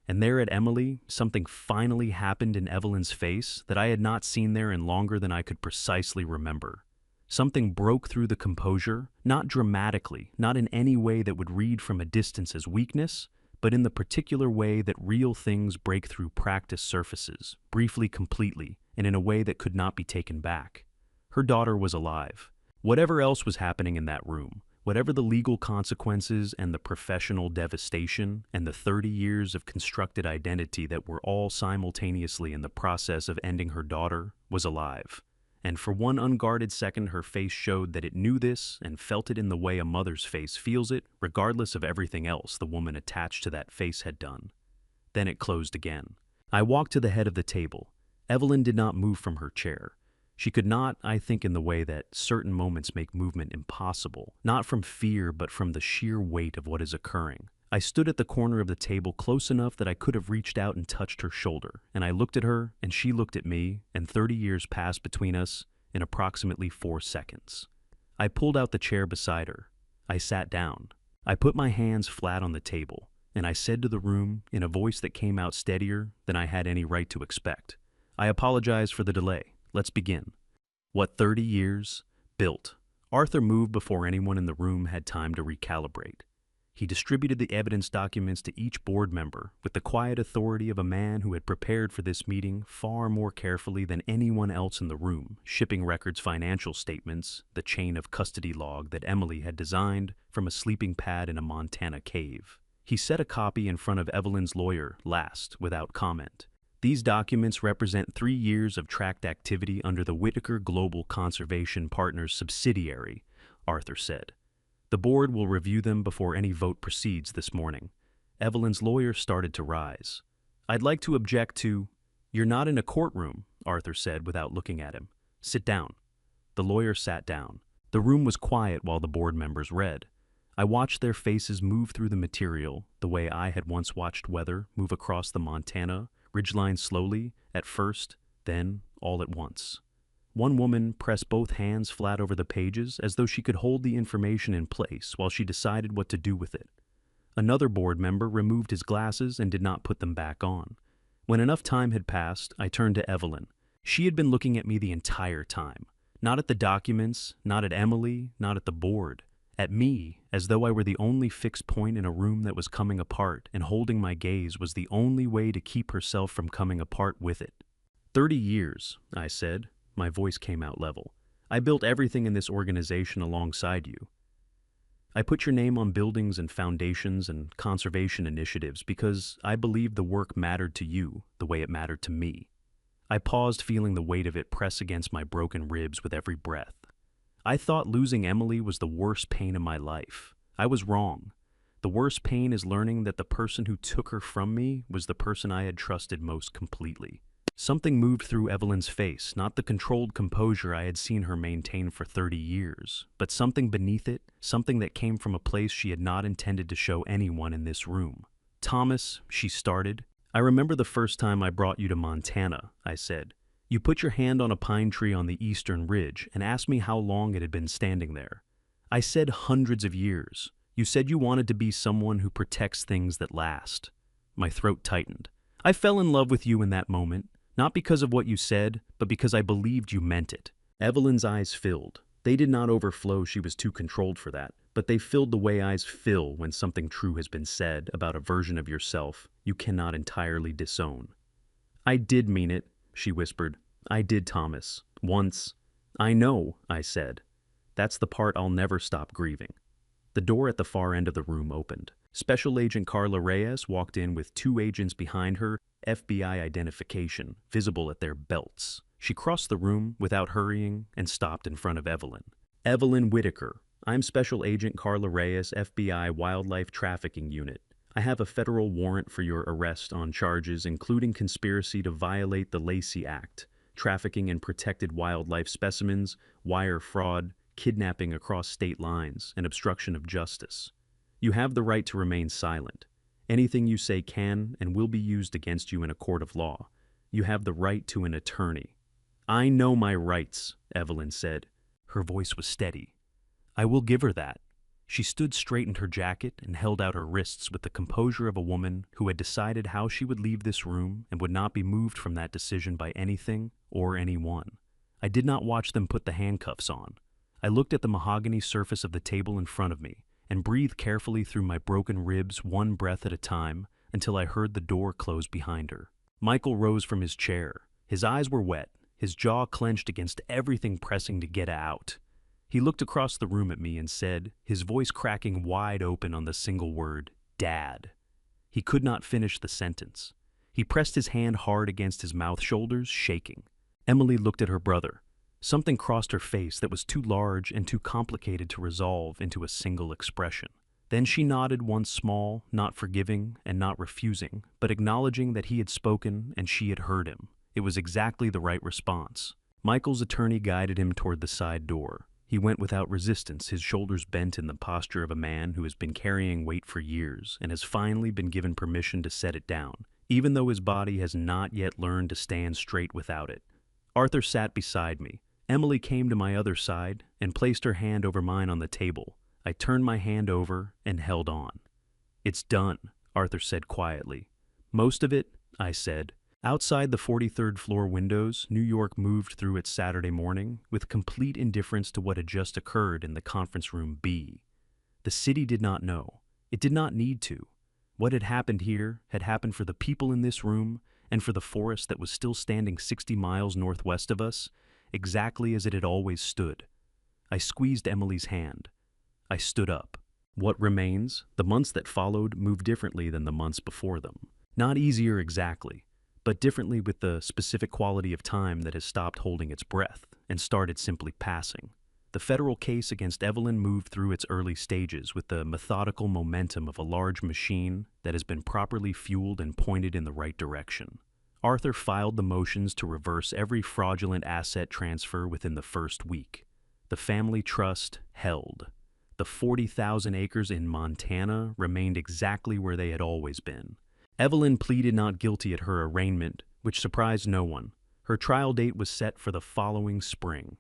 S1: And there at Emily, something finally happened in Evelyn's face that I had not seen there in longer than I could precisely remember. Something broke through the composure, not dramatically, not in any way that would read from a distance as weakness, but in the particular way that real things break through practice surfaces, briefly, completely, and in a way that could not be taken back. Her daughter was alive. Whatever else was happening in that room, whatever the legal consequences and the professional devastation and the 30 years of constructed identity that were all simultaneously in the process of ending her daughter, was alive. And for one unguarded second, her face showed that it knew this and felt it in the way a mother's face feels it, regardless of everything else the woman attached to that face had done. Then it closed again. I walked to the head of the table. Evelyn did not move from her chair. She could not, I think, in the way that certain moments make movement impossible, not from fear, but from the sheer weight of what is occurring. I stood at the corner of the table close enough that I could have reached out and touched her shoulder, and I looked at her, and she looked at me, and 30 years passed between us in approximately 4 seconds. I pulled out the chair beside her. I sat down. I put my hands flat on the table, and I said to the room, in a voice that came out steadier than I had any right to expect, "I apologize for the delay. Let's begin." What 30 years? Built. Arthur moved before anyone in the room had time to recalibrate. He distributed the evidence documents to each board member with the quiet authority of a man who had prepared for this meeting far more carefully than anyone else in the room, shipping records, financial statements, the chain of custody log that Emily had designed from a sleeping pad in a Montana cave. He set a copy in front of Evelyn's lawyer last, without comment. These documents represent 3 years of tracked activity under the Whitaker Global Conservation Partners subsidiary, Arthur said. The board will review them before any vote proceeds this morning. Evelyn's lawyer started to rise. I'd like to object to— You're not in a courtroom, Arthur said without looking at him. Sit down. The lawyer sat down. The room was quiet while the board members read. I watched their faces move through the material the way I had once watched weather move across the Montana ridgeline slowly, at first, then all at once. One woman pressed both hands flat over the pages as though she could hold the information in place while she decided what to do with it. Another board member removed his glasses and did not put them back on. When enough time had passed, I turned to Evelyn. She had been looking at me the entire time. Not at the documents, not at Emily, not at the board. At me, as though I were the only fixed point in a room that was coming apart, and holding my gaze was the only way to keep herself from coming apart with it. 30 years, I said. My voice came out level. I built everything in this organization alongside you. I put your name on buildings and foundations and conservation initiatives because I believed the work mattered to you the way it mattered to me. I paused, feeling the weight of it press against my broken ribs with every breath. I thought losing Emily was the worst pain of my life. I was wrong. The worst pain is learning that the person who took her from me was the person I had trusted most completely. Something moved through Evelyn's face, not the controlled composure I had seen her maintain for 30 years, but something beneath it, something that came from a place she had not intended to show anyone in this room. Thomas, she started. I remember the first time I brought you to Montana, I said. You put your hand on a pine tree on the eastern ridge and asked me how long it had been standing there. I said hundreds of years. You said you wanted to be someone who protects things that last. My throat tightened. I fell in love with you in that moment. Not because of what you said, but because I believed you meant it. Evelyn's eyes filled. They did not overflow, she was too controlled for that, but they filled the way eyes fill when something true has been said about a version of yourself you cannot entirely disown. I did mean it, she whispered. I did, Thomas. Once. I know, I said. That's the part I'll never stop grieving. The door at the far end of the room opened. Special Agent Carla Reyes walked in with 2 agents behind her, FBI identification visible at their belts. She crossed the room without hurrying and stopped in front of Evelyn. Evelyn Whitaker. I'm Special Agent Carla Reyes, FBI Wildlife Trafficking Unit. I have a federal warrant for your arrest on charges including conspiracy to violate the Lacey Act, trafficking in protected wildlife specimens, wire fraud, kidnapping across state lines, and obstruction of justice. You have the right to remain silent. Anything you say can and will be used against you in a court of law. You have the right to an attorney. I know my rights, Evelyn said. Her voice was steady. I will give her that. She stood, straightened her jacket, and held out her wrists with the composure of a woman who had decided how she would leave this room and would not be moved from that decision by anything or anyone. I did not watch them put the handcuffs on. I looked at the mahogany surface of the table in front of me and breathed carefully through my broken ribs, one breath at a time, until I heard the door close behind her. Michael rose from his chair. His eyes were wet, his jaw clenched against everything pressing to get out. He looked across the room at me and said, his voice cracking wide open on the single word, Dad. He could not finish the sentence. He pressed his hand hard against his mouth, shoulders shaking. Emily looked at her brother. Something crossed her face that was too large and too complicated to resolve into a single expression. Then she nodded, once small, not forgiving and not refusing, but acknowledging that he had spoken and she had heard him. It was exactly the right response. Michael's attorney guided him toward the side door. He went without resistance, his shoulders bent in the posture of a man who has been carrying weight for years and has finally been given permission to set it down, even though his body has not yet learned to stand straight without it. Arthur sat beside me. Emily came to my other side and placed her hand over mine on the table. I turned my hand over and held on. It's done, Arthur said quietly. Most of it, I said. Outside the 43rd floor windows, New York moved through its Saturday morning with complete indifference to what had just occurred in the conference room B. The city did not know. It did not need to. What had happened here had happened for the people in this room and for the forest that was still standing 60 miles northwest of us, exactly as it had always stood. I squeezed Emily's hand. I stood up. What remains, the months that followed, moved differently than the months before them. Not easier exactly, but differently with the specific quality of time that has stopped holding its breath and started simply passing. The federal case against Evelyn moved through its early stages with the methodical momentum of a large machine that has been properly fueled and pointed in the right direction. Arthur filed the motions to reverse every fraudulent asset transfer within the first week. The family trust held. The 40,000 acres in Montana remained exactly where they had always been. Evelyn pleaded not guilty at her arraignment, which surprised no one. Her trial date was set for the following spring.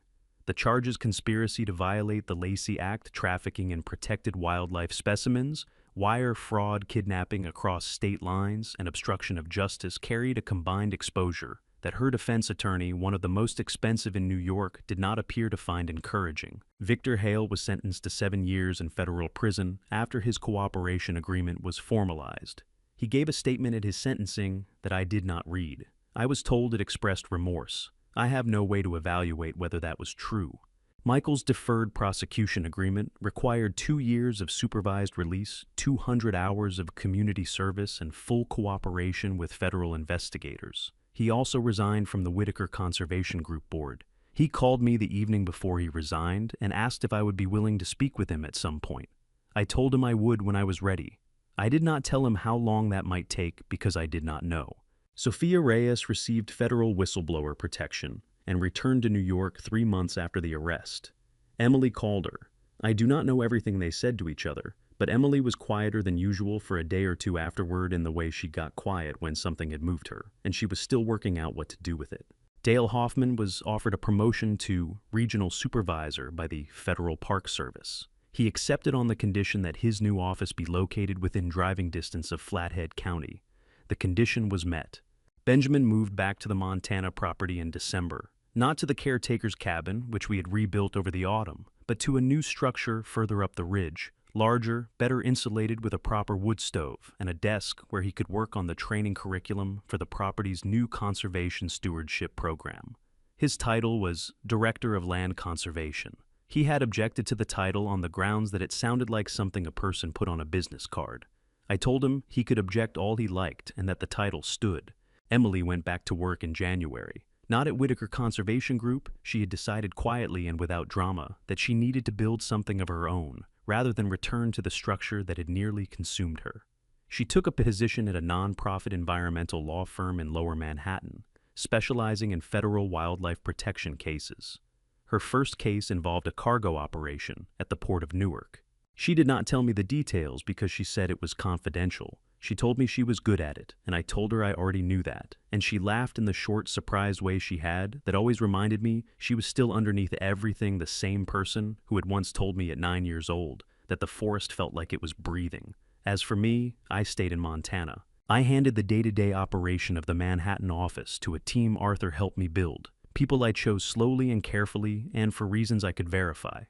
S1: The charges: conspiracy to violate the Lacey Act, trafficking in protected wildlife specimens, wire fraud, kidnapping across state lines, and obstruction of justice carried a combined exposure that her defense attorney, one of the most expensive in New York, did not appear to find encouraging. Victor Hale was sentenced to 7 years in federal prison after his cooperation agreement was formalized. He gave a statement at his sentencing that I did not read. I was told it expressed remorse. I have no way to evaluate whether that was true. Michael's deferred prosecution agreement required 2 years of supervised release, 200 hours of community service, and full cooperation with federal investigators. He also resigned from the Whitaker Conservation Group board. He called me the evening before he resigned and asked if I would be willing to speak with him at some point. I told him I would when I was ready. I did not tell him how long that might take because I did not know. Sophia Reyes received federal whistleblower protection and returned to New York 3 months after the arrest. Emily called her. I do not know everything they said to each other, but Emily was quieter than usual for a day or two afterward in the way she got quiet when something had moved her, and she was still working out what to do with it. Dale Hoffman was offered a promotion to regional supervisor by the Federal Park Service. He accepted on the condition that his new office be located within driving distance of Flathead County. The condition was met. Benjamin moved back to the Montana property in December, not to the caretaker's cabin, which we had rebuilt over the autumn, but to a new structure further up the ridge, larger, better insulated with a proper wood stove and a desk where he could work on the training curriculum for the property's new conservation stewardship program. His title was Director of Land Conservation. He had objected to the title on the grounds that it sounded like something a person put on a business card. I told him he could object all he liked and that the title stood. Emily went back to work in January. Not at Whitaker Conservation Group. She had decided quietly and without drama that she needed to build something of her own, rather than return to the structure that had nearly consumed her. She took a position at a non-profit environmental law firm in Lower Manhattan, specializing in federal wildlife protection cases. Her first case involved a cargo operation at the port of Newark. She did not tell me the details because she said it was confidential. She told me she was good at it, and I told her I already knew that, and she laughed in the short, surprised way she had that always reminded me she was still underneath everything the same person who had once told me at 9 years old that the forest felt like it was breathing. As for me, I stayed in Montana. I handed the day-to-day operation of the Manhattan office to a team Arthur helped me build, people I chose slowly and carefully and for reasons I could verify.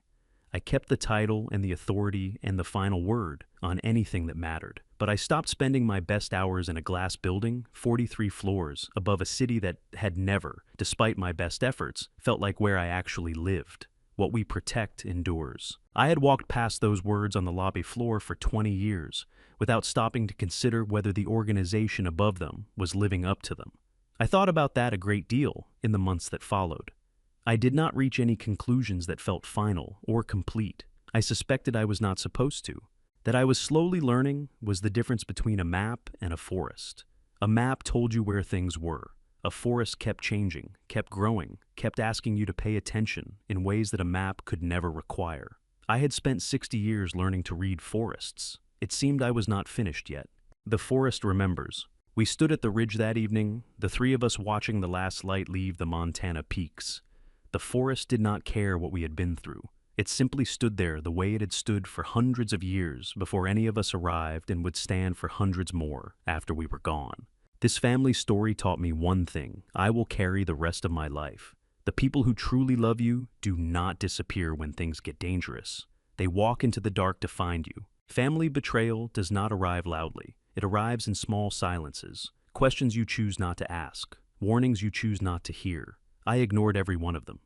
S1: I kept the title and the authority and the final word on anything that mattered. But I stopped spending my best hours in a glass building, 43 floors, above a city that had never, despite my best efforts, felt like where I actually lived. What we protect endures. I had walked past those words on the lobby floor for 20 years, without stopping to consider whether the organization above them was living up to them. I thought about that a great deal in the months that followed. I did not reach any conclusions that felt final or complete. I suspected I was not supposed to. That I was slowly learning was the difference between a map and a forest. A map told you where things were. A forest kept changing, kept growing, kept asking you to pay attention in ways that a map could never require. I had spent 60 years learning to read forests. It seemed I was not finished yet. The forest remembers. We stood at the ridge that evening, the three of us watching the last light leave the Montana peaks. The forest did not care what we had been through. It simply stood there the way it had stood for hundreds of years before any of us arrived and would stand for hundreds more after we were gone. This family story taught me one thing I will carry the rest of my life. The people who truly love you do not disappear when things get dangerous. They walk into the dark to find you. Family betrayal does not arrive loudly. It arrives in small silences, questions you choose not to ask, warnings you choose not to hear. I ignored every one of them.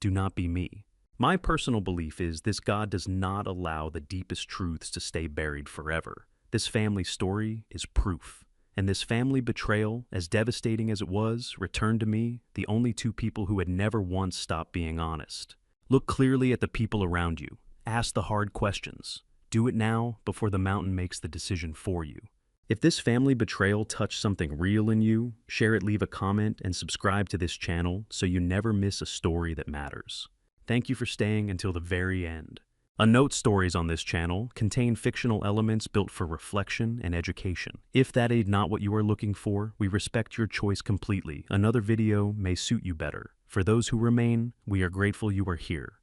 S1: Do not be me. My personal belief is this: God does not allow the deepest truths to stay buried forever. This family story is proof. And this family betrayal, as devastating as it was, returned to me the only two people who had never once stopped being honest. Look clearly at the people around you. Ask the hard questions. Do it now before the mountain makes the decision for you. If this family betrayal touched something real in you, share it, leave a comment, and subscribe to this channel so you never miss a story that matters. Thank you for staying until the very end. A note: stories on this channel contain fictional elements built for reflection and education. If that is not what you are looking for, we respect your choice completely. Another video may suit you better. For those who remain, we are grateful you are here.